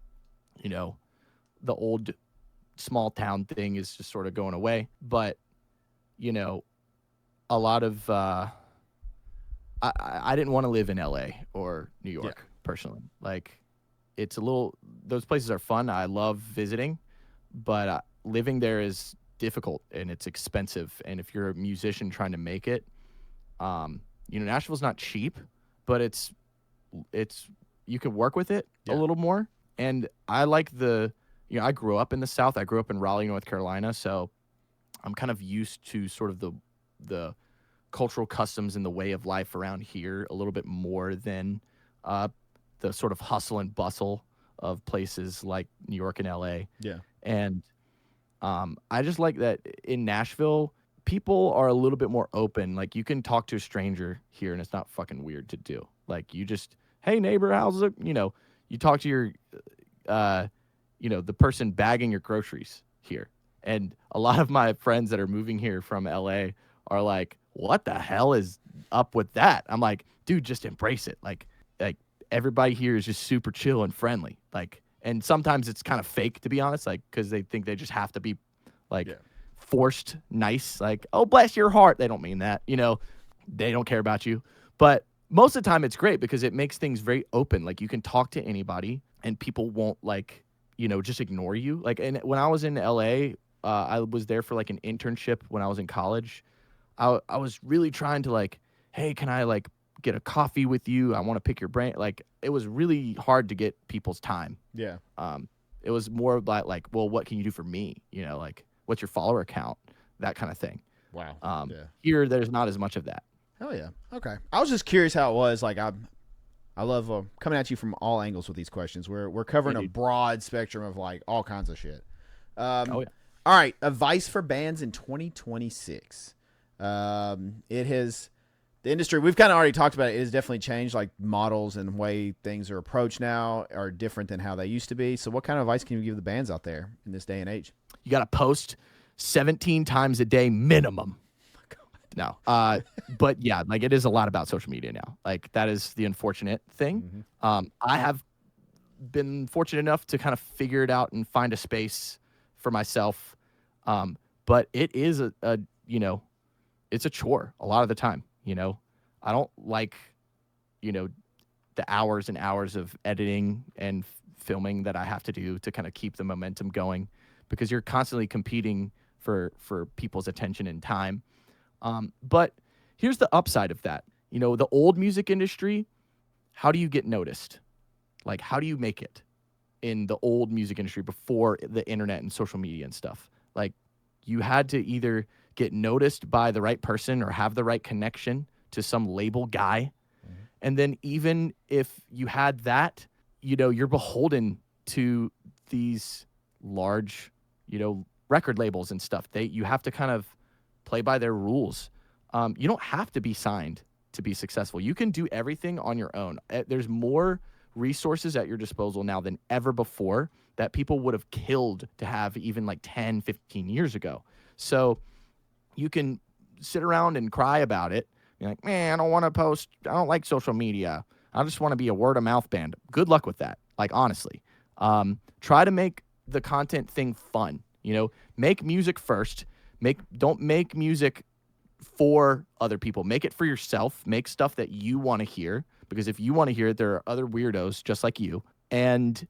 [SPEAKER 2] know, the old small town thing is just sort of going away. But you know, a lot of I didn't want to live in LA or New York personally. Like, it's a little, those places are fun. I love visiting, but living there is difficult and it's expensive. And if you're a musician trying to make it, Nashville's not cheap, but it's you can work with it a little more. And I like I grew up in the South. I grew up in Raleigh, North Carolina, so I'm kind of used to sort of the cultural customs and the way of life around here a little bit more than the sort of hustle and bustle of places like New York and LA.
[SPEAKER 1] Yeah.
[SPEAKER 2] And I just like that in Nashville, people are a little bit more open. Like, you can talk to a stranger here and it's not fucking weird to do. Like, you just, "Hey neighbor, how's it?" You talk to your, the person bagging your groceries here. And a lot of my friends that are moving here from LA are like, "What the hell is up with that?" I'm like, "Dude, just embrace it." Like everybody here is just super chill and friendly. Like, and sometimes it's kind of fake, to be honest, like, because they think they just have to be like forced nice. Like, "Oh, bless your heart." They don't mean that. They don't care about you. But most of the time it's great because it makes things very open. Like, you can talk to anybody and people won't just ignore you. Like, and when I was in LA, I was there for like an internship when I was in college. I was really trying to like, "Hey, can I like get a coffee with you? I want to pick your brain." Like, it was really hard to get people's time.
[SPEAKER 1] Yeah.
[SPEAKER 2] It was more about like, "Well, what can you do for me? Like, what's your follower count?" That kind of thing.
[SPEAKER 1] Wow.
[SPEAKER 2] Here, there's not as much of that.
[SPEAKER 1] Hell yeah. Okay. I was just curious how it was. Like, I love coming at you from all angles with these questions. We're covering a broad spectrum of like all kinds of shit.
[SPEAKER 2] Oh yeah.
[SPEAKER 1] All right, advice for bands in 2026. The industry, we've kind of already talked about it. It has definitely changed. Like, models and way things are approached now are different than how they used to be. So what kind of advice can you give the bands out there in this day and age?
[SPEAKER 2] You got to post 17 times a day minimum. No. But yeah, like, it is a lot about social media now. Like, that is the unfortunate thing.
[SPEAKER 1] Mm-hmm.
[SPEAKER 2] I have been fortunate enough to kind of figure it out and find a space for myself. But it is it's a chore a lot of the time. I don't like, the hours and hours of editing and filming that I have to do to kind of keep the momentum going, because you're constantly competing for people's attention and time. But here's the upside of that. The old music industry, how do you get noticed? Like, how do you make it in the old music industry before the internet and social media and stuff? Like, you had to either get noticed by the right person or have the right connection to some label guy. Mm-hmm. And then even if you had that, you're beholden to these large, record labels and stuff. You have to kind of play by their rules. You don't have to be signed to be successful. You can do everything on your own. There's more resources at your disposal now than ever before that people would have killed to have even like 10, 15 years ago. So you can sit around and cry about it. You're like, "Man, I don't want to post. I don't like social media. I just want to be a word of mouth band." Good luck with that. Like, honestly, try to make the content thing fun. Make music first. Don't make music for other people. Make it for yourself. Make stuff that you want to hear, because if you want to hear it, there are other weirdos just like you. And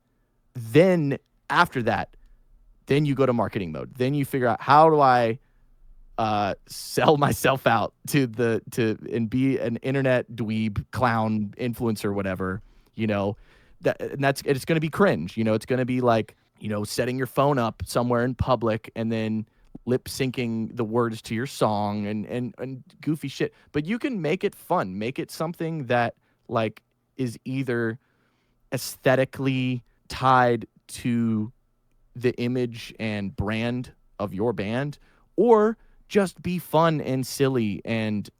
[SPEAKER 2] then after that, then you go to marketing mode. Then you figure out, how do I sell myself out and be an internet dweeb, clown, influencer, whatever. It's going to be cringe. It's going to be like, setting your phone up somewhere in public and then lip syncing the words to your song and goofy shit. But you can make it fun, make it something that like is either aesthetically tied to the image and brand of your band, or just be fun and silly and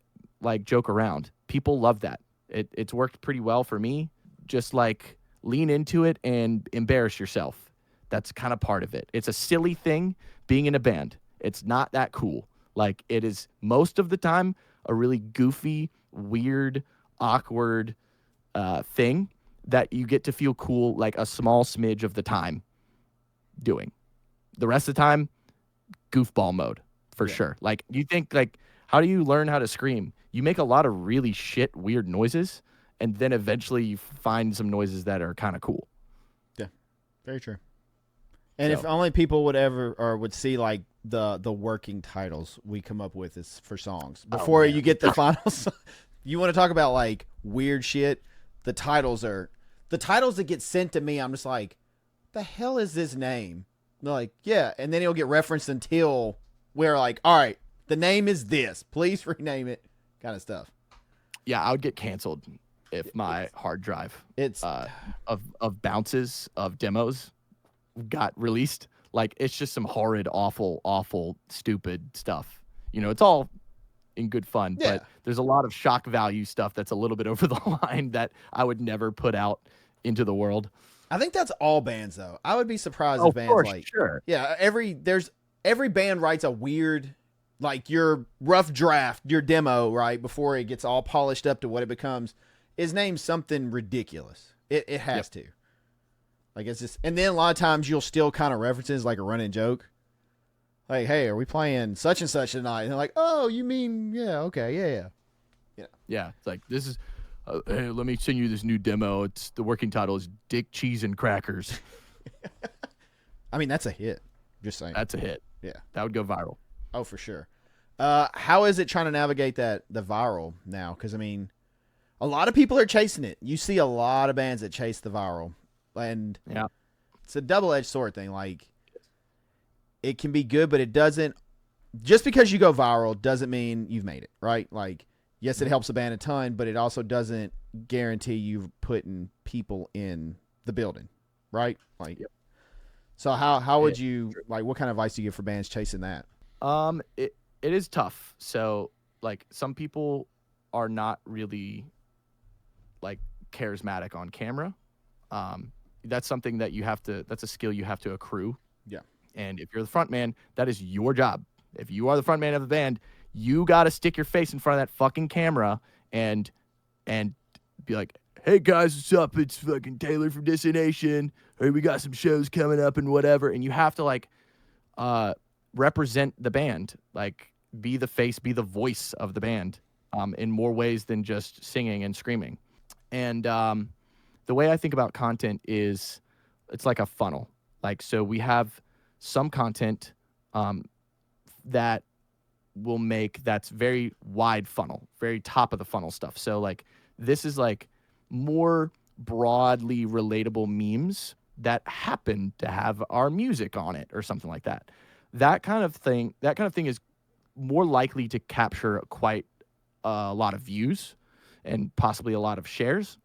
[SPEAKER 2] like joke around. People love that. It's worked pretty well for me. Just like lean into it and embarrass yourself. That's kind of part of it. It's a silly thing being in a band. It's not that cool. Like, it is most of the time a really goofy, weird, awkward thing that you get to feel cool like a small smidge of the time doing. The rest of the time, goofball mode for sure. Like, you think, like, how do you learn how to scream? You make a lot of really shit, weird noises, and then eventually you find some noises that are kind of cool.
[SPEAKER 1] Yeah, very true. And if only people would ever or would see like the working titles we come up with is for songs before you get the final song. You want to talk about like weird shit? The titles that get sent to me. I'm just like, the hell is this name? They're like, yeah, and then it'll get referenced until we're like, all right, the name is this. Please rename it, kind of stuff.
[SPEAKER 2] Yeah, I would get canceled if my hard drive of bounces of demos got released. Like, it's just some horrid, awful, stupid stuff. It's all in good fun, but there's a lot of shock value stuff that's a little bit over the line that I would never put out into the world.
[SPEAKER 1] I think that's all bands, though. I would be surprised if bands every band writes a weird, like your rough draft, your demo, right, before it gets all polished up to what it becomes, is named something ridiculous. It has to. Like, it's just, and then a lot of times you'll still kind of references like a running joke. Like, hey, are we playing such and such tonight? And they're like, oh, you mean, yeah, okay, yeah.
[SPEAKER 2] Yeah, it's like, this is, hey, let me send you this new demo. The working title is Dick, Cheese, and Crackers.
[SPEAKER 1] I mean, that's a hit. Just saying.
[SPEAKER 2] That's a hit.
[SPEAKER 1] Yeah.
[SPEAKER 2] That would go viral.
[SPEAKER 1] Oh, for sure. How is it trying to navigate the viral now? Because, I mean, a lot of people are chasing it. You see a lot of bands that chase the viral. And it's a double-edged sword thing. Like, it can be good, but it doesn't. Just because you go viral doesn't mean you've made it, right? Like, yes, it helps a band a ton, but it also doesn't guarantee you've putting people in the building, right? Like, so how would you like? What kind of advice do you give for bands chasing that?
[SPEAKER 2] It is tough. So, like, some people are not really like charismatic on camera. That's something that that's a skill you have to accrue.
[SPEAKER 1] Yeah. And
[SPEAKER 2] if you're the front man, that is your job. If you are the front man of the band, you got to stick your face in front of that fucking camera and be like, hey guys, what's up? It's fucking Taylor from Dissonation. Hey, we got some shows coming up and whatever. And you have to like, represent the band, like be the face, be the voice of the band, in more ways than just singing and screaming. And, the way I think about content is it's like a funnel. Like, so we have some content that will make that's very wide funnel, very top of the funnel stuff. So like this is like more broadly relatable memes that happen to have our music on it or something like that. That kind of thing is more likely to capture quite a lot of views and possibly a lot of shares.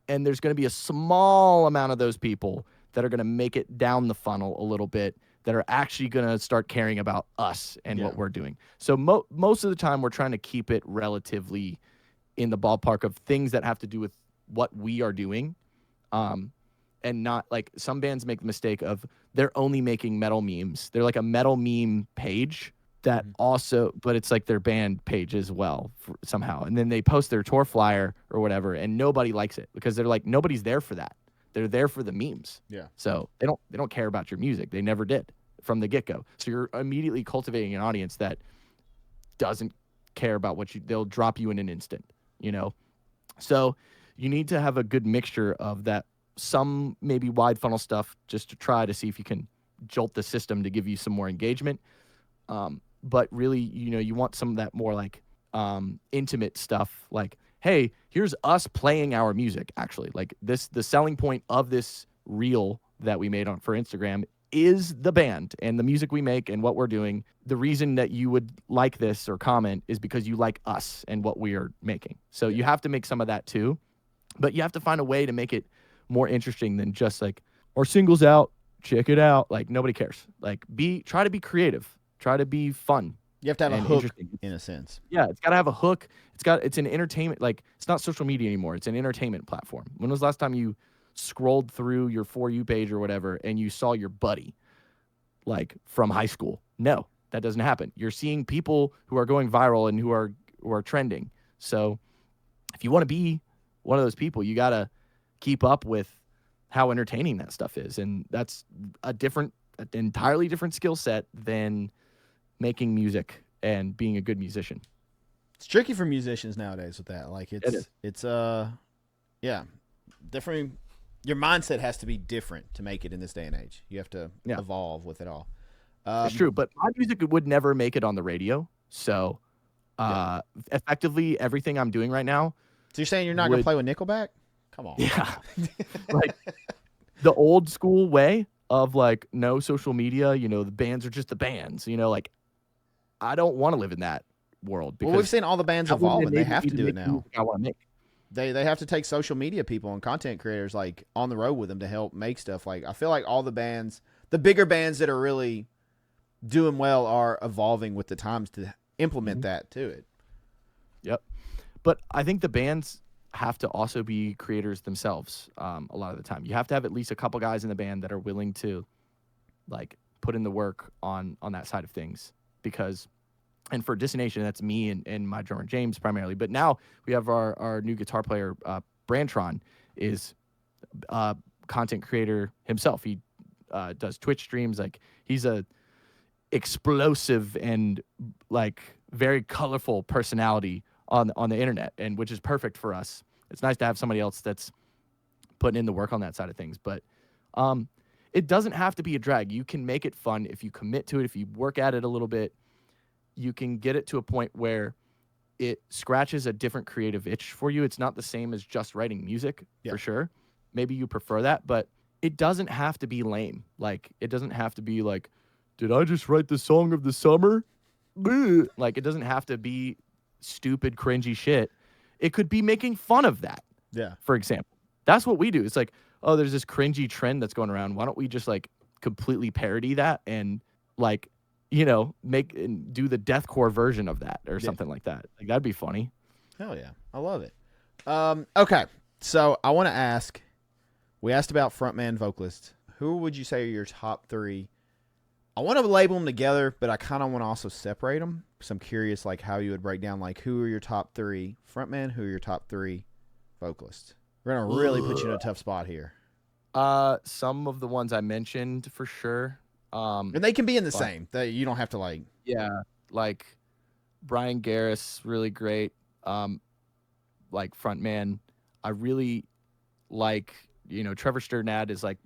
[SPEAKER 2] And there's going to be a small amount of those people that are going to make it down the funnel a little bit, that are actually going to start caring about us and what we're doing. So most of the time we're trying to keep it relatively in the ballpark of things that have to do with what we are doing. And not like some bands make the mistake of they're only making metal memes. They're like a metal meme page that also, but it's like their band page as well somehow. And then they post their tour flyer or whatever, and nobody likes it because they're like, nobody's there for that. They're there for the memes. Yeah. So they don't care about your music. They never did from the get-go. So you're immediately cultivating an audience that doesn't care about they'll drop you in an instant, So you need to have a good mixture of that, some maybe wide funnel stuff just to try to see if you can jolt the system to give you some more engagement. But really, you want some of that more like intimate stuff, like, hey, here's us playing our music, actually. Like the selling point of this reel that we made for Instagram is the band and the music we make and what we're doing. The reason that you would like this or comment is because you like us and what we are making. So you have to make some of that too, but you have to find a way to make it more interesting than just like, our singles out, check it out. Like, nobody cares. Like, try to be creative, try to be fun.
[SPEAKER 1] You have to have a hook in a sense.
[SPEAKER 2] Yeah, it's got to have a hook. It's an entertainment, like, it's not social media anymore. It's an entertainment platform. When was the last time you scrolled through your For You page or whatever and you saw your buddy, like, from high school? No, that doesn't happen. You're seeing people who are going viral and who are trending. So if you want to be one of those people, you got to keep up with how entertaining that stuff is. And that's an entirely different skill set than making music and being a good musician.
[SPEAKER 1] It's tricky for musicians nowadays with that. Like, it's different. Your mindset has to be different to make it in this day and age. You have to evolve with it all.
[SPEAKER 2] It's true, but my music would never make it on the radio. So effectively everything I'm doing right now.
[SPEAKER 1] So you're saying you're not going to play with Nickelback? Come on.
[SPEAKER 2] Yeah. Like, the old school way of, like, no social media, the bands are just the bands, like, I don't want to live in that world. Because
[SPEAKER 1] we've seen all the bands evolve, and they have to do it now.
[SPEAKER 2] I want to make.
[SPEAKER 1] They have to take social media people and content creators, like, on the road with them to help make stuff. Like, I feel like all the bands, the bigger bands that are really doing well, are evolving with the times to implement that to it.
[SPEAKER 2] Yep. But I think the bands have to also be creators themselves. A lot of the time, you have to have at least a couple guys in the band that are willing to, like, put in the work on that side of things. Because, and for Dissonation, that's me and my drummer James primarily. But now we have our new guitar player, Brantron, is a content creator himself. He does Twitch streams. Like, he's a explosive and, like, very colorful personality on the internet, and which is perfect for us. It's nice to have somebody else that's putting in the work on that side of things. But it doesn't have to be a drag. You can make it fun if you commit to it. If you work at it a little bit, you can get it to a point where it scratches a different creative itch for you. It's not the same as just writing music, for sure. Maybe you prefer that, but it doesn't have to be lame. Like, it doesn't have to be like, did I just write the song of the summer? Like, it doesn't have to be stupid, cringy shit. It could be making fun of that.
[SPEAKER 1] Yeah.
[SPEAKER 2] For example, that's what we do. It's like, oh, there's this cringy trend that's going around. Why don't we just, like, completely parody that and, like, make and do the deathcore version of that or something like that? Like, that'd be funny.
[SPEAKER 1] Hell yeah. I love it. Okay. So I want to ask, we asked about frontman vocalists. Who would you say are your top three? I want to label them together, but I kind of want to also separate them. So I'm curious, like, how you would break down, like, who are your top three frontmen, who are your top three vocalists? We're going to really put you in a tough spot here.
[SPEAKER 2] Some of the ones I mentioned for sure.
[SPEAKER 1] And they can be in the same. You don't have to, like...
[SPEAKER 2] Yeah, like Brian Garris, really great. Like, frontman. I really like, Trevor Sturnad is, like,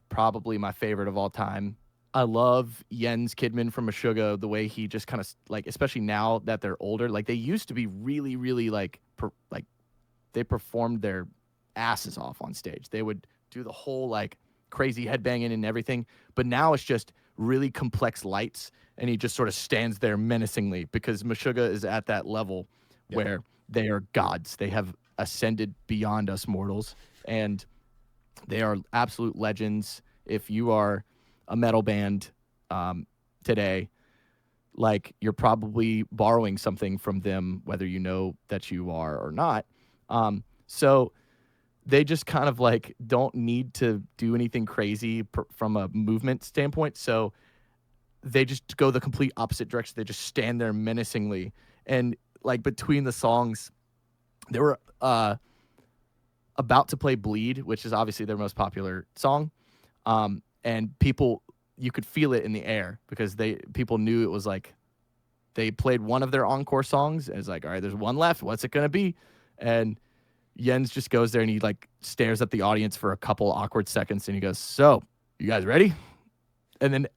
[SPEAKER 2] probably my favorite of all time. I love Jens Kidman from Meshuggah, the way he just kind of, like, especially now that they're older, like, they used to be really, really, like, they performed their asses off on stage. They would do the whole, like, crazy headbanging and everything, but now it's just really complex lights, and he just sort of stands there menacingly, because Meshuggah is at that level where they are gods. They have ascended beyond us mortals, and they are absolute legends. If you are a metal band today, like, you're probably borrowing something from them, whether you know that you are or not. So they just kind of, like, don't need to do anything crazy from a movement standpoint. So they just go the complete opposite direction. They just stand there menacingly. And, like, between the songs, they were about to play Bleed, which is obviously their most popular song. And people, you could feel it in the air, because people knew it was, like, they played one of their encore songs, and it's like, all right, there's one left. What's it going to be? And Jens just goes there and he, like, stares at the audience for a couple awkward seconds, and he goes, "So, you guys ready?" And then,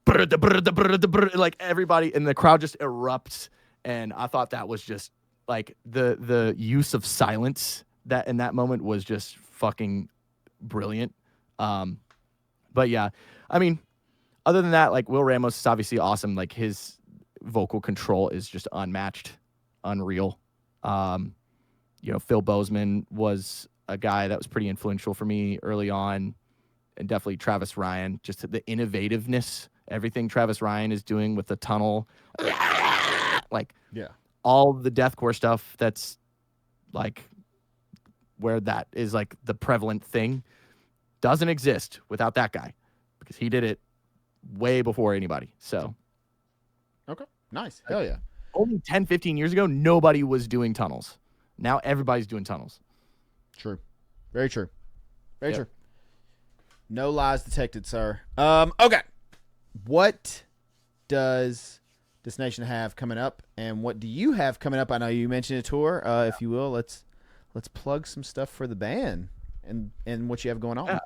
[SPEAKER 2] like, everybody in the crowd just erupts. And I thought that was just, like, the use of silence that in that moment was just fucking brilliant. But yeah, I mean, other than that, like Will Ramos is obviously awesome. Like his vocal control is just unmatched, unreal. Phil Bozeman was a guy that was pretty influential for me early on, and definitely Travis Ryan, just the innovativeness, everything Travis Ryan is doing with the tunnel, like
[SPEAKER 1] Yeah.
[SPEAKER 2] all the deathcore stuff that's like where that is like the prevalent thing doesn't exist without that guy because he did it way before anybody. So
[SPEAKER 1] Okay. Nice. Hell yeah.
[SPEAKER 2] only 10, 15 years ago, nobody was doing tunnels. Now everybody's doing tunnels.
[SPEAKER 1] True. Very true. Very
[SPEAKER 2] Yep.
[SPEAKER 1] true. No lies detected, sir. Okay. What does Dissonation have coming up, and what do you have coming up? I know you mentioned a tour. If you will, let's plug some stuff for the band and what you have going on.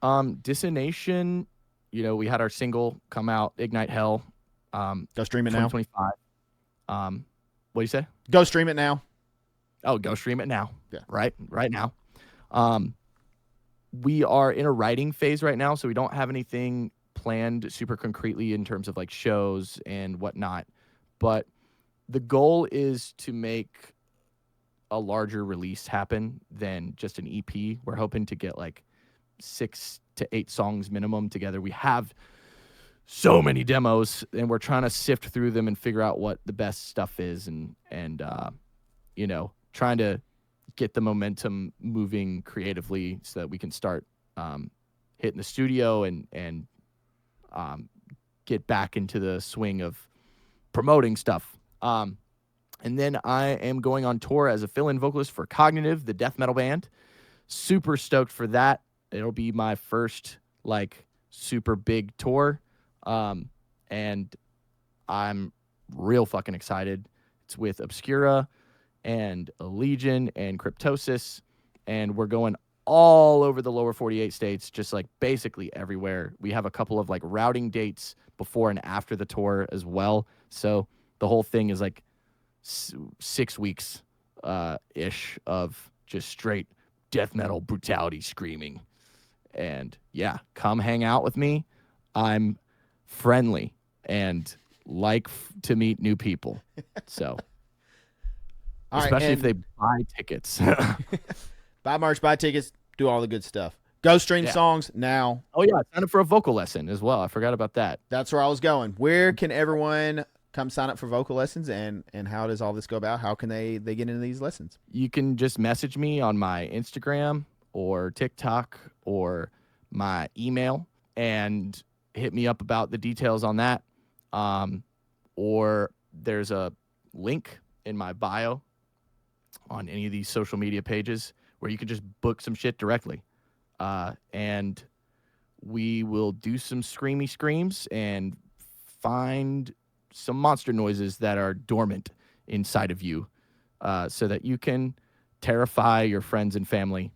[SPEAKER 2] Yeah. Dissonation, we had our single come out, Ignite Hell.
[SPEAKER 1] Go stream it now.
[SPEAKER 2] 2025. What do you say?
[SPEAKER 1] Go stream it now.
[SPEAKER 2] Oh, go stream it now.
[SPEAKER 1] Yeah.
[SPEAKER 2] Right now. We are in a writing phase right now, so we don't have anything planned super concretely in terms of like shows and whatnot. But the goal is to make a larger release happen than just an EP. We're hoping to get like 6 to 8 songs minimum together. We have so many demos, and we're trying to sift through them and figure out what the best stuff is, and trying to get the momentum moving creatively so that we can start hitting the studio and get back into the swing of promoting stuff. And then I am going on tour as a fill-in vocalist for Cognitive, the death metal band. Super stoked for that. It'll be my first like super big tour. And I'm real fucking excited. It's with Obscura and Allegion and Cryptosis, and we're going all over the lower 48 states, just like basically everywhere. We have a couple of like routing dates before and after the tour as well. So the whole thing is like 6 weeks ish of just straight death metal brutality screaming. And yeah, come hang out with me. I'm friendly and like to meet new people. So especially if they buy tickets.
[SPEAKER 1] Buy merch, buy tickets, do all the good stuff. Go stream songs now.
[SPEAKER 2] Oh yeah, sign up for a vocal lesson as well. I forgot about that.
[SPEAKER 1] That's where I was going. Where can everyone come sign up for vocal lessons, and how does all this go about? How can they get into these lessons?
[SPEAKER 2] You can just message me on my Instagram or TikTok or my email and hit me up about the details on that. Or there's a link in my bio on any of these social media pages where you can just book some shit directly. And we will do some screamy screams and find some monster noises that are dormant inside of you, so that you can terrify your friends and family,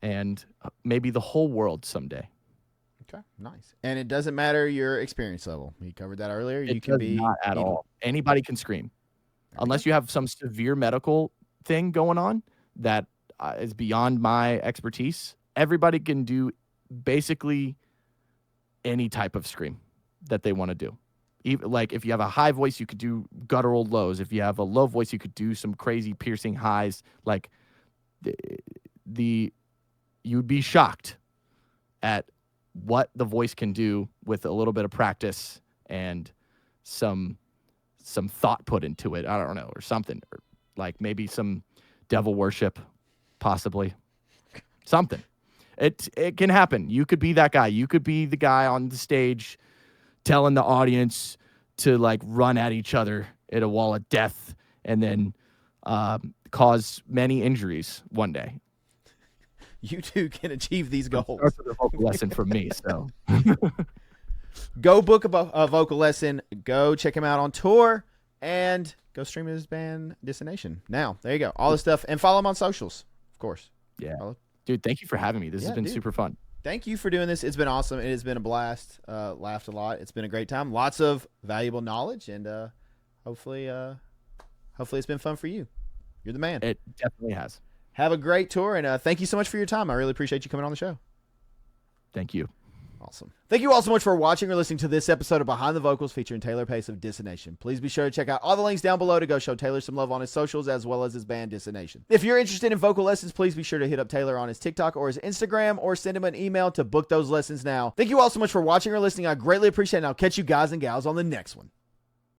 [SPEAKER 2] and maybe the whole world someday.
[SPEAKER 1] Okay, nice. And it doesn't matter your experience level. We covered that earlier. You can be
[SPEAKER 2] not at all. Anybody can scream, unless you have some severe medical thing going on that is beyond my expertise. Everybody can do basically any type of scream that they want to do. Even, like if you have a high voice, you could do guttural lows. If you have a low voice, you could do some crazy piercing highs. Like you'd be shocked at what the voice can do with a little bit of practice and some thought put into it. I don't know, or something, or like maybe some devil worship, possibly something. It can happen. You could be that guy. You could be the guy on the stage telling the audience to like run at each other at a wall of death and then cause many injuries one day.
[SPEAKER 1] You too can achieve these goals.
[SPEAKER 2] That's a vocal lesson from me. So
[SPEAKER 1] go book a vocal lesson. Go check him out on tour, and go stream his band Dissonation. Now, there you go. All this stuff, and follow him on socials, of course.
[SPEAKER 2] Yeah, dude. Thank you for having me. This has been super fun.
[SPEAKER 1] Thank you for doing this. It's been awesome. It has been a blast. Laughed a lot. It's been a great time. Lots of valuable knowledge, and hopefully it's been fun for you. You're the man.
[SPEAKER 2] It definitely has.
[SPEAKER 1] Have a great tour, and thank you so much for your time. I really appreciate you coming on the show.
[SPEAKER 2] Thank you.
[SPEAKER 1] Awesome. Thank you all so much for watching or listening to this episode of Behind the Vocals featuring Taylor Pace of Dissonation. Please be sure to check out all the links down below to go show Taylor some love on his socials as well as his band Dissonation. If you're interested in vocal lessons, please be sure to hit up Taylor on his TikTok or his Instagram or send him an email to book those lessons now. Thank you all so much for watching or listening. I greatly appreciate it, and I'll catch you guys and gals on the next one.